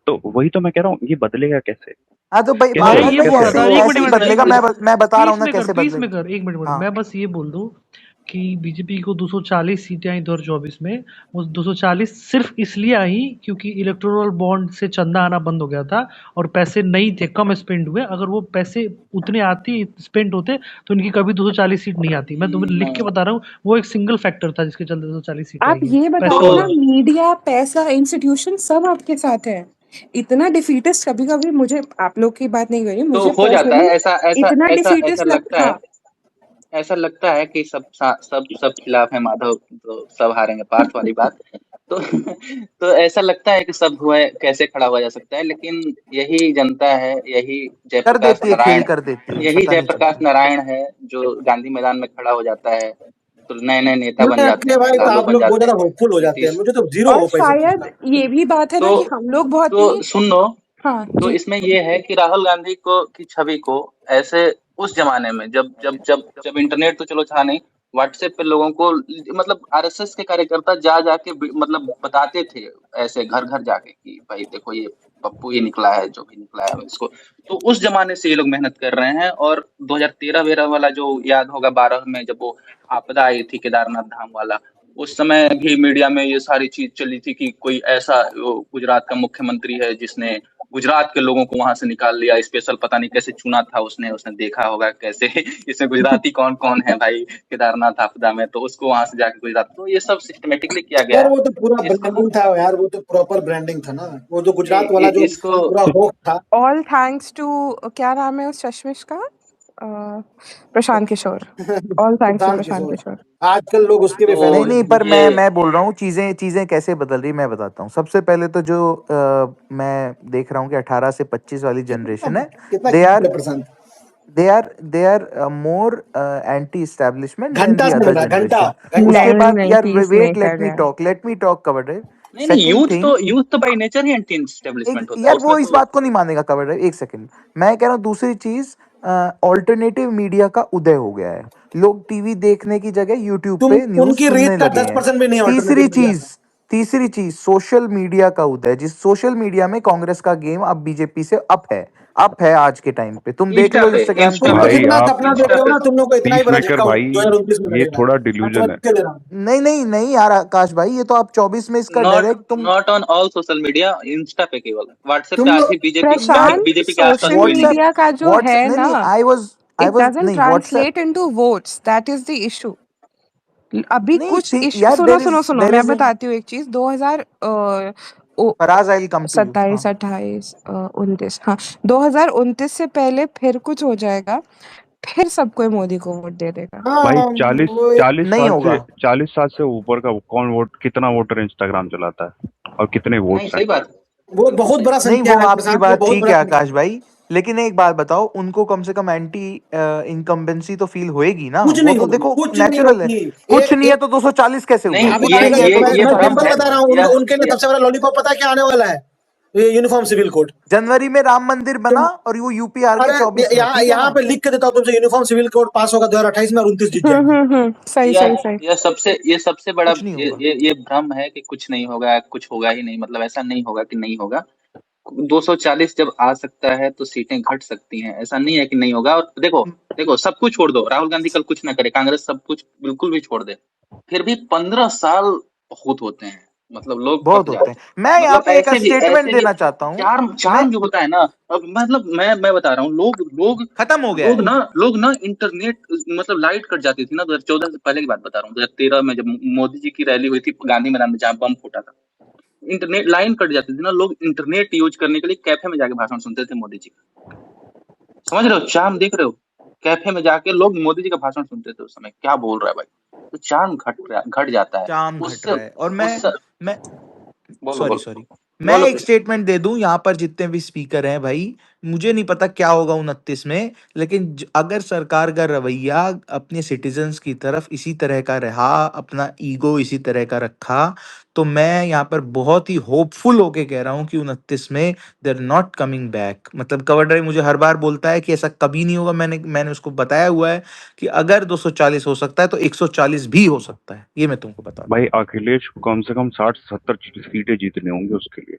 तो वही तो मैं कह रहा हूँ, ये बदलेगा कैसे? हाँ तो भाई कैसे मैं आकाश ये भाई बोल कैसे रहा ऐसे था, ही होगा? एक ऐसे ही मिनट बदलेगा। इसमें मैं बता रहा हूँ पीस ना मेकर कैसे पीस बदलेगा। मेकर, एक मिनट हाँ मैं बस ये बोल दूं कि बीजेपी को 240 सीटें आई 2024 में। वो 240 सिर्फ इसलिए आई क्योंकि इलेक्टोरल बॉन्ड से चंदा आना बंद हो गया था और पैसे नहीं थे, कम स्पेंड हुए। अगर वो पैसे उतने आते स्पेंड होते तो इनकी कभी 240 सीट नहीं आती। मैं तुम्हें लिख के बता रहा हूँ, वो एक सिंगल फैक्टर था जिसके चलते 240 सीटें आप आई हैं, ये पैसे बताओ ना, नहीं। मीडिया, पैसा, इंस्टीट्यूशन सब आपके साथ है। इतना डिफीटिस्ट कभी कभी, मुझे आप लोग की बात नहीं कर रही, तो मुझे हो जाता है पर्सनली ऐसा ऐसा इतना ऐसा ऐसा डिफीटिस्ट लगता है, हाँ, ऐसा लगता है कि सब खिलाफ है माधव, तो सब हारेंगे, पार्थ वाली बात। तो तो ऐसा लगता है कि सब हुआ है, कैसे खड़ा हुआ जा सकता है, लेकिन यही जनता है, यही कर जयप्रकाश देती है, खेल नारायण, कर देती है, यही पता नहीं जयप्रकाश चलता। नारायण है जो गांधी मैदान में खड़ा हो जाता है, तो नए नए नेता बन मुझे जाते लगता है हैं, भाई तो लालू आप बन लोग बहुत जाते ज्यादा हैं, होपफुल हो जाते हैं, नीतीश। मुझे तो जीरो और होप है सब चीज शायद का। ये भी बात है ना तो कि हम लोग बहुत तो ही सुन लो, हाँ तो जी, इसमें ये है कि राहुल गांधी को की छवि को ऐसे उस जमाने में जब जब जब जब इंटरनेट तो चलो था नहीं, व्हाट्सएप पे लोगों को मतलब आरएसएस के कार्यकर्ता जा जाके मतलब बताते थे ऐसे घर घर जाके कि भाई देखो ये पप्पू ही निकला है, जो भी निकला है इसको। तो उस जमाने से ये लोग मेहनत कर रहे हैं। और 2013 वाला जो याद होगा, 12 में जब वो आपदा आई थी केदारनाथ धाम वाला, उस समय भी मीडिया में ये सारी चीज चली थी कि कोई ऐसा गुजरात का मुख्यमंत्री है जिसने गुजरात के लोगों को वहां से निकाल लिया, स्पेशल पता नहीं कैसे चुना था उसने उसने देखा होगा कैसे इसमें गुजराती कौन कौन है भाई केदारनाथ आपदा में, तो उसको वहां से जाके गुजरात, तो ये सब सिस्टमेटिकली किया गया यार है। वो तो पूरा इसको ब्रांडिंग था यार, वो तो प्रॉपर ब्रांडिंग था ना, वो जो गुजरात वाला जो इसको पूरा होक था। ऑल थैंक्स टू, क्या नाम है उस चश्मिश का, Prashant Kishor. All thanks to प्रशांत प्रशांत किशोर, किशोर। आजकल लोग उसके भी तो फैन नहीं नहीं, पर ये मैं बोल रहा हूँ चीजें चीजें कैसे बदल रही मैं बताता हूँ। सबसे पहले तो जो मैं देख रहा हूँ कि 18 से 25 वाली जनरेशन है, कितना दे cute आर है Prashant. They are more anti establishment than घंटा दी से बोल अदर रहा है, घंटा जनरेशन। घंटा। उसके नहीं बाद नहीं, यार पीस वेट, मेकर है। Let me talk cover drive. नहीं नहीं, सेकंड थिंग, यूथ तो by nature he anti establishment होता है, यार उसमें वो इस तो बात को नहीं मानेगा कवर ड्राइव, एक सेकंड। मैं कह रहा हूँ दूसरी चीज, ऑल्टरनेटिव मीडिया का उदय हो गया है। लोग टीवी देखने की जगह यूट्यूब तुम पे न्यूज उनकी सुनने रीच का लगे हैं। 10% भी नहीं तीसरी ऑल्टरनेटिव मीडिया चीज का। तीसरी चीज सोशल मीडिया का उदय, जिस सोशल मीडिया में कांग्रेस का गेम अब बीजेपी से अप है आज के टाइम पे। तुम देख इंस्टा लो पे इंस्टाग्राम तुम पे लोग भाई। भाई जितना आप सपना देख इंस्टा रहे हो पे ना, तुम लोग को इतना ही पीस बड़ा मेकर झटका भाई, 2029 में ये लगेगा। थोड़ा मैं डिल्यूजन तुम्हें है। लिख के दे रहा हूँ। नहीं नहीं यार आकाश भाई, ये तो आप 24 में इसका नॉट डायरेक्ट तुम not on all social media, Insta पे केवल, व्हाट्सएप पे तुम आज लोग भी बीजेपी यार प्रशांत, बीजेपी के आसपास सोशल कोई नहीं है। मीडिया का जो है नहीं ना, नहीं, आई इट वाज डजंट नहीं WhatsApp translate into votes, that is the issue. अभी नहीं कुछ थी इशू, यार, सुनो सुनो सुनो, देर मैं इज बताती हूँ एक चीज। 2000 Faraz I will come to you. 27, 28, 29, हाँ, 2029 से पहले फिर कुछ हो जाएगा, फिर सब कोई मोदी को वोट दे देगा। भाई हाँ चालीस वो चालीस नहीं साल से होगा। 40 साल से ऊपर का कौन कितना वोटर इंस्टाग्राम चलाता है और कितने नहीं वोट्स हैं? सही बात, वो बहुत सही बड़ा बात। नहीं संख्या वो है आपकी प्रशांत, वो बात बहुत ठीक बड़ा है संख्या आकाश भाई, लेकिन एक बात बताओ, उनको कम से कम एंटी इनकम्बेंसी तो फील होएगी ना। कुछ वो नहीं तो होगी, देखो कुछ नहीं नेचुरल है। होगी। कुछ एक नहीं है एक तो 240 कैसे हुआ? नहीं, अभी कुछ ये नहीं है तो ये मैं 240 भ्रम है, बता रहा हूँ, उनके लिए सबसे बड़ा लॉलीपॉप पता है क्या आने वाला है? ये यूनिफॉर्म सिविल कोड। जनवरी में राम मंदिर बना तुम और वो यूपी हार गया अरे 24 में, यहाँ ठीक है यहाँ ना। पे लिख के देता हूँ तुमसे, यूनिफॉर्म सिविल कोड पास होगा 2028 में और 29 जीत जाएंगे। सही यह सही सही। यह सबसे बड़ा कुछ नहीं होगा। ये भ्रम है कि कुछ नहीं होगा, कुछ होगा ही नहीं, मतलब ऐसा नहीं होगा कि नहीं होगा। 240 जब आ सकता है तो सीटें घट सकती हैं, ऐसा नहीं है कि नहीं होगा। और देखो देखो, सब कुछ छोड़ दो, राहुल गांधी कल कुछ ना करे, कांग्रेस सब कुछ बिल्कुल भी छोड़ दे, फिर भी 15 साल बहुत होते हैं, मतलब लोग पक बहुत होते जाते हैं। हैं। मैं यहाँ मतलब पे एक स्टेटमेंट ऐसे भी देना चाहता हूँ। चार्म मैं चार्म जो होता है ना, अब मतलब मैं बता रहा हूँ, लोग लोग खत्म हो गया है। लोग ना इंटरनेट, मतलब लाइट कट जाती थी ना, 2014 से पहले की बात बता रहा हूँ, 2013 में जब मोदी जी की रैली हुई थी गांधी मैदान में जहाँ बम फूटा था, इंटरनेट लाइन कट जाती थी ना, लोग इंटरनेट यूज करने के लिए कैफे में जाके भाषण सुनते थे मोदी जी का। समझ रहे हो, चार्म देख रहे हो, कैफे में जाके लोग मोदी जी का भाषण सुनते थे उस समय, क्या बोल रहा है भाई, तो चार्म घट जाता है चार्म घट उससे। रहा है। और मैं बोलो सॉरी बोलो मैं बोलो एक प्लीज। स्टेटमेंट दे दूं, यहाँ पर जितने भी स्पीकर हैं भाई, मुझे नहीं पता क्या होगा 29 में, लेकिन अगर सरकार का रवैया अपने सिटीजन्स की तरफ इसी तरह का रहा, अपना ईगो इसी तरह का रखा, तो मैं यहाँ पर बहुत ही होपफुल होके कह रहा हूँ कि 29 में they are not coming back. मतलब कवर ड्राइव मुझे हर बार बोलता है कि ऐसा कभी नहीं होगा। मैंने उसको बताया हुआ है कि अगर 240 हो सकता है तो 140 भी हो सकता है। ये मैं तुमको बता दूं। भाई अखिलेश को कम से कम 60-70 सीटें जीतने होंगे उसके लिए।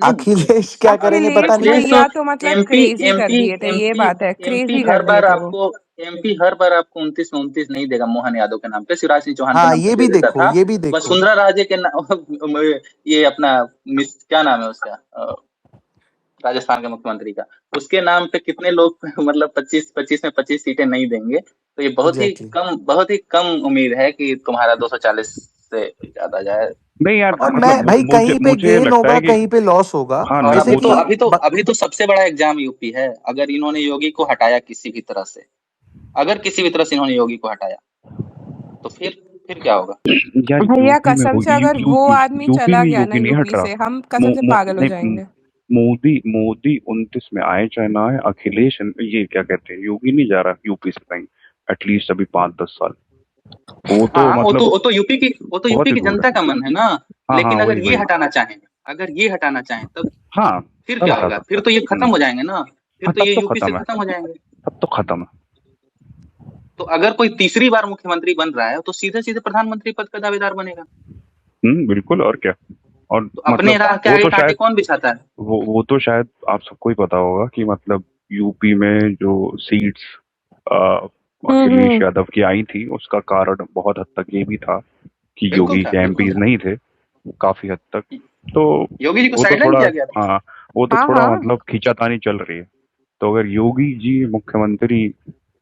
अखिलेश क्या करेंगे अखिलेश पता नहीं। अखिलेश तो भैया तो मतलब एमपी क्रेजी कर एमपी दिए थे, ये एमपी बात है, एमपी क्रेजी हर कर दिए बार थे वो। आपको एमपी हर बार आपको 29 में 29 नहीं देगा मोहन यादव के नाम पे, शिवराज सिंह चौहान के हाँ नाम ये पे भी दे देता देखो, था। ये भी देखो। वसुंधरा राजे के ये अपना क्या नाम है उसका, राजस्थान के मुख्यमंत्री का, उसके नाम पे कितने लोग मतलब 25 में 25 सीटें नहीं देंगे। तो ये एग्जैक्टली। बहुत ही कम उम्मीद है कि तुम्हारा 240 से ज्यादा जाए। नहीं यार, और मतलब मैं भाई मुझे कहीं पे मुझे गेन लगता होगा, है कि कहीं पे लॉस होगा। हाँ और नहीं, जैसे वो तो कि अभी तो सबसे बड़ा एग्जाम यूपी है। अगर इन्होंने योगी को हटाया किसी भी तरह से, अगर किसी भी तरह से इन्होंने योगी को हटाया, तो फिर क्या होगा? यार भैया यूपी में कसम हो से अगर वो आदमी यूपी चला में गया ना योगी नहीं हट यूपी रहा। से, हम कसम से पागल हो नहीं, जाएंगे। मोदी 29 में आए चाहे ना आए, अखिलेश ये क्या कहते हैं, योगी नहीं जा रहा यूपी से कहीं, एटलीस्ट अभी 5-10 साल। वो तो हाँ, मतलब वो तो यूपी बहुत ही की दूर जनता है। का मन है ना। हाँ हाँ, लेकिन अगर वही ये वही। हटाना चाहें तब हाँ, फिर तब क्या हटा होगा? फिर सकते तो ये हैं। खत्म हो जाएंगे ना, फिर हाँ तो तब ये तो यूपी से खत्म है, खत्म हो जाएंगे। तब तो खत्म है। तो अगर कोई तीसरी बार मुख्यमंत्री बन रहा है तो सीधे सीधे प्रधानमंत्री पद का दावेदार बनेगा। बिल्कुल, और क्या। और तो अपने मतलब राह के वो आगे तो कांटे शायद कौन बिछाता है? वो तो शायद आप सबको ही पता होगा कि मतलब यूपी में जो सीट्स अखिलेश हम्म। यादव की आई थी, उसका कारण बहुत हद तक ये भी था कि बिल्कुल योगी था, के बिल्कुल एमपीज था। नहीं थे काफी हद तक। तो योगी जी को वो तो साइडलाइन थोड़ा, किया गया था। हाँ वो तो हाँ थोड़ा हाँ। मतलब खींचातानी चल रही है। तो अगर योगी जी मुख्यमंत्री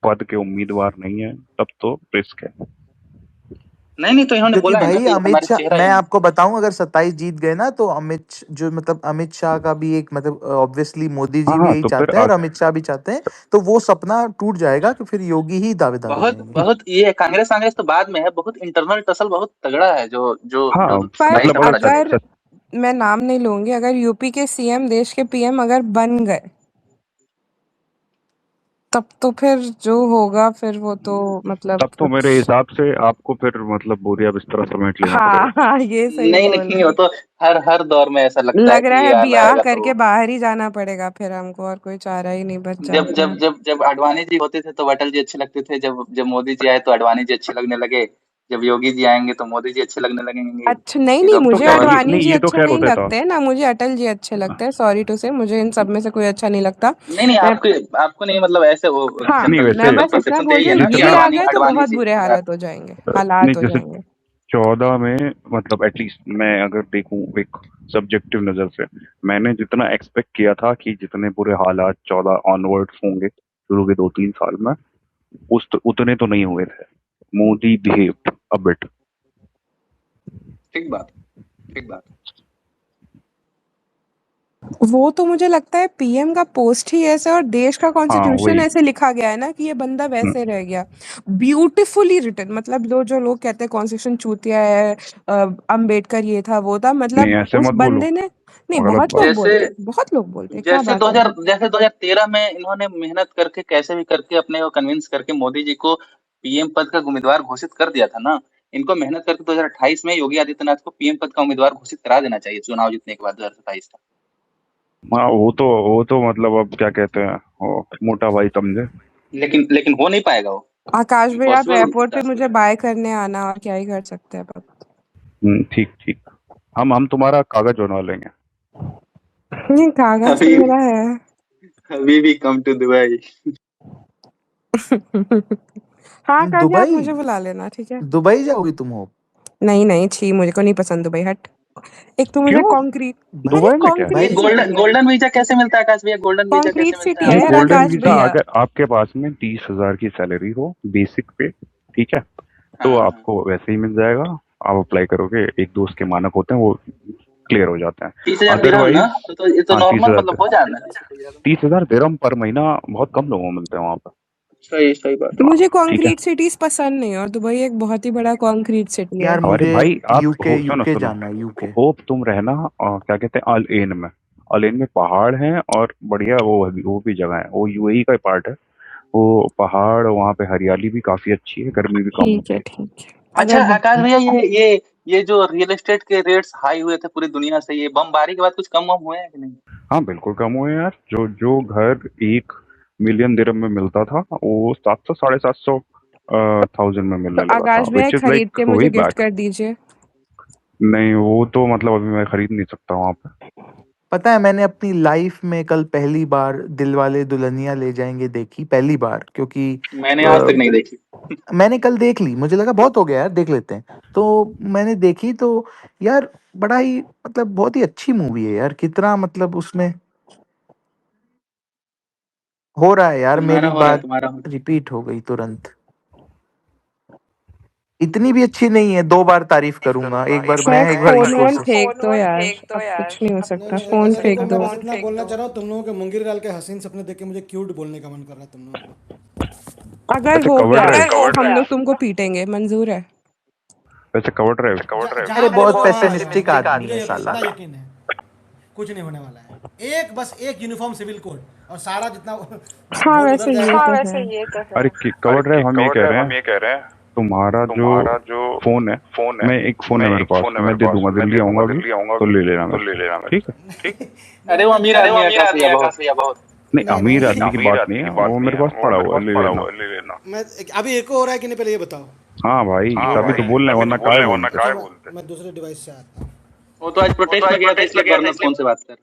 पद के उम्मीदवार नहीं है, तब तो रिस्क है। नहीं तो इन्होंने क्योंकि बोला है ना भाई कि अमित हमारे शाह, चेहरा मैं ये है। आपको बताऊं, अगर 27 जीत गए ना तो अमित शाह का भी एक मतलब ऑब्वियसली मोदी हाँ जी भी हाँ, यही तो फिर चाहते हैं और अमित शाह भी चाहते हैं, तो वो सपना टूट जाएगा कि फिर योगी ही दावेदार हो जाएंगे। बहुत ये कांग्रेस तो बाद में है, बहुत इंटरनल टसल बहुत तगड़ा है जो जो हाँ जो पर 27 मतलब में अगर पता चलेगा। अगर मैं नाम नहीं लूंगी, अगर यूपी के सीएम देश के पीएम अगर बन गए, तब तो फिर जो होगा फिर वो तो मतलब तब तो मेरे हिसाब से आपको फिर मतलब बोरिया बिस्तरा समेट लेना हाँ पड़ेगा। हाँ, ये सही बोल नहीं, रहे वो हैं। तो हर दौर में ऐसा लगता है लग रहा कि है ये आ ब्याह जाएगा तो करके बाहर ही जाना पड़ेगा फिर हमको, और कोई चारा ही नहीं बच जाता है। जब अडवाणी जी होते थे तो अटल जी अच्छे लगते थे, जब मोदी जी आए तो अडवाणी जी अच्छे लगने लगे, जब योगी जी आएंगे तो मोदी जी अच्छे लगने लगेंगे। अच्छा, नहीं ये नहीं, तो तो मुझे खैर ये अडवाणी नहीं, जी ये तो अच्छे खैर नहीं होते था। लगते, ना मुझे अटल जी अच्छे लगते हैं, सॉरी टू से, मुझे इन सब में से कोई अच्छा नहीं लगता। नहीं मैं आपको नहीं, मतलब ऐसे वो हाँ, नहीं जनरल वैसे मैं जनरल बस इतना परसेप्शन तो बोल यही रही है हूँ, ना कि ये आ जैसे गए तो अडवाणी बहुत जी बुरे यार। हालत हो जाएंगे, नहीं हालात हो जैसे जाएंगे। 14 में मतलब एटलीस्ट मैं अगर देखूं एक सब्जेक्टिव नजर से, मैंने जितना एक्सपेक्ट किया था कि जितने बुरे हालात 14 ऑनवर्ड्स होंगे शुरू के 2-3 साल में, उतने तो नहीं हुए थे। Modi behaved a bit. ठीक बात, ठीक बात। वो तो मुझे लगता है पीएम का पोस्ट ही ऐसा, और देश का हाँ कॉन्स्टिट्यूशन वही। ऐसे लिखा गया है ना कि ये बंदा हम्म, वैसे रह गया, ब्यूटीफुली रिटन। मतलब जो लोग कहते हैं कॉन्स्टिट्यूशन चूतिया है, अंबेडकर ये था वो था, नहीं मतलब ऐसे उस मत बोलो, बंदे ने, नहीं गलत बहुत बात। लोग जैसे बोलते हैं, बहुत लोग बोलते हैं, क्या जैसे बात है। 2013 में इन्होंने मेहनत करके कैसे भी करके अपने को कन्विंस करके मोदी जी को पीएम पद का उम्मीदवार घोषित कर दिया था ना। इनको मेहनत करके 2028 में योगी आदित्यनाथ को पीएम पद का उम्मीदवार घोषित करा देना चाहिए चुनाव जीतने के बाद 2027 का। हाँ वो तो मतलब अब क्या कहते हैं, वो मोटा भाई समझे। लेकिन हो नहीं पाएगा वो, आकाश भाई, आप इम्पॉसिबल एयरपोर्ट पे टास्क हो मुझे जाएगा। बाय करने आना, और क्या ही कर सकते हैं अब। ठीक ठीक। हम तुम्हारा कागज बनवा लेंगे। नहीं, कागज तो अभी मेरा है। अभी भी कम टू दुबई। हाँ, काश आप दुबई, मुझे बुला लेना, ठीक है। दुबई जाओगी तुम हो? नहीं नहीं, छी, मुझे को नहीं पसंद दुबई, हट। एक तो मुझे क्यों? कंक्रीट, अरे दुबई में क्या है? ये कंक्रीट सिटी गोल्डन है, गोल्डन वीजा कैसे मिलता है आकाश भैया? गोल्डन वीजा कैसे कंक्रीट मिलता सिटी है नहीं, है आपको? गोल्डन आकाश वीजा भैया। अगर आपके पास में 30,000 की सैलरी हो बेसिक पे, ठीक है, तो हाँ, आपको वैसे ही मिल जाएगा। आप अप्लाई करोगे, एक दोस्त के मानक होते हैं, वो क्लियर हो जाते हैं। 30,000 दिरहम ना? अदरवाइज ये तो हाँ, नॉर्मल मतलब हो जाना है। 30,000 दिरहम पर महीना बहुत कम लोगों को मिलते हैं वहां पर। सही बात। मुझे ठीक है। कंक्रीट सिटीज पसंद नहीं, और दुबई एक बहुत ही बड़ा कंक्रीट सिटी है। यार अरे मुझे भाई आप यूके सुनो यूके सुनो, जाना है, यूके। होप तुम रहना क्या कहते हैं, अल एन में। अल एन में पहाड़ हैं और बढ़िया वो भी जगह है, वो यूएई का पार्ट है। वो पहाड़, वहाँ पे हरियाली भी काफी अच्छी है, गर्मी भी कम ठीक होती है, है। ठीक है। अच्छा अगर आकाश भैया, ये जो रियल एस्टेट के रेट्स हाई हुए थे पूरी दुनिया से, ये बमबारी के बाद कुछ कम वम हुए हैं कि नहीं? हाँ बिल्कुल कम हुए हैं यार। जो जो घर 1 मिलियन दिरहम में मिलता था, वो 700 750 थाउजेंड में तो मिलने लगा था, आकाश भैया विच इज खरीद लाइक के वे मुझे गिफ्ट बैक। कर दीजिए। नहीं वो तो मतलब अभी मैं खरीद नहीं सकता वहां पे। पता है मैंने अपनी लाइफ में कल पहली बार दिलवाले दुल्हनिया ले जाएंगे देखी, पहली बार, क्योंकि मैंने आज तक नहीं देखी। मैंने कल देख ली, मुझे लगा बहुत हो गया यार, देख लेते हैं, तो मैंने देखी तो यार बड़ा ही मतलब बहुत ही अच्छी मूवी है यार, कितना मतलब उसमें हो रहा है यार, तुम्हारा मेरी हो रहा है, बात तुम्हारा हो रहा है। रिपीट हो गई तुरंत। इतनी भी अच्छी नहीं है, 2 बार तारीफ करूंगा, एक बार मैं, शायद एक बार फोन ईश्वर वोन से। फेंक दो यार, अब कुछ नहीं हो नहीं सकता, नहीं फोन अच्छा फेंक देखो, मैं दो। बस इतना बोलना चाह रहा हूँ, तुम लोगों के मुंगेर लाल के हसीन सपने देख के मुझे क्यूट बोलने का मन कर रहा है तुम लोगों को। अगर अच्छा, हो कवर गया ड्राइव तो हम लोग तुमको पीटेंगे, मंजूर है? वैसे कवर ड्राइव अरे बहुत पेसिमिस्टिक आदमी है मुझे साला। पूरा यकीन है कुछ नहीं होने वाला है। बस एक यूनिफॉर्म सिविल कोड और सारा जितना हाँ वोट वैसे उधर ये जाएगा। तो है। अरे कवर ड्राइव हम ये कह रहे हैं, तुम्हारा जो फोन है, मैं एक फोन है मेरे पास, मैं दे दूंगा, दिल्ली आऊंगा अभी तो ले लेना मेरे, ठीक है? अरे वो अमीर आदमी है काफी बहुत। नहीं, अमीर आदमी की बात नहीं है, वो मेरे पास पड़ा हुआ है, ले लेना। मैं अभी एको हो रहा है कि नहीं पहले ये बताओ। हाँ भाई, तभी तो बोल रहे हैं, वरना काय बोलते। मैं दूसरे डिवाइस से आता हूँ। वो तो आज प्रोटेस्ट में गया था, इसलिए गवर्नर फोन से बात कर।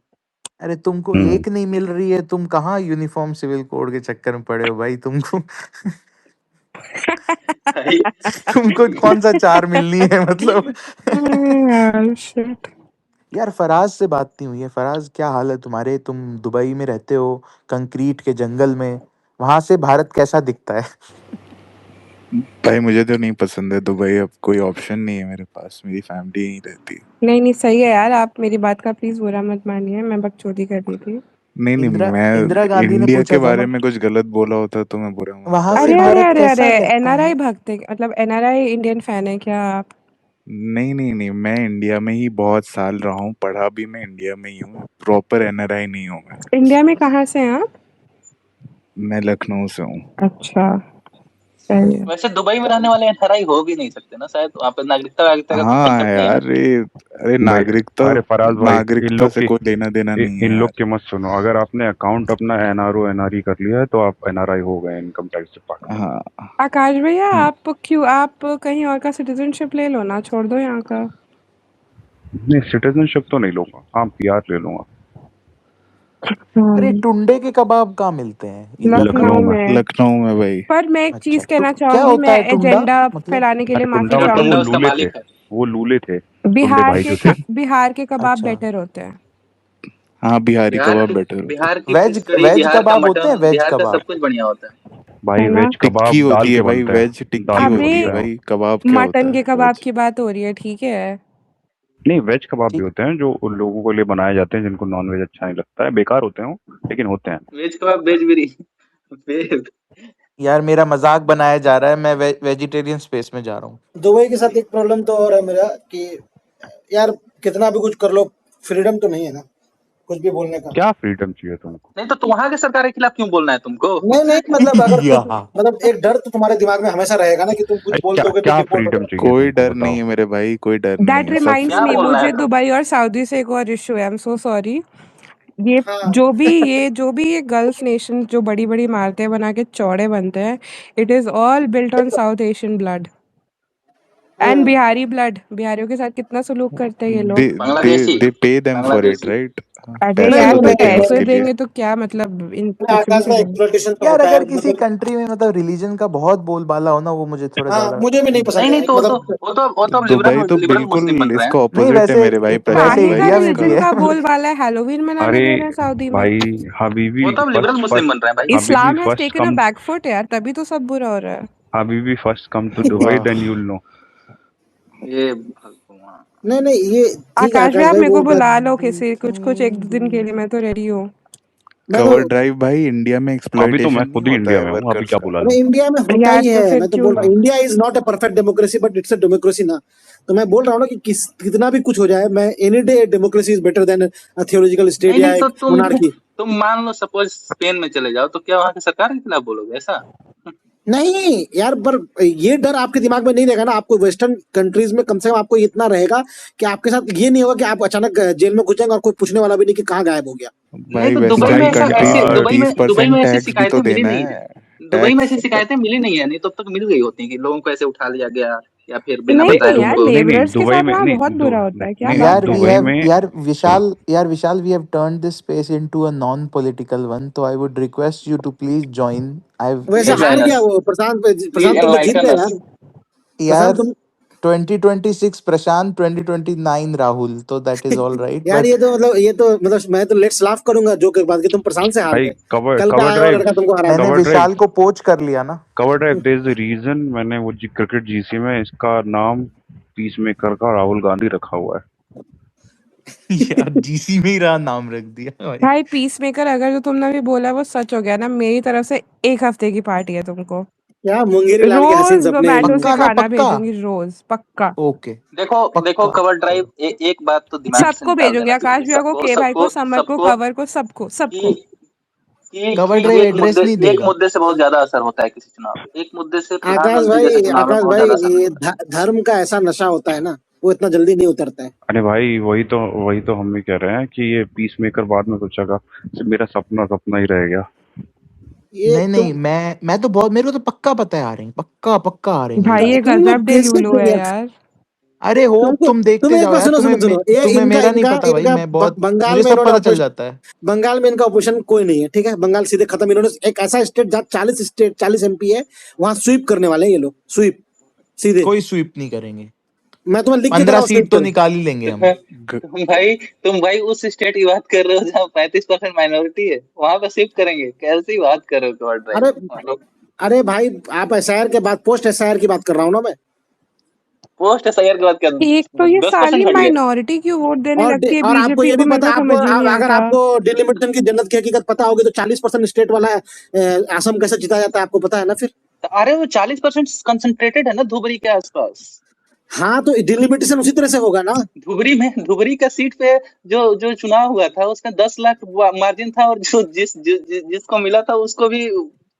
अरे तुमको एक नहीं मिल रही है, तुम कहाँ यूनिफॉर्म सिविल कोड के चक्कर में पड़े हो भाई, तुमको तुमको कौन सा 4 मिलनी है मतलब। यार शिट। यार फराज से बात नहीं हुई है। फराज, क्या हाल है तुम्हारे? तुम दुबई में रहते हो, कंक्रीट के जंगल में, वहां से भारत कैसा दिखता है? भाई मुझे तो नहीं पसंद है दुबई, अब कोई ऑप्शन नहीं है मेरे पास, मेरी फैमिली यहीं रहती है। नहीं सही है यार, आप मेरी बात का प्लीज बुरा मत मानिए, मैं बकचोदी कर रही थी। नहीं इंदिरा मैं गांधी ने इंडिया पूछा के था बारे ना, में कुछ गलत बोला होता तो मैं बुरा मान वहां से अरे अरे भारत अरे कैसा अरे लगता है? एनआरआई भक्त, मतलब एनआरआई इंडियन फैन है क्या आप? नहीं, मैं इंडिया में ही बहुत साल रहा हूँ, पढ़ा भी मैं इंडिया में ही हूँ, प्रॉपर एनआरआई नहीं हूँ मैं। इंडिया में कहाँ से हैं आप? मैं लखनऊ से हूँ। अच्छा सही है। वैसे दुबई में रहने वाले एनआरआई हो भी नहीं सकते ना शायद, वहाँ पे नागरिकता का कोई हाँ कंसेप्ट नहीं है यार, अरे अरे फराज भाई, नागरिकता से कोई लेना देना नहीं है इन लोग यार। के मत सुनो। अगर आपने अकाउंट अपना एनआरओ एनआरई कर लिया है तो आप एनआरआई हो गए, इनकम टैक्स डिपार्टमेंट। हाँ आकाश भैया आप कहीं और का सिटीजनशिप ले लो ना, छोड़ दो यहाँ का। नहीं, सिटीजनशिप तो नहीं लूंगा, हाँ पीआर ले लूंगा। अरे टुंडे के कबाब कहाँ मिलते हैं? लखनऊ में। लखनऊ में भाई। पर मैं एक अच्छा, चीज कहना क्या चाहूंगी, होता मैं है टुंडा? एजेंडा मतलब फैलाने के लिए अरे माफी टुंडा मतलब चाहूंगी। वो लूले थे टुंडे बिहार भाई के जो थे। बिहार के कबाब अच्छा। बेटर होते हैं। हाँ बिहारी कबाब बेटर होता है। बिहार की veg fish curry, veg Bihar का कबाब होते हैं, मटन, वेज बिहार का कबाब। सब कुछ बढ़िया होता है भाई है ना? वेज कबाब टिक्की दाल होती है के भाई, बनते हैं, वेज टिक्की दाल के अबे होती है बनते हैं। भाई, कबाब क्या होता मटन है? के कबाब वेज। की बात हो रही है, ठीक है? नहीं, वेज कबाब भी ठीक। होते हैं जो उन लोगों के लिए बनाए जाते हैं जिनको नॉन वेज अच्छा नहीं लगता है, बेकार होते हैं वो, लेकिन होते हैं। वेज कबाब, वेज बिरयानी। यार मेरा मजाक बनाया जा रहा है, मैं वेजिटेरियन स्पेस में जा रहा हूँ। दुबई के साथ एक प्रॉब्लम तो और है मेरा कि यार कितना भी कुछ कर लो, फ्रीडम तो नहीं है ना कुछ भी बोलने का। क्या फ्रीडम चाहिए तुमको? नहीं तो वहाँ के सरकार के खिलाफ क्यों बोलना है तुमको? नहीं मतलब अगर या मतलब एक डर तो तुम्हारे दिमाग में हमेशा रहेगा ना कि तुम कुछ बोल दोगे तो क्या डिपोर्ट हो फ्रीडम जाओगे। चाहिए कोई तुमको, डर बताओ। नहीं है मेरे भाई, कोई डर नहीं दैट है, सब रिमाइंड्स क्या मी, बोलना है मुझे तुमको? दुबई और सऊदी से एक और इशू है, आई एम सो सॉरी। ये हाँ जो भी ये गल्फ नेशन जो बड़ी बड़ी इमारतें बना के चौड़े बनते हैं, it is all built on south Asian blood and Bihari blood. बिहारियों के साथ कितना सलूक करते हैं ये दे लोग। Bangladeshi they pay them for it, Bangladeshi right? अरे नहीं पैसे यार तो नहीं देते हैं पैसे उसके लिए। देंगे तो क्या मतलब, इन कुछ भी आकाश में करेंगे। एक्सप्लॉइटेशन तो यार होता है अगर किसी मतलब। कंट्री में मतलब रिलीजन का बहुत बोलबाला हो ना, वो मुझे थोड़ा हाँ ज्यादा मुझे भी नहीं पसंद नहीं है तो मतलब। वो तो अब दुबई तो लिबरल मुस्लिम बन बिल्कुल रहे हैं। इसका नहीं। ऑपोजिट है वैसे मेरे भाई, प्रशांत काहे वैसे भाई, का इंडिया में इसका। भी रिलीजन है का बोलबाला है? हैलोवीन मनाने अरे दे रहे हैं सऊदी में। भाई, हबीबी वो तो अब लिबरल मुस्लिम बन रहे हैं भाई। Islam has first taken a come back foot यार, तभी तो सब बुरा हो रहा है। हबीबी first come to Dubai, then you will know. ये भगवान। नहीं ये ठीक है आकाश भाई आकाश आप भाई मेरे वो को बुला लो किसी कुछ एक दिन के लिए, मैं तो रेडी हूँ। मैं कवर तो ड्राइव भाई, इंडिया में अभी तो मैं एक्सप्लॉइटेशन नहीं खुद ही होता इंडिया है में हूँ, अभी वर्कर्स क्या का। बुला अरे लूं? इंडिया में होता यार ही तो है। फिर मैं तो क्यों? बोल रहा हूँ India is not a perfect democracy but it's a democracy ना। तो मैं बोल रहा हूँ ना कि कितना भी कुछ हो जाए, मैं any day democracy is better than a theological state या नहीं तो एक मोनार्की। तुम मान लो सपोज स्पेन में चले जाओ, तो क्या वहाँ की सरकार के खिलाफ बोलोगे ऐसा? नहीं यार, पर ये डर आपके दिमाग में नहीं रहेगा ना। आपको वेस्टर्न कंट्रीज में कम से कम आपको इतना रहेगा कि आपके साथ ये नहीं होगा कि आप अचानक जेल में घुस जाएंगे और कोई पूछने वाला भी नहीं कि कहाँ गायब हो गया। नहीं भाई तो दुबई में वेस्टर्न ऐसा कंट्रीज ऐसे में दुबई में 30% ऐसी टैक्स भी तो शिकायतें मिली देना नहीं है। दुबई में ऐसी टैक्स शिकायतें मिली नहीं है, नहीं तो अब तक मिल गई होती कि लोगों को ऐसे उठा लिया गया, या फिर बिना नहीं बताए नहीं यार, उनको नहीं लेबरर्स के दुबई साथ में वहाँ नहीं बहुत बुरा होता है, क्या नहीं बात यार कर वी रहे दुबई हो? हैव में यार Vishal we have turned this space into a non political one, तो I would request you to please join. I वैसे प्लीज हार जॉइन गया अस, वो प्रशांत। प्लीज प्रशांत तुम तो जीत एनलाइटन गए अस। यार। यार प्रशांत तुम 2026 प्रशांत, 2029 राहुल, तो दैट इज ऑल राइट, यार बट ये तो मतलब मैं तो लेट्स लाफ करूंगा जो के बाद कि तुम प्रशांत से हार भाई गए। कवर कल का कवर आया हुआ ड्राइव लड़का तुमको हरा मैंने देगा। कवर ड्राइव विशाल को पोच कर लिया ना। Cover drive there is a reason मैंने वो क्रिकेट जीसी में इसका नाम पीस मेकर का राहुल गांधी रखा हुआ है। यार जीसी में ही रहा नाम रख दिया भाई। भाई पीस मेकर अगर जो तुमने अभी बोला वो सच हो गया ना, मेरी तरफ से 1 हफ्ते की पार्टी है तुमको। क्या मुंगेरी लाल के हसीन रोज सपने हैं ज़ोमैटो इनमें। से पक्का ना खाना पक्का? भेजूँगी, रोज, पक्का। ओके देखो पक्का। कवर ड्राइव एक बात तो दिमाग से सबको निकाल भेजूँगी, देना आकाश चाहिए भैया को, सबको के भाई को, सबको समर को, सबको कवर को, सबको, सबको। कवर कि ड्राइव एड्रेस नहीं एक देगा। मुद्दे से बहुत ज्यादा असर होता है किसी चुनाव पे, एक मुद्दे से आकाश प्रधानमंत्री जैसे चुनाव में बहुत भाई ज्यादा असर नहीं ये होता। धर्म का ऐसा नशा होता है ना, वो इतना जल्दी नहीं उतरता है। अरे भाई वही तो हम भी कह रहे हैं कि ये पीस मेकर बाद में सोचेगा सिर्फ मेरा सपना ही रह गया। ये नहीं नहीं, तुम मैं तो बहुत, मेरे को तो पक्का पता है हारेंगे, पक्का हारेंगे भाई ये ये बार। तुम लोग गजब कैसे डेल्यूलो है यार। यार। अरे होप तुमको तुम देखते तुम एक जाओ बार यार, सुनो सुनो सुनो, ये तुम्हें इनका मेरा नहीं इनका पता भाई, इनका मैं बहुत, बंगाल मुझे में सब इन्होंने पता चल ऑपरेशन, जाता है। बंगाल में इनका ऑपरेशन कोई नहीं है, ठीक है। बंगाल सीधे खत्म। इन्होंने एक ऐसा स्टेट जहाँ 40 एमपी है, वहां स्वीप करने वाले हैं ये लोग, स्वीप सीधे। कोई स्वीप नहीं करेंगे, मैं तुम्हें लिख के दे 15 रहा हूँ, स्वीप सीट तो करो। निकाल ही लेंगे हम। ग- तुम भाई उस स्टेट की बात कर रहे हो जहाँ 35% माइनॉरिटी है, वहां पे शिफ्ट करेंगे? कैसी बात कर रहे हो कवर ड्राइव, अरे मतलब अरे भाई, आप एसआईआर के बाद पोस्ट एसआईआर की बात कर रहा हूँ ना मैं। पोस्ट एसआईआर की बात कर, एक तो ये 10% साली हट गए। माइनॉरिटी क्यों वोट देने लगती है और आपको बीजेपी ये को, भी मेरे पता, को आपको समझ ही नहीं अगर आता। आपको डिलिमिटेशन की जन्नत की हकीकत पता होगी तो 40% स्टेट वाला असम कैसे जीता जाता है आपको पता है ना फिर। अरे वो 40% कंसंट्रेटेड है ना धुबरी के आसपास। हाँ तो डिलिमिटेशन उसी तरह से होगा ना। धुबरी का सीट पे जो चुनाव हुआ था उसका 10 लाख मार्जिन था, और जो जिसको मिला था उसको भी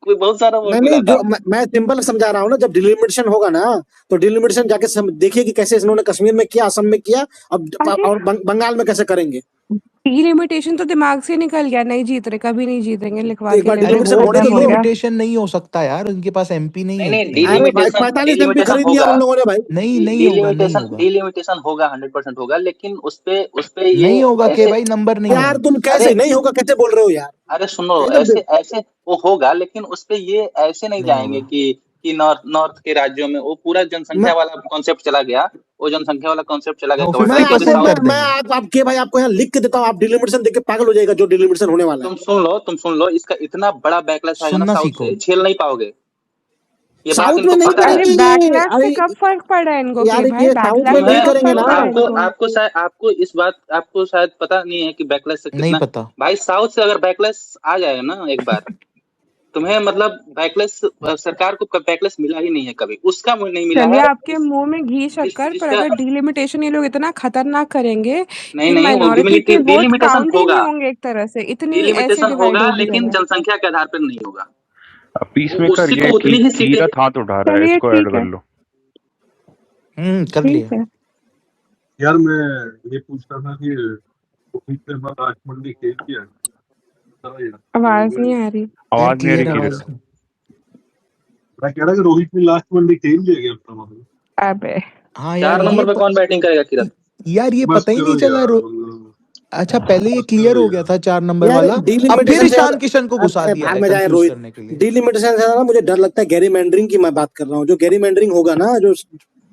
कोई बहुत सारा वोट नहीं मिला नहीं, था। जो मैं सिंपल समझा रहा हूँ ना, जब डिलिमिटेशन होगा ना तो डिलिमिटेशन जाके देखिए कि कैसे इन्होंने कश्मीर में किया, असम में किया, अब अरे और बंगाल में कैसे करेंगे। डिलिमिटेशन तो दिमाग से निकल गया, नहीं जीत रहे, कभी नहीं जीतेंगे, लिखवा तो एक के बार ले लो, अरे डिलिमिटेशन होप होने तो खत्म हो दो। गया। डिलिमिटेशन नहीं हो सकता यार, उनके पास एमपी नहीं है नहीं इतने। अरे भाई डिलिमिटेशन 45 एमपी डिलिमिटेशन खरीद लिया होगा, उन लोगों ने भाई। नहीं होगा, नहीं होगा, डिलिमिटेशन होगा, 100% होगा, लेकिन उसपे ये नहीं होगा के ऐसे। भाई, नंबर नहीं यार है। तुम कैसे अरे नहीं होगा, कैसे बोल रहे हो यार। अरे सुनो, गजब। ऐसे वो होगा, लेकिन उसपे ये ऐसे नहीं नहीं जाएंगे होगा। कि नॉर्थ के राज्यों में वो पूरा जनसंख्या मैं वाला कॉन्सेप्ट चला गया। वो जनसंख्या वाला कॉन्सेप्ट चला गया हाँ, कवर ड्राइव, क्योंकि 50% साउथ। कर देंगे। आपके भाई आपको यहाँ लिख के देता हूँ, आप डिलिमिटेशन देख के पागल हो जाएगा जो डिलिमिटेशन होने वाला है। तुम सुन लो, इसका इतना बड़ा बैकलैश आएगा ना सुनना साउथ सीखो। से, झेल नहीं पाओगे। ये बात साउथ में इनको नहीं पता है। अरे करेंगे ये। बैकलैश से कब फर्क पड़ा है इनको, के यार भाई ये साउथ में बैकलैश नहीं से तुम्हें कब करेंगे फर्क ना। पड़ा है आपको इनको? आपको शायद आपको शायद पता नहीं है कि बैकलैश से नहीं कितना। पता। भाई साउथ से अगर बैकलैश आ जाएगा ना एक बार, तुम्हें मतलब बैकलैश, सरकार को बैकलैश मिला ही नहीं है कभी, उसका मुझे नहीं मिला चलिए है। आपके मुंह में घी शक्कर, पर जिसका अगर डिलिमिटेशन ये लोग इतना खतरनाक करेंगे नहीं कि नहीं, वो माइनॉरिटी के वोट डिलिमिटेशन काउंट ही नहीं होगा, होंगे, एक तरह से इतनी ऐसे डिलिमिटेशन डिवाइड होगा, होगी लेकिन जगह। जनसंख्या के आधार पर नहीं होगा। पीस वो मेकर उसी ये को उतनी ही सीटें। कीरत हाथ उठा रहा है, चलिए इसको ऐड ठीक कर है, लो। कर ठीक लिया। है। यार मैं ये पूछ रहा था कि रोहित ने बार लास्ट मंडे खेल किया चला यार, आवाज नहीं आ रही। यार आवाज नहीं आ रही क्लियर क्लियर। आवाज। मैं कह रहा कि रोहित ने लास्ट मंडे खेल लिया गया अपना मतलब। अबे हाँ यार 4 नंबर पे कौन बैटिंग करेगा किरत? यार ये बस पता ही नहीं करो चला यार मतलब, अच्छा पहले ये बस क्लियर करो हो गया यार। था 4 नंबर यार वाला, अब फिर डिलिमिटेशन से ईशान किशन को घुसा दिया भाग है में जाए कंफ्यूज रोहित। करने के लिए। डिलिमिटेशन से ना मुझे डर लगता है गेरी मैंड्रिंग की मैं बात कर रहा हूँ, जो गेरी मैंड्रिंग होगा ना, जो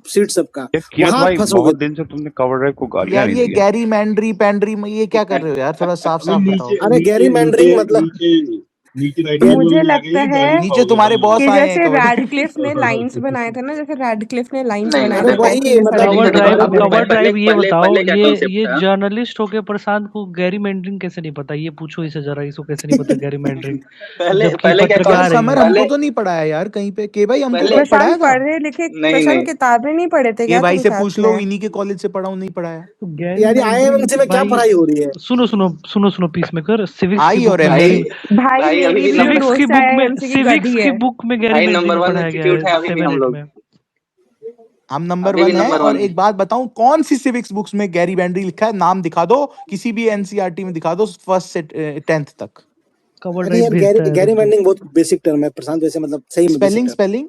सीट सबका, यार कीरत वहां भाई फंसोगे। बहुत दिन से तुमने कवर ड्राइव को गालियां यार नहीं ये दी है। गैरी मैंड्री पैंड्री में ये क्या कर रहे हो यार, थोड़ा साफ अभी साफ नीचे बताओ। अरे गेरी नीचे मैंड्रिंग नीचे मतलब नीचे नीचे राइटिंग गे- मुझे में आ लगता गई, है गाली नीचे खाओगे तुम्हारे गाली। बॉस कि आए हैं जैसे कवर रैडक्लिफ ने लाइंस बनाए थे ना, जैसे रैडक्लिफ ने लाइंस नहीं बनाए अरे थे वही पैसे के मतलब सर्वे देखो के देखो, लिए, अब वैसे। कवर ड्राइव ये बताओ, पहले क्या ये कॉन्सेप्ट था। जर्नलिस्ट होके प्रशांत को गैरी मैंड्रिन कैसे नहीं पता? ये पूछो इसे जरा, इसको कैसे नहीं पता गैरी मैंड्रिन, जबकि पहले क्या यार पत्रकार है समर ये। हमको तो नहीं पढ़ाया यार कहीं पे, के भाई हमको पहले कभी पढ़ाया प्रशांत था? पढ़े लिखे, नहीं प्रशांत नहीं किताबें नहीं पढ़े थे के क्या भाई तुम से साथ पूछ लो, में? इन्हीं के कॉलेज से पढ़ा हूँ, नहीं पढ़ाया। तो गैरी यार मैंड्रिन आईआईएमसी में क्या भाई, पढ़ाई हो रही है। सुनो पीस मेकर, सिविक्स की आई बुक और में एम भाई गैरी, ए। भाई भाई अभी मेरी भी भी एक सिविक्स की दोस्त बुक है में, एमसी की, सिविक्स गधी की है। बुक में गैरी भाई नंबर मैंड्रिन 1 पढ़ाया गया इंस्टीट्यूट है है अभी भी हम 7-8 लोग, में। हम नंबर अभी भी 1 है, नंबर और 1 एक बात बताऊं, कौन सी सिविक्स बुक्स में गैरी मैंड्री लिखा है, नाम दिखा दो, किसी भी एनसीईआरटी में दिखा दो, 1st से 10th तक। कवर अरे ड्राइव यार भेजता है गैरी रुक जाओ। मैंडिंग बहुत बेसिक टर्म है प्रशांत, वैसे मतलब सही में बेसिक स्पेलिंग टर्म। स्पेलिंग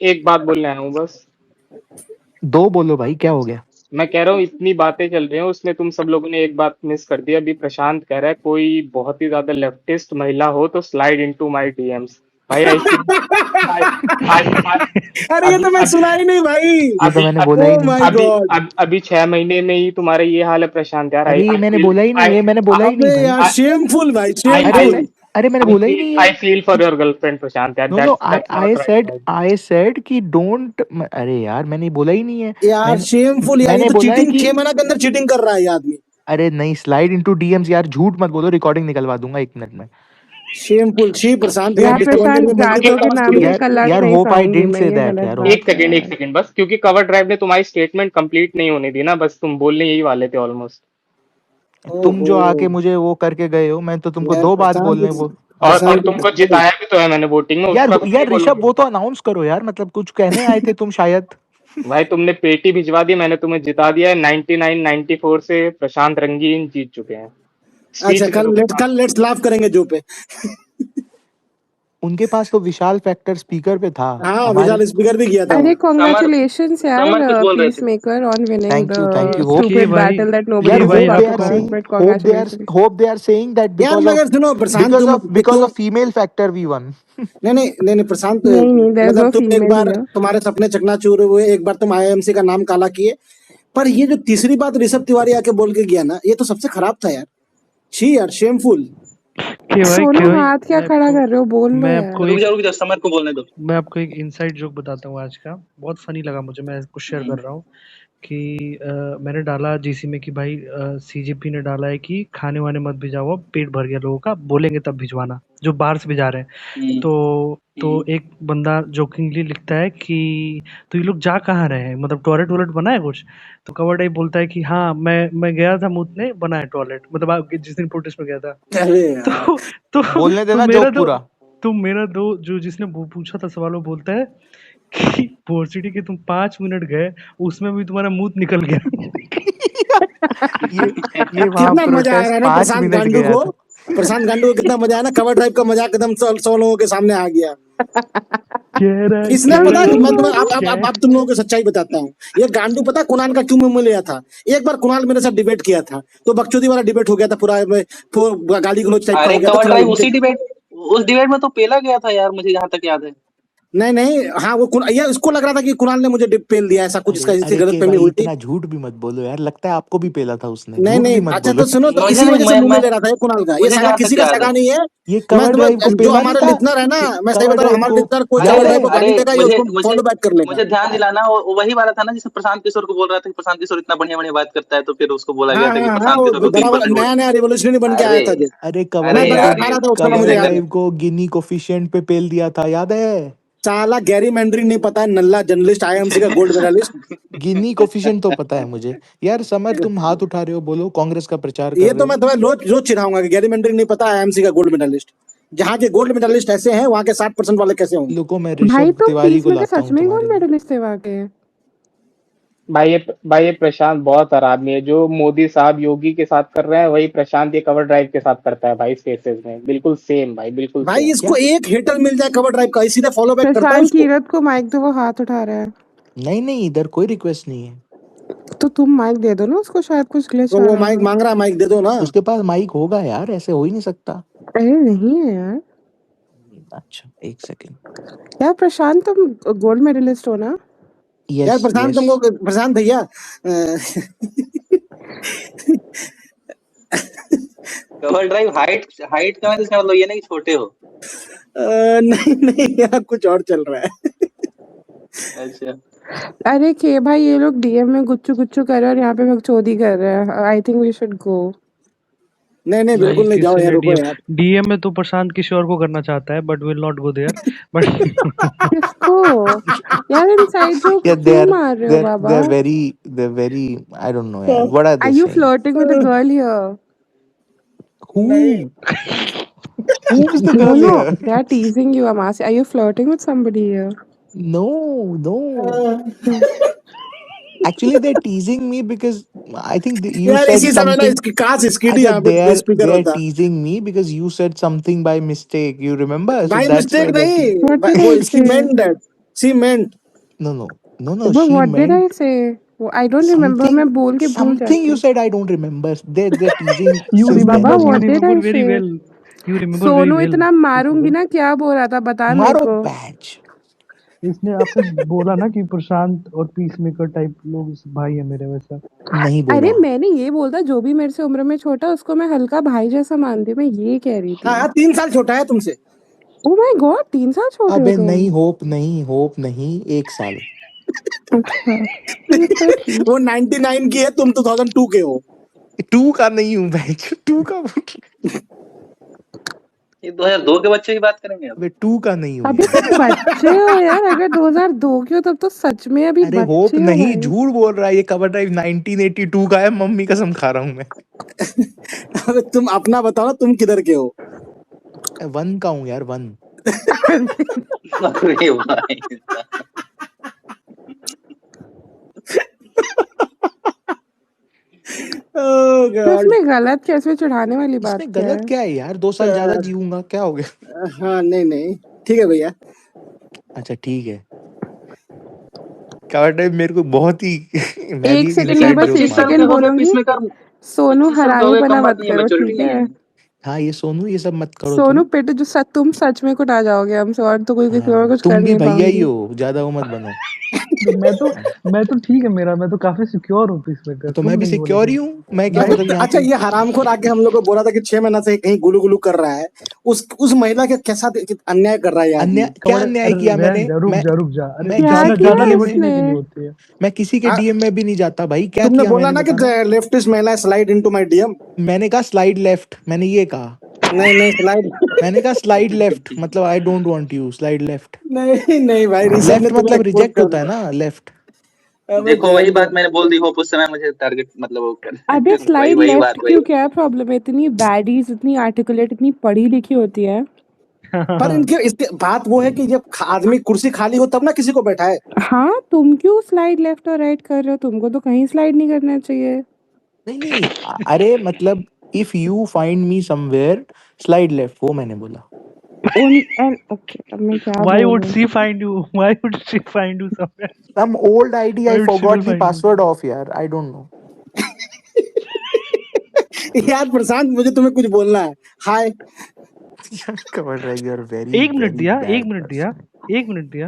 एक बात बोलने आया हूँ बस। दो बोलो भाई, क्या हो गया? मैं कह रहा हूँ इतनी बातें चल रही हैं, उसमें तुम सब लोगों ने एक बात मिस कर दी। अभी प्रशांत कह रहा है कोई बहुत ही ज्यादा लेफ्टिस्ट महिला हो तो स्लाइड इनटू माय डीएम्स। भाई आई फील अरे ये अभी तो मैं अभी सुना ही नहीं भाई। ये तो अभी मैंने बोला ही ओ नहीं। माय अभी गॉड। अभी 6 महीने में ही तुम्हारा ये हाल है प्रशांत यार। अरे ये मैंने बोला ही नहीं, ये मैंने बोला ही नहीं अबे भाई। यार शेमफुल भाई I अरे शेमफुल। अरे मैंने बोला ही नहीं I है। feel for your girlfriend Prashant यार। No no, That's not right. I said कि डोंट। अरे यार मैंने बोला ही नहीं है। यार शेमफुल यार, ये मैंने तो बोला है चीटिंग कि 6 महीना के अंदर चीटिंग कर रहा है ये आदमी। अरे नहीं, स्लाइड इनटू डीएम्स यार, झूठ मत बोलो, रिकॉर्डिंग निकलवा दूंगा 1 मिनट में। शेमफुल। शी प्रशांत यार यार डिसअपॉइंटेड प्रशांत, में मल्टीपल जातियों के टास्क नाम टुडे। पे यार कलंक यार नहीं होप आई सहूंगी डिडंट मैं, से ये दैट गलत यार। बात है एक यार। सेकंड बस, क्योंकि कवर ड्राइव ने तुम्हारी स्टेटमेंट कंप्लीट नहीं होने दी ना, बस तुम बोलने यही वाले थे ऑलमोस्ट। तुम जो आके ओहो मुझे वो करके गए हो, मैं तो तुमको यार 2 बात प्रशांत बोलने वो। और प्रशांत तुमको जिताया भी तो है मैंने वोटिंग में, यार उसका कुछ नहीं यार ऋषभ, बोलोगे? वो तो अनाउंस करो यार, मतलब कुछ कहने आए थे तुम शायद। भाई तुमने पेटी भिजवा दी, मैंने तुम्हें जिता दिया है। 99-94 से प्रशांत रंगीन जीत चुके हैं। अच्छा स्पीच करो प्रशांत। कल लेट्स लाफ करेंगे जो पे। उनके पास तो विशाल फैक्टर स्पीकर पे था हाँ हमारे। विशाल स्पीकर भी किया था अरे वहाँ। कॉन्ग्रेचुलेशंस यार, समर कुछ बोल रहे थे। Peace maker on winning thank you the hope कि स्टूपिड भाई बैटल दैट कि nobody यार has to भाई होप talk दे आपको are about, saying, but congratulations. Hope they are saying that यार बिकॉज मगर ऑफ सुनो Prashant because of female factor we won. नहीं प्रशांत नहीं, there's मतलब no तुम एक female बार here. तुम्हारे सपने चकनाचूर हुए, एक बार तुम आईएमसी का नाम काला किए, पर ये जो तीसरी बात ऋषभ तिवारी आके बोल के गया ना, ये तो सबसे खराब था यार। छी यार शेमफुल। कि सोनू भाई हाथ क्या मैं खड़ा आपको कर रहे हो, बोल लो मैं यार। आपको रुक एक जाओ समर को बोलने दो। मैं आपको एक इनसाइड जोक बताता हूँ आज का, बहुत फनी लगा मुझे, मैं इसको शेयर कर रहा हूँ कि मैंने डाला जीसी में कि भाई सीजेपी ने डाला है कि खाने वाने मत भिजवाओ, पेट भर गया लोगों का, बोलेंगे तब भिजवाना, जो बाहर से भिजा रहे हैं। तो एक बंदा जोकिंगली लिखता है कि तो ये लोग जा कहाँ रहे हैं, मतलब टॉयलेट वॉयलेट बना है कुछ? तो कवर टाइप बोलता है कि हाँ मैं गया था, मूतने, बना है टॉयलेट, मतलब आप जिस दिन प्रोटेस्ट में गया था। अरे यार तो बोलने देना मेरा जोक पूरा। तो मेरा दो जो जिसने वो पूछा था सवाल, वो बोलता है कि पोर्सिटी के तुम 5 मिनट गए, उसमें भी तुम्हारा मुंह निकल गया। ये वहाँ कितना मजा आ रहा प्रोटेस्ट है ना 5 प्रशांत मिनट गांडू गया को। था। प्रशांत गांडू को कितना मजा आया ना, कवर ड्राइव का मजाक एकदम 100 लोगों के सामने आ गया। कह रहा है इसने पता है, मैं तुम्हें क्या अब तुम लोगों को सच्चाई बताता हूँ। ये गांडू पता कुणाल का क्यों मुंह लिया था? एक बार कुणाल मेरे साथ डिबेट किया था, तो बकचोदी वाला डिबेट हो गया था, पूरा गाली गलौज टाइप का अरे हो गया था कवर थोड़ा। ड्राइव उस डिबेट में तो पेला गया था यार, मुझे यहाँ तक याद है। नहीं हाँ वो ये इसको लग रहा था कि कुणाल ने मुझे पेल दिया, ऐसा कुछ इसका इससे गलत फहमी भाई हुई थी। इतना झूठ भी मत बोलो यार, लगता है आपको भी पेला था उसने। नहीं झूठ भी मत अच्छा बोलो। तो सुनो, तो मुझे इसी नहीं, वजह से मुंह में मैं ले रहा था ये कुणाल का। ये मुझे सगा जहाँ किसी तक का याद सगा है। नहीं है। ये मैं कवर ड्राइव को जो पेला नहीं हमारा था। लिसनर है ना, मैं सही कवर बता रहा हूँ, ड्राइव हमारे को लिसनर कोई याद कवर है। ड्राइव को गाली अरे देगा, ये उसको फॉलो बैक कर लेगा। मुझे ध्यान दिलाना, वो वही वाला था ना जिसमें प्रशांत किशोर को बोल रहा था कि प्रशांत किशोर इतना बढ़िया बढ़िया बात करता है, तो फिर उसको बोला गया था कि हाँ प्रशांत किशोर वो को 3% बराबर वोट। नया रिवोल्यूशनरी बन के आया अरे था जो। अरे कवर मैं बता यार रहा ये था उसका ना, कवर मुझे याद है। ड्राइव को गिनी कोफिशिएंट पे पेल दिया था, याद है? साला गैरी मैंड्रिन नहीं पता है, नल्ला जर्नलिस्ट, आईएमसी का गोल्ड मेडलिस्ट। गिनी कोफिशिएंट तो पता है मुझे। यार समर, तुम हाथ उठा रहे हो, बोलो, कांग्रेस का प्रचार कर ये रहे तो हो। मैं तुम्हें रोज चिढ़ाऊंगा कि गैरी मैंड्रिन नहीं पता आईएमसी का गोल्ड मेडलिस्ट। जहाँ के गोल्ड मेडलिस्ट ऐसे हैं, वहाँ के 60% वाले कैसे होंगे? लोगों में भाई ऋषभ तुम तिवारी पीस को में के लाता सच हूँ में तुम्हारे गोल्ड लिए। मेडलिस्ट थे वहाँ के? भाई ये प्रशांत बहुत आदमी है। जो मोदी साहब योगी के साथ कर रहे हैं वही प्रशांत ये कवर ड्राइव के साथ करता है भाई, स्पेसेस में। बिल्कुल सेम भाई, बिल्कुल भाई सेम। इसको एक हेटर मिल जाए कवर ड्राइव का, सीधा फॉलो बैक करता है प्रशांत उसको। कीरत को माइक दो, वो हाथ उठा रहा है। नहीं इधर कोई रिक्वेस्ट नहीं है। तो तुम माइक दे दो ना उसको, शायद कुछ ग्लिच तो आ वो रहा माइक होगा। मांग रहा है, माइक दे दो ना। उसके पास माइक होगा यार, ऐसे हो ही नहीं सकता। अरे नहीं है यार। अच्छा एक सेकंड। यार प्रशांत, तुम गोल्ड मेडलिस्ट हो ना? यार यस प्रशांत तुमको, प्रशांत भैया कवर ड्राइव हाइट का इसका मतलब ये नहीं कि छोटे हो। नहीं यार कुछ और चल रहा है। अच्छा अरे के भाई, ये लोग डीएम में गुच्चू गुच्चू कर रहे हैं और यहाँ पे बकचोदी कर रहे हैं। I think we should go. नहीं बिल्कुल नहीं, जाओ यार, रुको यार। डीएम में तो प्रशांत किशोर को करना चाहता है, but will not go there. But किसको यार इनसाइड जोक क्यों मार रहे हो बाबा? they're very I don't know यार, what are Are they you saying? flirting with a girl here? Who? Who's the girl No, here? they are teasing you. I'm asking, are you flirting with somebody here? No. Actually, they're teasing me because I think you यार said इसी समय ना something. इसकी काश स्कीडी अच्छा, यहाँ पे speaker they're होता। teasing me because you said something by mistake. You remember? So भाई that's why मिस्टेक they're नहीं, What did वो I she say? Meant that, she meant. No. But She what did I meant say? वो I don't remember, Something, मैं बोल के भूल something you जाती said I don't remember. They're teasing You since then. Baba, remember, you what did remember I very से? well. You remember very Sonu well. इतना मारूंगी ना, क्या बोल रहा था बता मेरे मारो को। बैच। इसने आपने बोला ना कि प्रशांत और पीसमेकर टाइप लोग भाई है मेरे, वैसा। नहीं अरे बोला। मैंने ये बोलता, जो भी मेरे से उम्र में छोटा उसको मैं हल्का भाई जैसा मानती हूँ, मैं ये कह रही थी। हाँ 3 साल छोटा है तुमसे। ओ माय गॉड, 3 साल छोटे हो अबे तुम। नहीं, होप नहीं 1 साल। अच्छा ठीक है, ठीक। वो 99 की है, तुम 2002 के हो। 2 का नहीं हूँ बैच, 2 का ये 2002 के बच्चे की बात करेंगे अब। अबे 2 का नहीं हूँ अबे यार। तुम बच्चे हो यार, अगर 2002 के हो तब तो सच में अभी अरे बच्चे होप हो नहीं, भाई। झूठ बोल रहा है ये। कवर ड्राइव 1982 का है, मम्मी कसम खा रहा हूँ मैं। अबे तुम अपना बताओ ना, तुम किधर के हो? 1 का हूँ यार, 1। अरे भाई Oh तो God. इसमें गलत कैसे, चढ़ाने वाली बात इसमें क्या गलत है? क्या है यार? 2 साल ज्यादा जीऊंगा, क्या हो गया? हाँ नहीं ठीक है भैया। अच्छा ठीक है। कवर ड्राइव मेरे को बहुत ही मैं एक भी सेकंड, मैं इनसाइड बस जोक 25 एक साल मार। के सेकंड हो गए बोलूंगी। पीसमेकर। सोनू 25 साल के हो गए, हरामीपना कम बात मत नहीं है, करो, मैच्योरिटी ठीक नहीं है? है। हाँ ये सोनू, ये सब मत करो सोनू तुम। पिट जो तुम सच में कुटा जाओगे हमसे, और तो कोई किसी और हाँ, कुछ कर तुम भी नहीं भैया ही पाऊंगी। हो, ज्यादा वो मत बनो। मैं तो ठीक है, मैं तो काफी सिक्योर हूँ पीसमेकर, तो तुम मैं भी नहीं हो सिक्योर ही लेकिन। हूँ। मैं क्या मतलब यहाँ अच्छा पे ये हरामखोर आके हम लोग को बोला था कि 6 महीना से कहीं गुलू गुलू कर रहा है, उस महिला के कैसा अन्याय कर रहा है ये आदमी। अन्याय क्या अन्याय किया मैंने? रुक जा, अरे मैं क्या किसी के किया ज्यादा डीएम लिबर्टी में इसने? नहीं होती है। मैं किसी के आ, डीएम में भी नहीं जाता भाई। क्या तुमने किया बोला मैंने, ना कि बताना। लेफ्टिस्ट महिला स्लाइड इनटू माय डीएम। मैंने कहा स्लाइड लेफ्ट, मैंने ये कहा। नहीं स्लाइड मैंने कहा स्लाइड लेफ्ट, मतलब I don't want you slide left. नहीं भाई, ऋषभ ने लेफ्ट तुम्हें मतलब एक्सपोज रिजेक्ट कर होता है दिया। ना, लेफ्ट। अबे देखो वही जान दो। बात मैंने बोल दी, होप उस समय मुझे टारगेट मतलब वो कर अबे वही स्लाइड वही लेफ्ट बात वही। क्यों, क्या प्रॉब्लम है? इतनी बैडीज, इतनी आर्टिकुलेट, इतनी पढ़ी लिखी होती है। पर इसके बात वो है कि जब आदमी कुर्सी खाली हो तब ना किसी को बैठाए। हाँ, तुम क्यों स्लाइड लेफ्ट और राइट कर रहे हो? तुमको तो कहीं स्लाइड नहीं करना चाहिए। नहीं अरे मतलब if you find me somewhere slide left, वो मैंने बोला। ओके, अब मैं क्या Why would बोलूं? she find you? Why would she find you somewhere? Some old ID Why I would she will forgot the find you? password of यार, I don't know. यार प्रशांत, मुझे तुम्हें कुछ बोलना है। हाय। Cover drive, you are very 1 minute very दिया, bad 1 minute दिया, person. 1 minute दिया।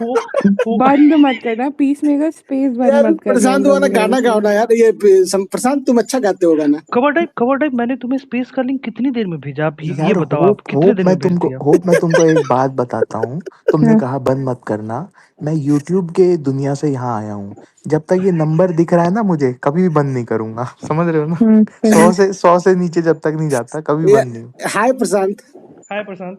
वो बंद मत करना, पीस मेकर स्पेस बंद यार मत करना इन प्रशांत वाला दोनों गाना में गाओ ना से। यार। ये प्रशांत तुम अच्छा गाते हो गाना। कवर टाइप मैंने तुम्हें स्पेस का लिंक कितनी देर में भेजा? आप ये यार बताओ, आप कितने होप देर मैं में भेज तुमको दिया? एक बात बताता हूँ। तुमने कहा बंद मत करना, मैं यूट्यूब के दुनिया से यहाँ आया हूँ। जब तक ये नंबर दिख रहा है ना मुझे, कभी भी बंद नहीं करूंगा, समझ रहे हो ना? सही। 100 से नीचे जब तक नहीं जाता, कभी ये बंद नहीं। हाय प्रशांत। हाय प्रशांत।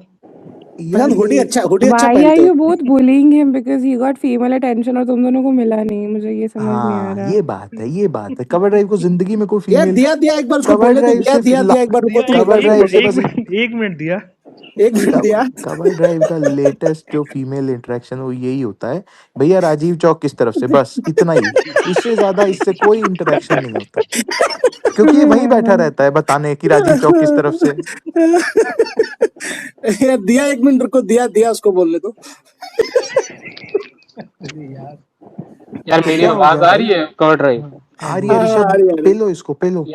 यार हुडी ये अच्छा Why are पहनते हो। you both bullying him because he got female attention और तुम दोनों को मिला नहीं? मुझे ये समझ नहीं आ हाँ रहा। ये बात है। कवर ड्राइव को जिंदगी में कोई यार फीमेल, दिया एक बार उसको कवर बोलने दो। ड्राइव से दिया एक बार रुको, तुम एक बार कवर ड्राइव से एक बस मिनट, 1 मिनट दिया। 1 मिनट दिया। कवर ड्राइव का लेटेस्ट जो फीमेल इंटरेक्शन वो यही होता है, भैया राजीव चौक किस तरफ से, बस इतना ही। इससे ज्यादा इससे कोई इंटरेक्शन नहीं होता, क्योंकि ये वहीं बैठा रहता है बताने कि राजीव चौक किस तरफ से। यार दिया 1 मिनट रुको, दिया उसको बोलने दो। यार मेरी क्या हो आवाज गया आ भाई? रही है कवर ड्राइव? आ रही है ऋषभ, आ रही है। पेलो इसको पेलो।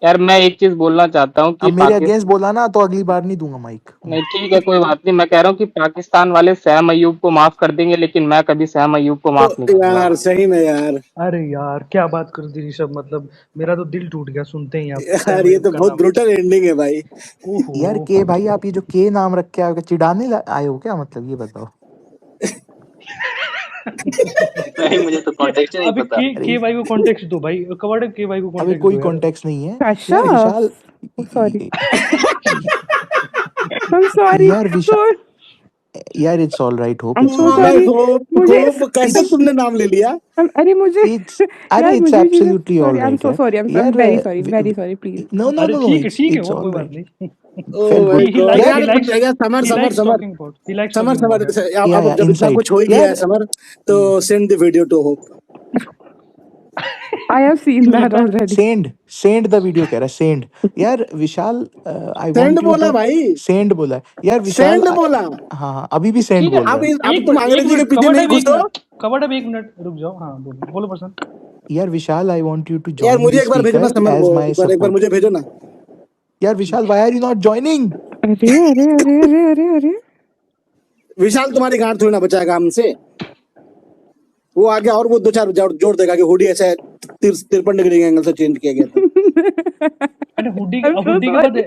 यार मैं एक चीज बोलना चाहता हूँ कि अब मेरे अगेंस्ट बोला ना तो अगली बार नहीं दूंगा माइक। नहीं ठीक है, कोई बात नहीं। मैं कह रहा हूँ कि पाकिस्तान वाले सैम अयूब को माफ कर देंगे, लेकिन मैं कभी सैम अयूब को माफ नहीं करूंगा। यार सही में यार। अरे यार क्या बात कर दी ऋषभ, मतलब मेरा तो दिल टूट गया सुनते ही आप। यार ये तो बहुत ब्रूटल एंडिंग है भाई। यार के भाई, आप ये जो के नाम रख के आए हो, चिढ़ाने आए हो क्या? मतलब ये बताओ। नहीं मुझे तो कॉन्टेक्स्ट नहीं अबे पता। के भाई को कॉन्टेक्स्ट दो भाई, कवर के भाई को अबे कॉन्टेक्स्ट कोई दो यार। कॉन्टेक्स्ट नहीं है अच्छा, यार। विशाल सॉरी, I'm sorry, यार विशाल यार it's all right, hope I'm it's so all sorry। मुझे होप कैसे तुमने नाम ले लिया? अरे मुझे इट्स अरे यार इट्स मुझे absolutely all I'm right so sorry, I'm very sorry, very sorry, please। No no अरे नो ठीक है इट्स वो ऑल कोई बात राइट। नहीं। ओह माय गॉड यार यार समर अब जब इतना कुछ हो ही गया है समर, तो send the video to Hope. I have seen that already. Send the video कह रहा है, सेंड। यार Vishal, I send want you बोला टू, भाई, सेंड बोला यार विशाल। सेंड बोला। हाँ अभी भी सेंड ठीक है, बोल रहा है। अब एक तुम मिनट, एक अंग्रेजी के मिनट, पीछे नहीं घुस रहे हो। कवर्ड अब 1 मिनट रुक जाओ। हाँ बोलो बोलो पर्सन। यार Vishal, I want you to यार जॉइन मुझे द एक बार भेजना स्पीकर समर एज को, माय एक बार सपोर्ट। मुझे भेजो ना। यार Vishal, why are you not joining? अरे अरे अरे अरे अरे अरे विशाल तुम्हारी गांड थोड़ी ना बचाएगा हमसे। वो आ गया और वो 2-4 जोड़ देगा कि हुडी ऐसा 53 डिग्री एंगल से चेंज किया गया था। अरे हुडी I'm so हुडी के बाद sorry.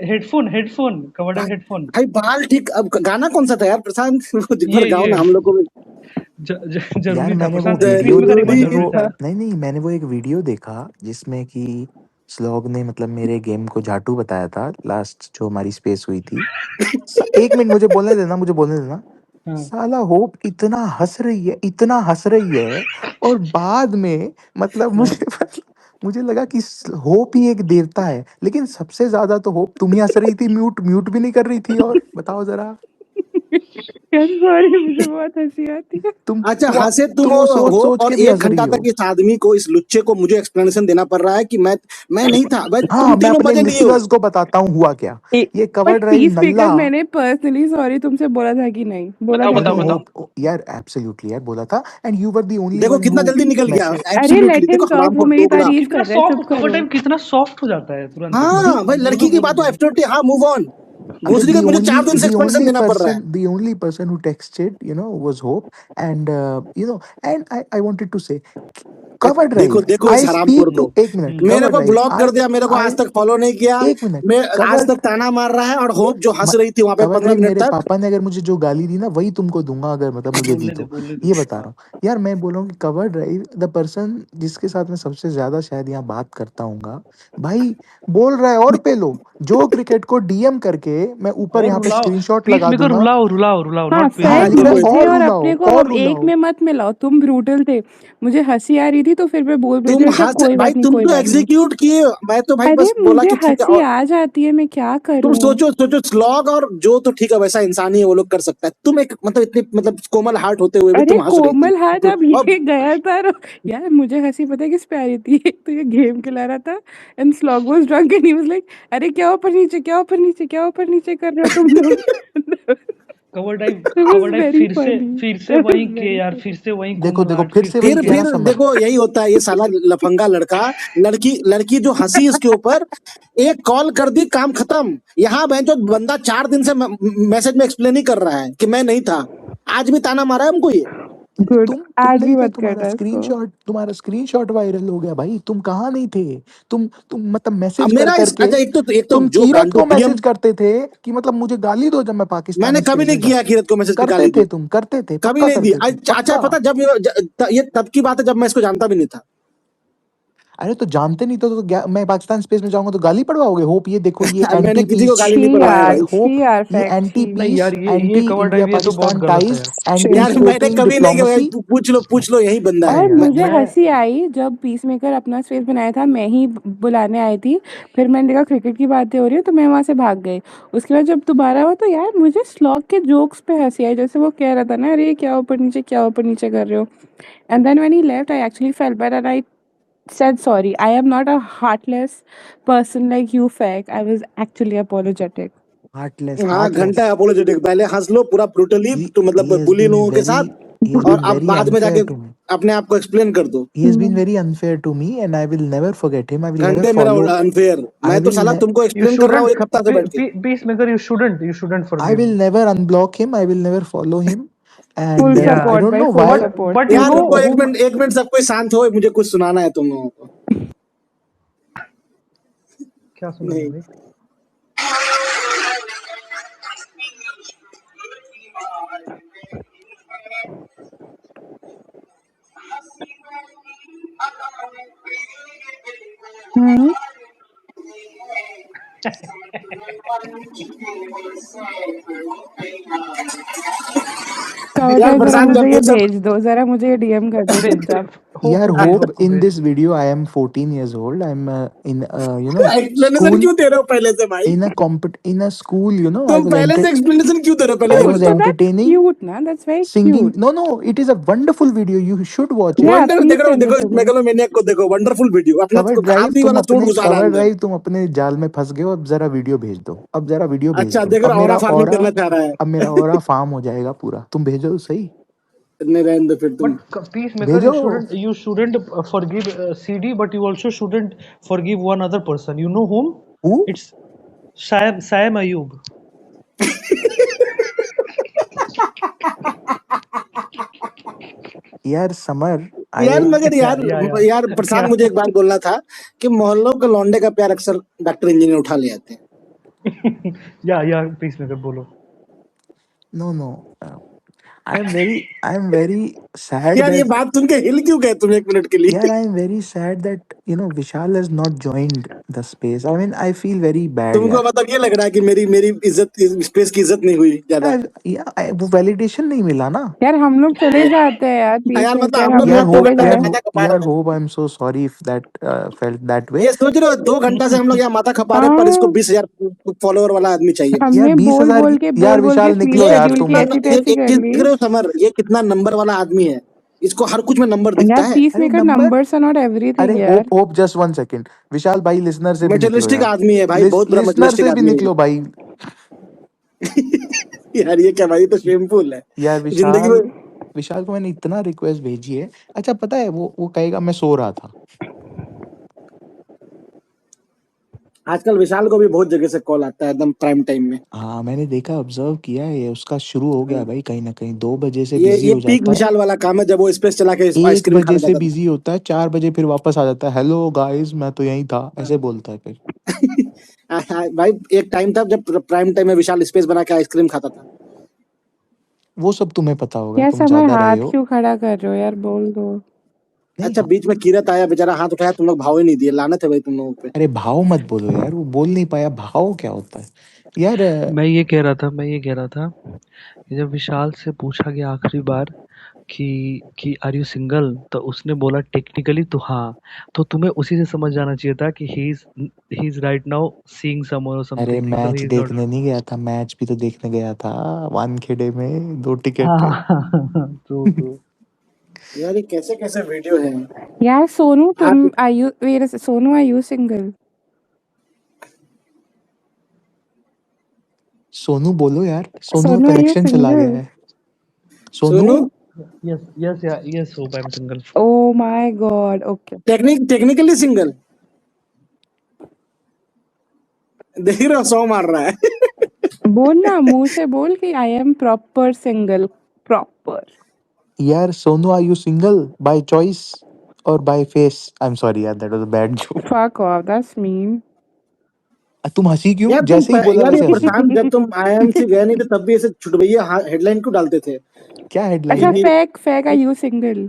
हेडफोन कवर्ड है हेडफोन। भाई बाल ठीक। अब गाना कौन सा था यार प्रशांत? ये गाओ ना हम लोग को भी। यार जरूरी था मैंने वो प्रशांत, वीडियो, पेसमेकर एक बार मैंने जरूरी वो था। नहीं मैंने वो एक वीडियो देखा जिसमें कि स्लॉग ने मतलब मेरे गेम को झाटू बताया था लास्ट जो हमारी स्पेस हुई थी। 1 मिनट मुझे बोलने देना। हाँ। साला होप इतना हंस रही है और बाद में मतलब मुझे लगा कि होप ही एक देवता है, लेकिन सबसे ज्यादा तो होप तुम ही हंस रही थी, म्यूट भी नहीं कर रही थी। और बताओ जरा। यार सॉरी, मुझे बहुत हंसी आती है। तुम अच्छा तुम हंसे तुम तुम वो हो सोच और के भी 1 हंस रही घंटा हो। तक इस आदमी को, इस लुच्चे को मुझे एक्सप्लेनेशन देना पड़ रहा है कि मैं नहीं था। भाई हाँ, तुम मैं तीनों अपने बजे नहीं हो। लिसनर्स को बताता हूँ हुआ क्या। ये कवर बट ड्राइव पीस नल्ला। मेकर मैंने पर्सनली सॉरी तुमसे बोला था कि नहीं बोला बताओ था अरे कि बताओ नहीं? होप यार, एब्सोल्युटली यार बोला था, and you were the only देखो वन कितना हु जल्दी निकल गया। मैसेज। अरे एब्सोल्युटली लेट हिम देखो टॉक, हराम वो को मेरी दोगला। तारीफ कितना कर रहा है, चुप सॉफ्ट कवर करो। टाइम, कितना सॉफ्ट हो जाता है तुरंत। हाँ भाई बोलो लड़की की बोलो बात तो बोलो। एब्सोल्युटली। हाँ मूव ऑन। अरे दूसरी का मुझे 4 दिन से एक्सप्लेनेशन देना पड़ रहा है। the only person who texted, was Hope, and and I wanted to say, cover देखो drive. देखो I इस हरामखोर speak को, to 1 minute. मेरे Cover को drive. ब्लॉक कर दिया, मेरे को आज तक फॉलो नहीं किया। 1 minute. मैं आज Cover तक ताना मार रहा है और होप जो हंस रही थी वहां पे कवर 15 ड्राइव मिनट मेरे तक। पापा ने अगर मुझे जो गाली दी ना वही तुमको दूंगा, अगर मतलब मुझे दी तो। बोलने ये दो। बता रहा हूँ यार। मैं बोल रहा हूँ कि कवर ड्राइव द पर्सन जिसके साथ मैं सबसे ज्यादा शायद यहाँ बात करता हूँ भाई, बोल रहा है और पे लो जो क्रिकेट को डीएम करके मैं ऊपर और यहाँ पे रुलाओ, स्क्रीनशॉट पीस लगा मेकर दूंगा। रुलाओ हाँ नॉट हाँ फैक्ट, लिख रहा है मुझे और और रुलाओ अपने को और अब एक रुलाओ। में मत मिलाओ। तुम ब्रूटल थे, मुझे हंसी आ रही थी तो फिर मैं बोल तुम ब्रूटल था। हंस कोई भाई, बात नहीं, तुम कोई तो बात नहीं। एग्जीक्यूट किए। मैं तो भाई अरे बस बोला मुझे कि ठीक है। हंसी और आ जाती है, मैं क्या तुम करूं? सोचो स्लॉग और जो तो ठीक है, वैसा इंसान ही है, वो लोग कर सकता है। तुम एक मतलब इतनी मतलब कोमल हार्ट होते हुए भी अरे तुम हंस रही थी। कोमल हाथ अब और ये गया था यार मुझे हंसी पता है किस पे आ रही थी? एक तो ये गेम खिला रहा था and slog was drunk and he was like अरे क्या ऊपर नीचे कर रहे हो तुम लोग? Cover drive It was very फिर funny. से It वही was के very यार, funny. फिर से वही देखो कोमल देखो हार्ट फिर से वही किया फिर ना समर। देखो यही होता है, ये साला लफंगा लड़का। लड़की जो हंसी इसके ऊपर, एक कॉल कर दी, काम खत्म। यहाँ जो बंदा 4 दिन से मैसेज में एक्सप्लेन ही कर रहा है कि मैं नहीं था, आज भी ताना मारा है हमको ये। Good. तुम आज नहीं भी थे, मत करना इसको। तुम्हारा स्क्रीनशॉट वायरल हो गया भाई। तुम कहाँ नहीं थे? तुम मतलब मैसेज अब मेरा करके अच्छा एक तो तुम जो कीरत गांडू को डीएम, मैसेज करते थे कि मतलब मुझे गाली दो जब मैं पाकिस्तानी मैंने कभी स्पेस नहीं में किया कीरत को मैसेज की करते गाली थे, दी। तुम करते थे, कभी पक्का नहीं दी। करते थे, अच्छा पक्का। पता जब ये तब की बात है जब मैं इसको जानता भी नहीं था। अरे तो जानते नहीं तो मैं पाकिस्तान स्पेस में जाऊंगा तो गाली पड़वाओगे? होप ये देखो, ये मैंने एंटी किसी को पीस, गाली छी नहीं पड़वाया यार, भाई। होप छी यार, ये फैक्ट एंटी छी। नहीं पीस, यार, ये एंटी कवर इंडिया ड्राइव ये तो बहुत पाकिस्तान गलत है टाइज, यार। एंटी यार मैंने स्पोर्टिंग कभी नहीं किया भाई। डिप्लोमेसी। पूछ लो यही बंदा है। और नहीं यार, मुझे मैं हंसी आई जब पीसमेकर अपना स्पेस बनाया था, मैं ही बुलाने आई थी। फिर मैंने देखा क्रिकेट की बातें हो रही है तो मैं वहां से भाग गई। उसके बाद जब दोबारा हुआ तो यार मुझे स्लॉग के जोक्स पे हंसी आई, जैसे वो कह रहा था ना अरे क्या ऊपर नीचे कर रहे हो। And then when he left I actually felt bad and I said sorry. I am not a heartless person like you, Fake. I was actually apologetic. हाँ घंटा हार्टलेस। अपोलोजेटिक। पहले हंस लो पूरा ब्रूटली तो मतलब he has बुली been लोगों के very साथ, he has और been अब very बाद में जाके unfair to me. अपने आप को एक्सप्लेन कर दो। He has been very unfair to me, and I will never forget him. I will never घंटे मेरा follow. अनफेयर। I मैं तो will साला ne- तुमको यू एक्सप्लेन कर रहा हूँ शुडंट, एक हफ्ता से बैठ के। Peace maker you shouldn't I forgive. will never unblock him. I will never follow him. Full And या I support, don't by know full why. support. But you यार नो रुको एक मिनट सब कोई शांत हो, मुझे कुछ सुनाना है तुम लोगों को। क्या सुना है नहीं भाई? हम्म। कवर यार ड्राइव जरा प्रशांत मुझे जब ये ये सब भेज दो, जरा मुझे ये डीएम कर दो चुपचाप। यार I hope hope in very this video I am 14 years old. I'm in you know explanation school क्यों दे रहे हो पहले से भाई? in a school, you know, I तुम was पहले से एक्सप्लेनेशन क्यों दे रहे हो पहले I ये was So बताओ? that's entertaining, cute, na? That's very singing. cute. No, it is a wonderful video. You should watch it. Yeah, wonder please देखो send देखो it to इस me. मेगालोमैनियक को देखो, वंडरफुल वीडियो, अपना कवर ड्राइव हाथी वाला suit घुसा रहा अंदर। तुम अपने जाल में फंस गए हो। अब जरा वीडियो भेज दो। अच्छा देखो, अब ऑरा फार्मिंग करना चाह रहा है। अब मेरा ऑरा फार्म हो जाएगा पूरा। तुम भेजो सही। नहीं रहने दो फिर तुम। But Peacemaker, भेजो। you shouldn't forgive CD, but you also shouldn't forgive one other person. You know whom? Who? It's Sam Ayub. यार समर यार मगर यार Yeah. यार प्रशांत, मुझे एक बात बोलना था कि मोहल्लों के लौंडे का प्यार अक्सर डॉक्टर इंजीनियर उठा ले आते हैं। Yeah, Peacemaker, बोलो। No. I am very sad यार ये that बात सुन के हिल क्यों गए तुम 1 मिनट के लिए? यार I am very sad that Vishal has not joined the space. I mean I feel very bad. तुमको मतलब ये लग रहा है कि मेरी इज्जत, स्पेस की इज्जत नहीं हुई ज्यादा? वो वैलिडेशन नहीं मिला ना यार हम लोग चले जाते हैं यार, यार Peacemaker, मतलब हम हम लोग लोग 2 चले घंटा जाए। से माथा खपा रहे हैं। hope I'm so sorry if that felt that way. ये सोच रहे हो 2 घंटा से हम लोग यहाँ माथा खपा रहे हैं, पर इसको 20,000 फॉलोअर वाला आदमी चाहिए। हमने बोल के यार विशाल निकलो यार तुम। ऐसी तैसी कर ली। देख रहे हो समर, ये कितना नंबर वाला आदमी है, इसको हर कुछ में नंबर दिखता यार है। Peacemaker, numbers are not everything अरे यार। Hope just 1 second. विशाल भाई लिसनर से भी निकलो मटेरियलिस्टिक यार। आदमी है भाई, बहुत बड़ा लिसनर मटेरियलिस्टिक से भी आदमी निकलो भाई। है। यार ये क्या भाई, तो शेमफुल है यार जिंदगी में। विशाल को मैंने इतना रिक्वेस्ट भेजी है। अच्छा पता है वो कहेगा मैं सो रहा था। आजकल विशाल को भी बहुत जगह से कॉल आता है एकदम प्राइम टाइम में। हाँ मैंने देखा, ऑब्जर्व किया है। ये उसका शुरू हो गया भाई कहीं ना कहीं। 2 बजे से ये बिजी हो पीक जाता है। विशाल वाला काम है, जब वो स्पेस चला के 1 आइसक्रीम बजे खाने से जाता बिजी होता है, 4 बजे फिर वापस आ जाता है। हेलो गाइस मैं तो यहीं था, ऐसे बोलता है फिर। था। भाई एक टाइम था जब प्राइम टाइम में विशाल स्पेस बना के आइसक्रीम खाता था। वो सब तुम्हें पता होगा, यार तुम समर ज्यादा रहे हाथ हो। क्यों खड़ा कर रहे हो यार, बोल दो। अच्छा बीच में किरत आया, बेचारा हाथ उठाया, तुम लोग भाव ही नहीं दिए। लानत है भाई तुम लोगों पे। अरे भाव मत बोलो यार, वो बोल नहीं पाया। भाव क्या होता है यार? मैं ये कह रहा था कि जब विशाल से पूछा गया आखिरी बार कि आर यू सिंगल, तो उसने बोला टेक्निकली तो हाँ, तो तुम्हें उसी से समझ जाना चाहिए था कि he is right now seeing someone और अरे समथिंग। मैच देखने नहीं गया था, मैच भी तो देखने गया था। वानखेड़े में 2 टिकट। ट्रू। यार ये कैसे कैसे वीडियो है यार सोनू, तुम Sonu are you single? Sonu बोलो यार। सोनू सोनू, का are you कनेक्शन चला single? गया है। Sonu Yes, hope I'm single. Oh my God, okay. Technically single. देख रहे हो 100 मार रहा है। बोल ना, मुंह से बोल कि I am proper single, proper. यार Sonu are you single by choice और by face? I am sorry यार, that was a bad joke. Fuck off, that's mean. तुम हंसी क्यों? यार जैसे ही बोला यार ये वैसे हंसी। प्रशांत, जब तुम आईएमसी गए नहीं तो तब भी ऐसे छुटभैया हेडलाइन क्यों डालते थे? क्या अच्छा headline? Fake are you single?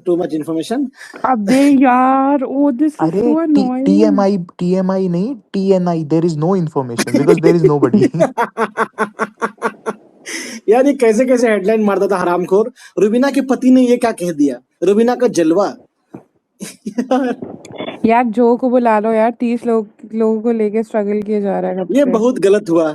Too much information. अबे यार, oh this is अरे so annoying. TMI नहीं, TNI, there is no information because there is nobody. यार ये कैसे कैसे हेडलाइन मारता था हरामखोर। रुबीना के पति ने ये क्या कह दिया, रुबीना का जलवा। यार जो को बुला लो यार, 30 लोगों को लेके स्ट्रगल किया जा रहा है कब ये से। बहुत गलत हुआ।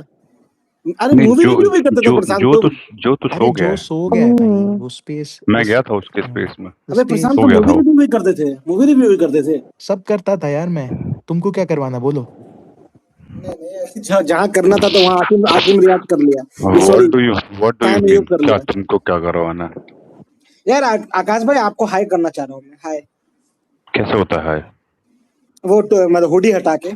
अरे नहीं, मूवी रिव्यू भी करते थे प्रशांत तुम। जो तो सो गया है। सो गया है भाई वो स्पेस। मैं गया था उसके स्पेस में। अबे प्रशांत सो तुम गया मूवी था वो। रिव्यू भी करते थे, मूवी रिव्यू भी करते थे। सब करता था यार मैं। तुमको क्या करवाना बोलो? जहाँ करना था तो वहाँ आकिम रियाज कर लिया। What do you time mean? कर क्या लिया। तुमको क्या करवाना है? यार आकाश भाई आपको हाई करना चाह रहा हूँ मैं। हाय कैसे होता है? वो तो मतलब हुडी हटा के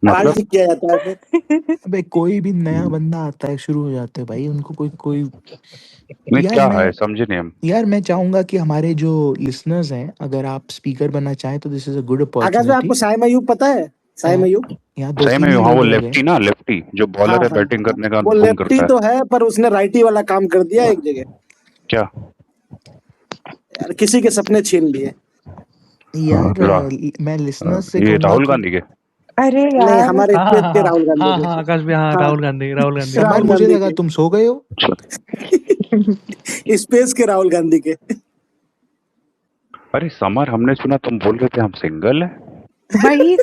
मतलब किया जाता है फिर। अबे कोई भी नया बंदा आता है, शुरू हो जाते हैं भाई उनको कोई नहीं, यार क्या है समझे नहीं हम। यार मैं चाहूंगा कि हमारे जो लिसनर्स हैं, अगर आप स्पीकर बनना चाहें तो दिस इज अ गुड आकाश भाई अपॉर्चुनिटी। आपको साइम अयूब पता है? साइम अयूब यहाँ सही 2-3 में ही हाँ, वो लोग रह लेफ्टी ना, लेफ्टी जो बॉलर है, बैटिंग करने का वो गुम लेफ्टी करता है। तो है, पर उसने राइटी वाला काम कर दिया एक जगह। क्या यार किसी के सपने छीन लिए। यार मैं लिसनर्स से ये कहूंगा राहुल कि- गांधी के अरे नहीं, यार हमारे स्पेस के राहुल गांधी के। हाँ आकाश भी, हाँ राहुल गांधी समर, राहुल मुझे गांधी लगा के। तुम सो गए हो। स्पेस के राहुल गांधी के। अरे समर, हमने सुना तुम बोल रहे थे हम सिंगल है। वही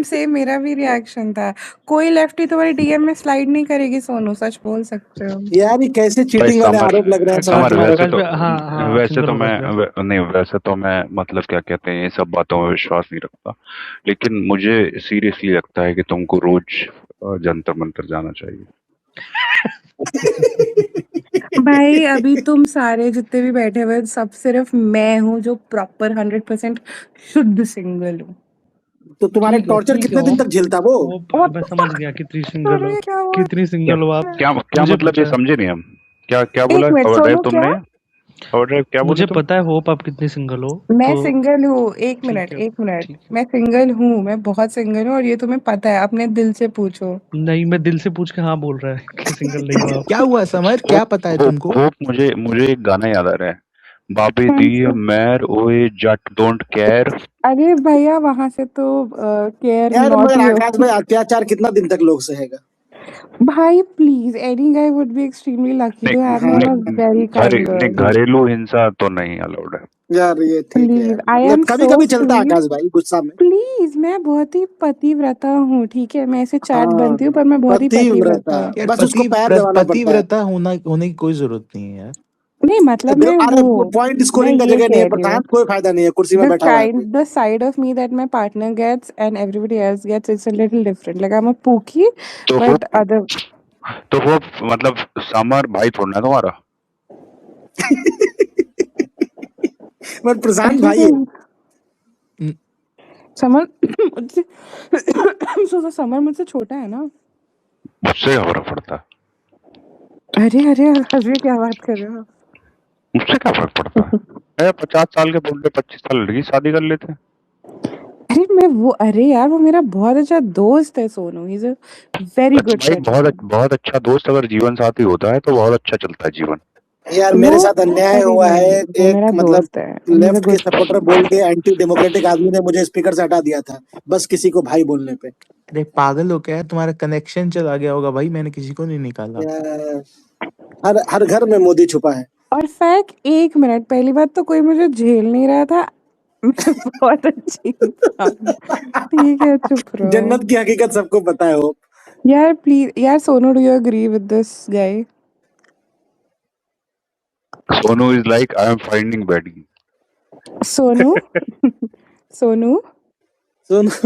सेम मेरा भी रिएक्शन था। कोई लेफ्टी तुम्हारे डीएम में स्लाइड नहीं करेगी सोनू, सच बोल सकते हो। यार ये कैसे भाई चीटिंग वाले समर, आरोप लग रहे हैं समझ समर में आ रहा वैसे आकाश तो भाई, हाँ हाँ वैसे सिंगल तो हूँ मैं आकाश भाई। नहीं, वैसे तो मैं मतलब क्या कहते हैं, ये सब बातों में विश्वास नहीं रखता, लेकिन मुझे सीरियसली लगता है कि तुमको रोज जंतर मंतर जाना चाहिए। भाई अभी तुम सारे जितने भी बैठे हुए हैं, सब सिर्फ मैं हूँ जो प्रॉपर 100% शुद्ध सिंगल हूँ। तो तुम्हारे ठीक है टॉर्चर ठीक है, कितने दिन तक झेलता वो? वो मैं समझ गया कितनी सिंगल हो, अरे क्या हुआ? कितनी क्या सिंगल हो आप, क्या क्या मुझे मतलब, पता ये है। समझे नहीं हम। क्या क्या बोला एक मिनट कवर ड्राइव सोनू, तुमने? क्या? कवर ड्राइव क्या बोले मुझे तुम? पता है होप आप कितनी सिंगल हो, मैं तो सिंगल हूँ। एक ठीक मिनट है एक मिनट, ठीक है। मैं सिंगल हूँ, मैं बहुत सिंगल हूँ और ये तुम्हें पता है, अपने दिल से पूछो। नहीं, मैं दिल से पूछ के हाँ बोल रहा है कि सिंगल नहीं हो आप। क्या हुआ समर, क्या पता है होप तुमको? होप मुझे मुझे एक गाना याद आ रहा है, बाबे कौन दी सा? मैर ओए जट डोंट केयर। अरे भैया वहां से तो केयर यार नॉट मगर ही आकाश भाई अत्याचार कितना दिन तक लोग सहेगा? भाई please, any guy would be extremely lucky to have me नहीं इन अ हाँ वेरी काइंड नहीं, गर्ल। घरेलू हिंसा तो नहीं अलाउड है। यार ये ठीक है प्लीज, यार, आई ये एम कभी सो कभी चलता है स्वीट। आकाश भाई गुस्सा में। प्लीज, मैं बहुत ही पतिव्रता हूँ, ठीक है, मैं ऐसे चैट हाँ बनती हूँ पर मैं बहुत ही पतिव्रता, पतिव्रता हूँ। यार बस उसको पैर दबाना पड़ता है। पतिव्रता होने की कोई जरूरत नहीं है यार। नहीं मतलब मैं अरे हूँ, पॉइंट मैं स्कोरिंग का ये जगह नहीं है कह रही प्रशांत, हूँ। कोई फायदा नहीं है, कुर्सी में बैठा हुआ है कोई। The side of me that my partner gets and everybody else gets, it's a little different. Like I'm a pookie, तो but होप other. तो होप मतलब समर भाई थोड़ा है तुम्हारा। पर प्रशांत भाई है। हम्म, समर मुझसे समर मुझसे छोटा है ना। मुझसे क्या फर्क पड़ता है? अरे अरे हजरे क्या बात कर रहे हो? मुझसे क्या फर्क पड़ता है? 50 साल के बोल 25 साल लड़की शादी कर लेते हैं। अरे मैं वो, अरे यार वो मेरा बहुत अच्छा दोस्त है सोनू, ही इज अ वेरी अच्छा गुड भाई, फ्रेंड ऑफ माइन। बहुत अच्छा दोस्त अगर जीवन साथी होता है तो बहुत अच्छा चलता है जीवन। यार मेरे वो साथ अन्याय अरे हुआ है। नहीं, वो एक मेरा मतलब दोस्त है, ही इज अ लेफ्ट के गुड सपोर्टर बोल के एंटी डेमोक्रेटिक आदमी ने मुझे स्पीकर से हटा दिया था, बस किसी को भाई बोलने पे। अरे पागल हो क्या, तुम्हारा कनेक्शन चला गया होगा भाई, मैंने किसी को नहीं निकाला। यार हर हर घर में मोदी छुपा है। और फैक्ट, एक मिनट, पहली बात तो कोई मुझे झेल नहीं रहा था, मैं बहुत अच्छी इंसान हूँ। ठीक है, चुप रहो जन्नत की हकीकत सबको पता है। वो यार, प्लीज यार। Sonu, do you agree with this guy? Sonu is like I am finding baddie. Sonu Sonu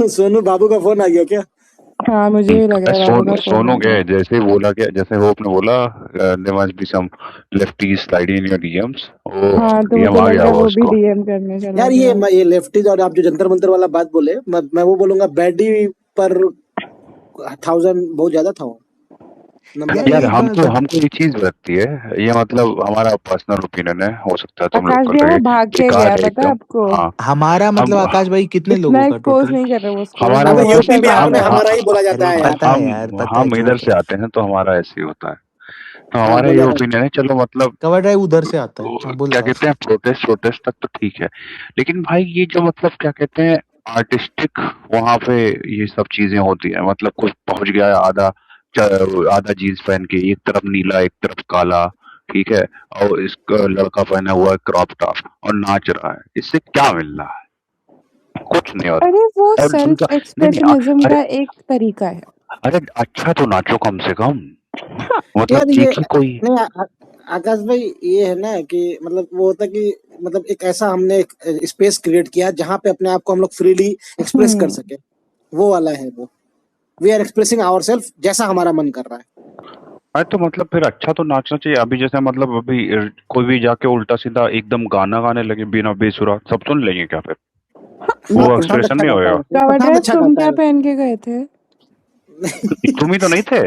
Sonu बाबू का फोन आ गया क्या? हाँ मुझे भी लग रहा है बाबू का फोन सोनू आ क्या गया। है, जैसे ही बोला क्या, जैसे होप ने बोला there must be some lefty sliding in your DMs, वो हाँ तो डीएम मुझे आ लग गया रहा है वो वो भी उसको। डीएम करने चला यार गया। ये लेफ्टीज और आप जो जंतर मंतर वाला बात बोले, मैं वो बोलूंगा बैडी पर 1000 बहुत ज्यादा था वो नंबर। यार एक बात हमको ये चीज लगती है, ये मतलब हमारा पर्सनल ओपिनियन है, हो सकता है तुम लोग आकाश कर भैया वो रहे भाग के गया, बेकार है पता है एकदम। आपको? हाँ हमारा हम मतलब आकाश भाई कितने इतना लोगों का एक्सपोज टोटल? नहीं कर रहे वो उसको, हमारा वो अबे बहुत मतलब यूपी बिहार शर्मा में रहा है। हमारा ही बोला जाता अरे है यार। पता है यार, पता है, हम इधर जोक से है। आते हैं तो हमारा ऐसे ही होता है, तो हाँ हमारा ये बोला था। ओपिनियन है। चलो मतलब कवर ड्राइव उधर से आता है, वो हाँ बोलो क्या आप। कहते हैं, प्रोटेस्ट तक तो ठीक है, लेकिन भाई ये जो मतलब क्या कहते हैं आर्टिस्टिक वहां पे ये सब चीजें होती है, मतलब कुछ पहुंच गया है आधा जीन्स पहन के, एक तरफ नीला एक तरफ काला, ठीक है, और इसका लड़का पहना हुआ है क्रॉप टॉप और नाच रहा है, इससे क्या मिल रहा है? कुछ नहीं हो अरे वो रहा। अरे सेल्फ उनका नहीं, एक्सप्रेशनिज्म अरे का एक तरीका है। अरे अच्छा तो नाचो कम से कम, मतलब यार ये चीखी कोई। नहीं आकाश भाई, ये है ना कि मतलब वो होता है कि मतलब एक ऐसा हमने एक स्पेस क्रिएट किया जहाँ पे अपने आप को हम लोग फ्रीली एक्सप्रेस कर सके, वो वाला है वो। वी आर एक्सप्रेसिंग आवरसेल्फ जैसा हमारा मन कर रहा है। अरे तो मतलब फिर अच्छा तो नाचना चाहिए। अभी जैसे मतलब अभी कोई भी जाके उल्टा सीधा एकदम गाना गाने लगे बिना बेसुरा, सब सुन लेंगे क्या फिर? हाँ वो प्रशांत एक्सप्रेशन अच्छा नहीं गाता होएगा। है, कवर प्रशांत ड्राइव अच्छा तुम गाता क्या है। पहन के गए थे? तुम ही तो नहीं थे।